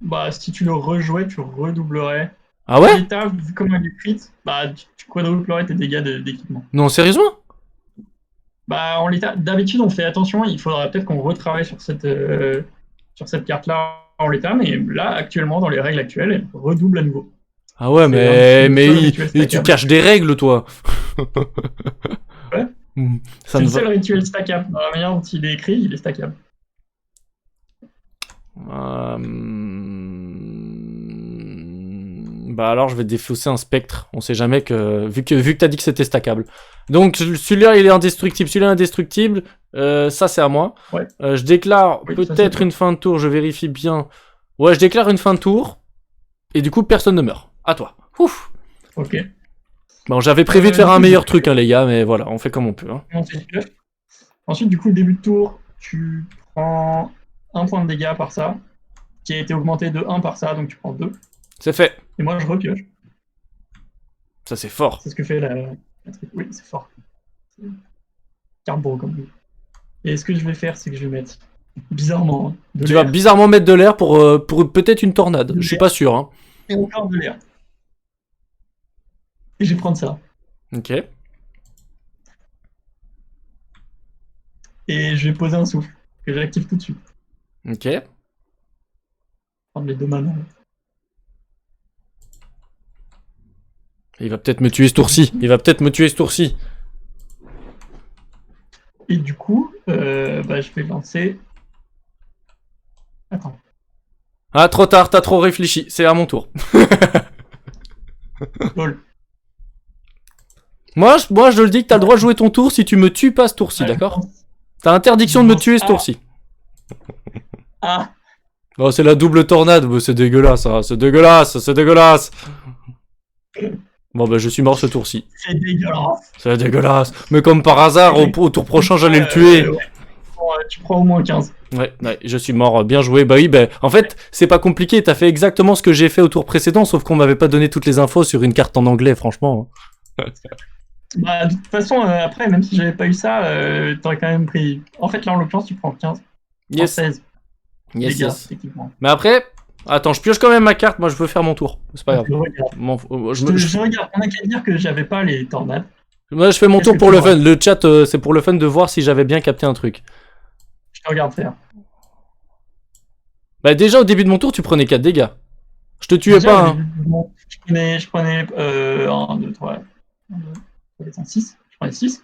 Bah, si tu le rejouais, tu redoublerais. Ah En ouais? l'état, vu comment elle est cuite, bah, tu quadruplerais tes dégâts d'équipement. Non, sérieusement? Bah, en l'état, d'habitude, on fait attention. Il faudra peut-être qu'on retravaille sur cette carte-là en l'état, mais là, actuellement, dans les règles actuelles, elle redouble à nouveau. Ah ouais, C'est un mais seul rituel tu stackable. caches des règles, toi. Ouais. Ça C'est ne le va... seul rituel stackable. Dans la manière dont il est écrit, il est stackable. Bah alors je vais défausser un spectre. On sait jamais que vu que t'as dit que c'était stackable. Donc celui-là il est indestructible, celui-là indestructible. Ça c'est à moi. Ouais. Je déclare Oui, ça, peut-être c'est une fin de tour. Je vérifie bien. Ouais, je déclare une fin de tour. Et du coup personne ne meurt. À toi. Ouf. Ok. Bon, j'avais prévu de faire un meilleur truc, hein, les gars, mais voilà, on fait comme on peut. Hein. Ensuite, du coup, le début de tour, tu prends un point de dégâts par ça, qui a été augmenté de 1 par ça, donc tu prends 2. C'est fait. Et moi, je repioche. Ça c'est fort. C'est ce que fait la truc. Oui, c'est fort. Carbo, comme vous. Et ce que je vais faire, c'est que je vais mettre, bizarrement, hein, de Tu vas l'air. bizarrement mettre de l'air pour peut-être une tornade. De Je suis l'air. pas sûr. Hein. Et encore de l'air. Et je vais prendre ça. Ok. Et je vais poser un souffle, que j'active tout de suite. Ok. Prendre les deux mains. Il va peut-être me tuer ce tour-ci. Il va peut-être me tuer ce tour-ci. Et du coup, bah, je vais lancer. Attends. Ah, trop tard, t'as trop réfléchi. C'est à mon tour. Lol. Moi, je le dis que t'as le droit de jouer ton tour si tu me tues pas ce tour-ci, Ouais, d'accord? T'as interdiction de me tuer ce tour-ci. Ah, Oh, c'est la double tornade. C'est dégueulasse, hein. C'est dégueulasse, c'est dégueulasse. Bon, bah, je suis mort ce tour-ci. c'est dégueulasse. C'est dégueulasse. Mais comme par hasard, au tour prochain, j'allais le tuer. Ouais. Bon, tu prends au moins 15. Ouais, je suis mort, bien joué. Bah oui, bah, en fait, c'est pas compliqué, t'as fait exactement ce que j'ai fait au tour précédent, sauf qu'on m'avait pas donné toutes les infos sur une carte en anglais, franchement. Bah, de toute façon, après, même si j'avais pas eu ça, t'aurais quand même pris. En fait, là, en l'occurrence, tu prends 15. Yes, 16. yes, dégâts, yes. techniquement. Mais après, attends, je pioche quand même ma carte, moi je veux faire mon tour. C'est pas grave. Je regarde. Je regarde. On a qu'à dire que j'avais pas les tornades. Moi je fais mon Qu'est-ce tour que pour tu le vois fun. Le chat, c'est pour le fun de voir si j'avais bien capté un truc. Je te regarde faire. Bah déjà au début de mon tour, tu prenais 4 dégâts. Je te tuais Déjà, pas, hein. je prenais 1, 2, 3, 6. Je prenais 6.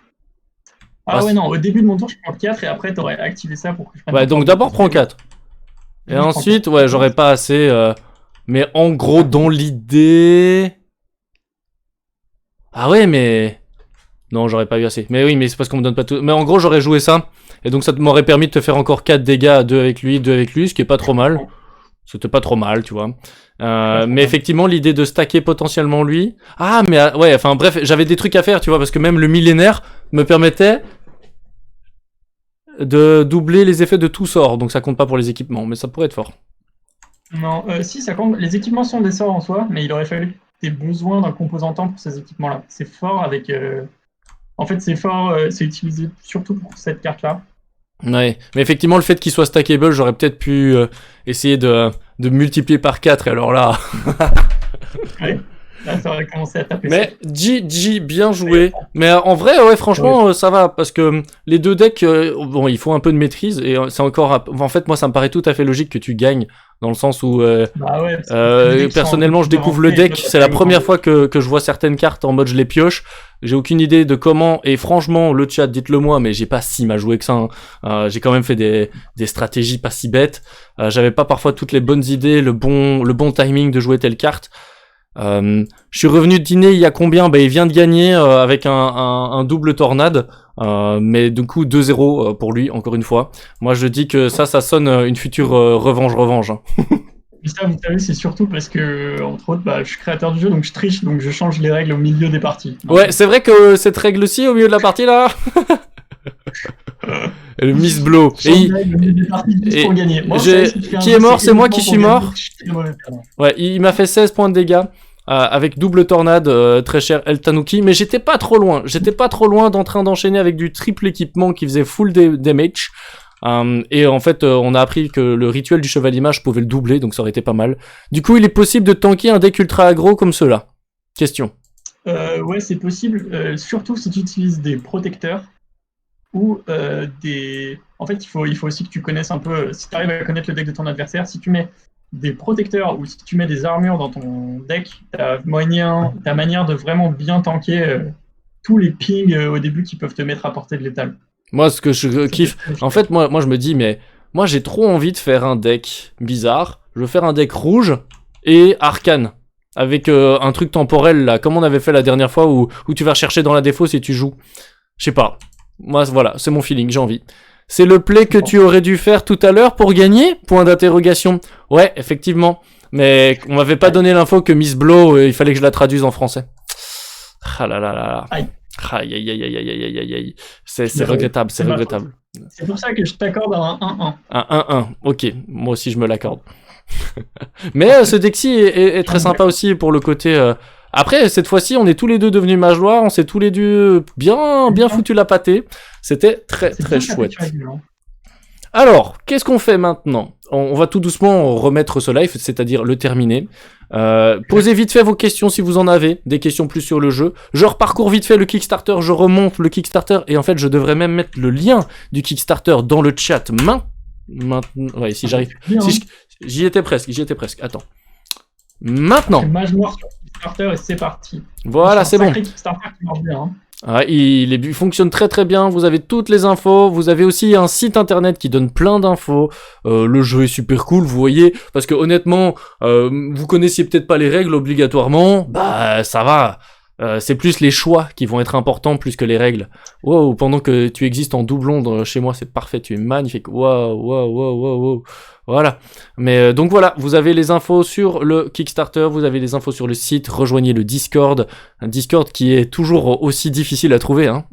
Ah Bah, ouais, non, au début de mon tour, je prends 4 et après, t'aurais activé ça pour que je prenne. Ouais, donc d'abord prends 4. Et ensuite, ouais, j'aurais pas assez. Mais en gros, dans l'idée. Ah ouais, mais. Non, j'aurais pas eu assez. Mais oui, mais c'est parce qu'on me donne pas tout. Mais en gros, j'aurais joué ça. Et donc, ça m'aurait permis de te faire encore 4 dégâts à 2 avec lui, 2 avec lui, ce qui est pas trop mal. C'était pas trop mal, tu vois. Mais effectivement, l'idée de stacker potentiellement lui. Ah, mais ouais, enfin bref, j'avais des trucs à faire, tu vois, parce que même le millénaire me permettait de doubler les effets de tout sort. Donc, ça compte pas pour les équipements, mais ça pourrait être fort. Non, si, ça compte. Les équipements sont des sorts en soi, mais il aurait fallu que tu aies besoin d'un composantant pour ces équipements-là. C'est fort avec. En fait, c'est fort, c'est utilisé surtout pour cette carte-là. Ouais, mais effectivement, le fait qu'il soit stackable, j'aurais peut-être pu essayer de multiplier par 4, et alors là. Ouais, là, ça aurait commencé à taper. Mais GG, bien joué. Mais en vrai, ouais, franchement, ça va, parce que les deux decks, bon, il faut un peu de maîtrise, et c'est encore. En fait, moi, ça me paraît tout à fait logique que tu gagnes, dans le sens où. Bah ouais, personnellement, je découvre le deck, c'est la première fois que je vois certaines cartes en mode je les pioche. J'ai aucune idée de comment, et franchement, le chat, dites-le moi, mais j'ai pas si mal joué que ça. Hein. J'ai quand même fait des stratégies pas si bêtes. J'avais pas parfois toutes les bonnes idées, le bon timing de jouer telle carte. Je suis revenu de dîner il y a combien? Bah, il vient de gagner avec un double tornade. Mais du coup 2-0 pour lui, encore une fois. Moi je dis que ça sonne une future revanche. Hein. Ça, vous savez, c'est surtout parce que, entre autres, bah, je suis créateur du jeu, donc je triche, donc je change les règles au milieu des parties. Donc, ouais, c'est vrai que cette règle-ci au milieu de la partie là. Le Miss Blow. je change les règles au milieu des parties juste pour gagner. Moi, qui est mort, c'est moi qui suis mort. Ouais, il m'a fait 16 points de dégâts. avec double tornade, très cher El Tanuki, mais j'étais pas trop loin d'en train d'enchaîner avec du triple équipement qui faisait full damage. Et en fait, on a appris que le rituel du chevalier mage pouvait le doubler, donc ça aurait été pas mal. Du coup, il est possible de tanker un deck ultra aggro comme cela. Question. Ouais, c'est possible, surtout si tu utilises des protecteurs ou des... En fait, il faut aussi que tu connaisses un peu, si tu arrives à connaître le deck de ton adversaire, si tu mets des protecteurs ou si tu mets des armures dans ton deck, t'as manière de vraiment bien tanker tous les pings au début qui peuvent te mettre à portée de létal. Moi, ce que je kiffe... En fait, moi, je me dis, mais... Moi, j'ai trop envie de faire un deck bizarre. Je veux faire un deck rouge et arcane. Avec un truc temporel, là, comme on avait fait la dernière fois, où tu vas chercher dans la défausse et tu joues. Je sais pas. Moi, voilà, c'est mon feeling, j'ai envie. C'est le play que tu aurais dû faire tout à l'heure pour gagner ? Point d'interrogation. Ouais, effectivement. Mais on m'avait pas donné l'info que Miss Blow, il fallait que je la traduise en français. Ah là là là là. Aïe. Aïe aïe aïe aïe aïe aïe aïe aïe. C'est regrettable, c'est regrettable. C'est pour ça que je t'accorde un 1-1. Un 1-1, ok. Moi aussi, je me l'accorde. Mais ce deck-ci est très sympa aussi pour le côté... Après, cette fois-ci, on est tous les deux devenus mage noir, on s'est tous les deux bien foutu la pâtée. C'était très chouette. Alors, qu'est-ce qu'on fait maintenant ? On va tout doucement remettre ce live, c'est-à-dire le terminer. Posez vite fait vos questions si vous en avez, des questions plus sur le jeu. Je reparcours vite fait le Kickstarter, je remonte le Kickstarter, et en fait, je devrais même mettre le lien du Kickstarter dans le chat maintenant. Ouais, si j'arrive... J'y étais presque, attends. Maintenant. Mage noir sur Kickstarter et c'est parti. Voilà, c'est bon. Kickstarter qui marche bien, hein. Ouais, il fonctionne très bien, vous avez toutes les infos, vous avez aussi un site internet qui donne plein d'infos, le jeu est super cool, vous voyez, parce que honnêtement, vous connaissiez peut-être pas les règles obligatoirement, bah ça va, c'est plus les choix qui vont être importants plus que les règles. Wow, pendant que tu existes en doublon chez moi, c'est parfait, tu es magnifique, wow. Voilà. Mais donc voilà, vous avez les infos sur le Kickstarter, vous avez les infos sur le site, rejoignez le Discord, un Discord qui est toujours aussi difficile à trouver, hein.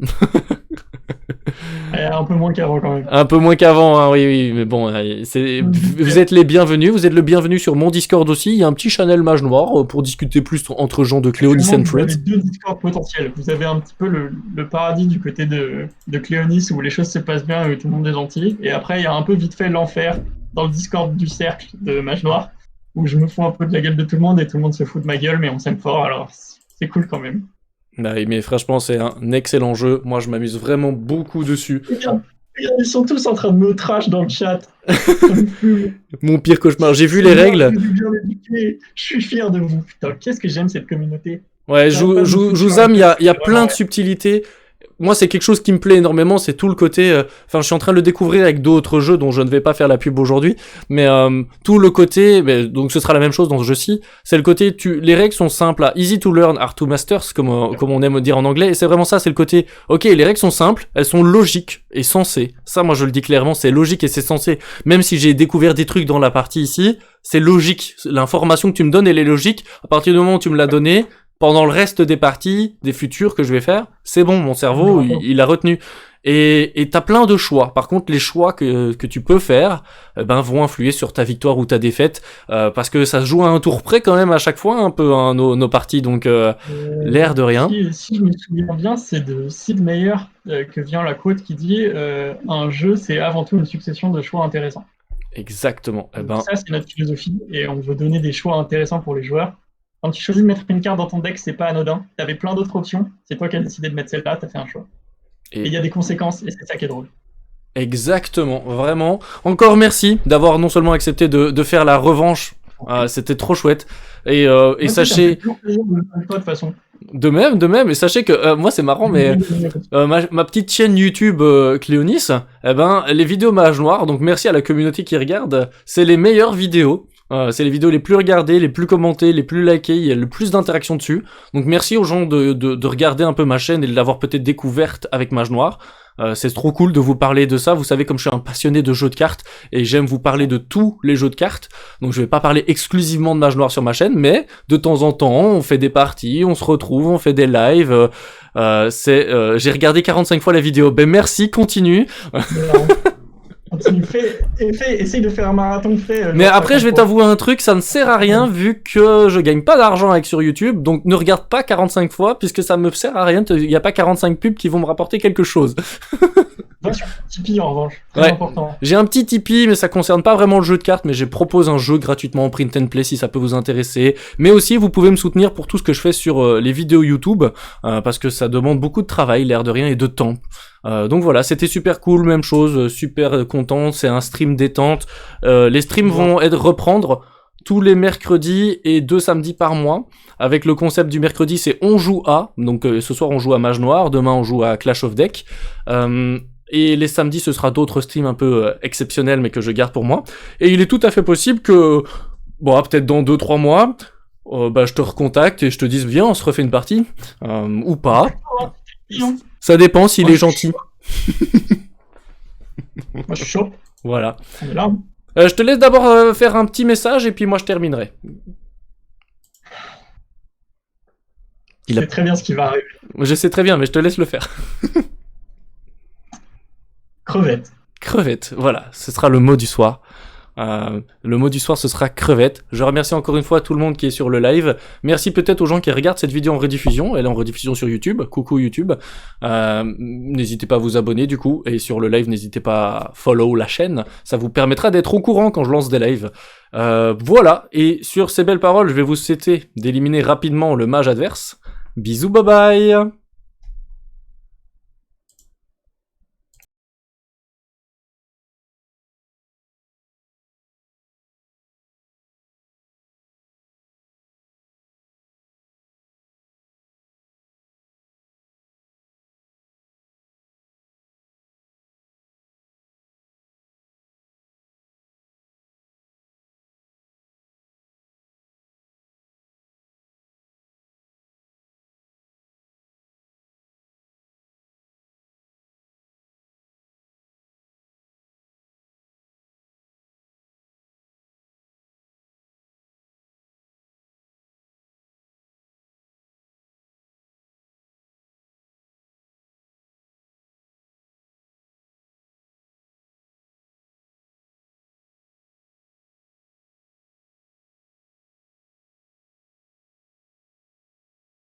Un peu moins qu'avant quand même. Un peu moins qu'avant, hein, oui, mais bon, vous êtes les bienvenus, vous êtes le bienvenu sur mon Discord aussi, il y a un petit channel mage noir pour discuter plus entre gens de Cléonis and Friends. Vous avez deux Discords potentiels, vous avez un petit peu le paradis du côté de Cléonis où les choses se passent bien et où tout le monde est gentil, et après il y a un peu vite fait l'enfer dans le Discord du cercle de mage noir où je me fous un peu de la gueule de tout le monde et tout le monde se fout de ma gueule, mais on s'aime fort, alors c'est cool quand même. Bah, mais franchement, c'est un excellent jeu. Moi, je m'amuse vraiment beaucoup dessus. Regarde, ils sont tous en train de me trash dans le chat. Mon pire cauchemar. J'ai vu les règles. Je suis fier de vous. Putain, qu'est-ce que j'aime cette communauté. Ouais, Jouzam, il y a plein de subtilités. Moi, c'est quelque chose qui me plaît énormément, c'est tout le côté... Enfin, je suis en train de le découvrir avec d'autres jeux dont je ne vais pas faire la pub aujourd'hui, mais tout le côté... donc, ce sera la même chose dans ce jeu-ci. C'est le côté... Les règles sont simples, à easy to learn, hard to masters, comme on aime dire en anglais, et c'est vraiment ça, c'est le côté... Ok, les règles sont simples, elles sont logiques et sensées. Ça, moi, je le dis clairement, c'est logique et c'est sensé. Même si j'ai découvert des trucs dans la partie ici, c'est logique. L'information que tu me donnes, elle est logique. À partir du moment où tu me l'as donnée... Pendant le reste des parties, des futurs que je vais faire, c'est bon, mon cerveau, il a retenu. Et t'as plein de choix. Par contre, les choix que tu peux faire, vont influer sur ta victoire ou ta défaite, parce que ça se joue à un tour près quand même à chaque fois, un peu, hein, nos parties, donc l'air de rien. Si je me souviens bien, c'est de Sid Meier que vient la quote qui dit un jeu, c'est avant tout une succession de choix intéressants. Exactement. Ça, c'est notre philosophie, et on veut donner des choix intéressants pour les joueurs. Quand tu choisis de mettre une carte dans ton deck, c'est pas anodin. T'avais plein d'autres options. C'est toi qui as décidé de mettre celle-là, t'as fait un choix. Et il y a des conséquences, et c'est ça qui est drôle. Exactement, vraiment. Encore merci d'avoir non seulement accepté de faire la revanche. C'était trop chouette. Et sachez... Ça me fait plaisir de toi, de toute façon. De même, et sachez que moi c'est marrant, mais ma petite chaîne YouTube Cléonis, les vidéos mage noir, donc merci à la communauté qui regarde, c'est les meilleures vidéos. C'est les vidéos les plus regardées, les plus commentées, les plus likées, il y a le plus d'interactions dessus. Donc merci aux gens de regarder un peu ma chaîne et de l'avoir peut-être découverte avec Mage Noir. C'est trop cool de vous parler de ça. Vous savez, comme je suis un passionné de jeux de cartes et j'aime vous parler de tous les jeux de cartes, donc je vais pas parler exclusivement de Mage Noir sur ma chaîne, mais de temps en temps, on fait des parties, on se retrouve, on fait des lives. J'ai regardé 45 fois la vidéo. Merci, continue. Continue, essaye de faire un marathon de frais. Mais genre après, je vais 50 fois. t'avouer un truc, ça ne sert à rien vu que je gagne pas d'argent avec sur YouTube, donc ne regarde pas 45 fois puisque ça me sert à rien, il y a pas 45 pubs qui vont me rapporter quelque chose. Va sur Tipeee en revanche, très Ouais. important. J'ai un petit Tipeee, mais ça concerne pas vraiment le jeu de cartes, mais je propose un jeu gratuitement en print and play si ça peut vous intéresser. Mais aussi, vous pouvez me soutenir pour tout ce que je fais sur les vidéos YouTube, parce que ça demande beaucoup de travail, l'air de rien, et de temps. Donc voilà, c'était super cool, même chose, super content, c'est un stream détente. Les streams vont reprendre tous les mercredis et 2 samedis par mois. Avec le concept du mercredi, c'est on joue à, donc ce soir on joue à Mage Noir, demain on joue à Clash of Deck. Et les samedis, ce sera d'autres streams un peu exceptionnels, mais que je garde pour moi. Et il est tout à fait possible que, bon, peut-être dans 2-3 mois, je te recontacte et je te dise, viens, on se refait une partie. Ou pas. Ça dépend s'il est gentil. Moi, je suis chaud. Voilà. On est là. Je te laisse d'abord faire un petit message et puis moi je terminerai. Je sais très bien ce qui va arriver. Je sais très bien, mais je te laisse le faire. Crevette. Crevette, voilà, ce sera le mot du soir. Le mot du soir, ce sera crevette. Je remercie encore une fois tout le monde qui est sur le live. Merci peut-être aux gens qui regardent cette vidéo en rediffusion. Elle est en rediffusion sur YouTube. Coucou YouTube. N'hésitez pas à vous abonner du coup. Et sur le live, n'hésitez pas à follow la chaîne. Ça vous permettra d'être au courant quand je lance des lives. Voilà. Et sur ces belles paroles, je vais vous souhaiter d'éliminer rapidement le mage adverse. Bisous, bye bye.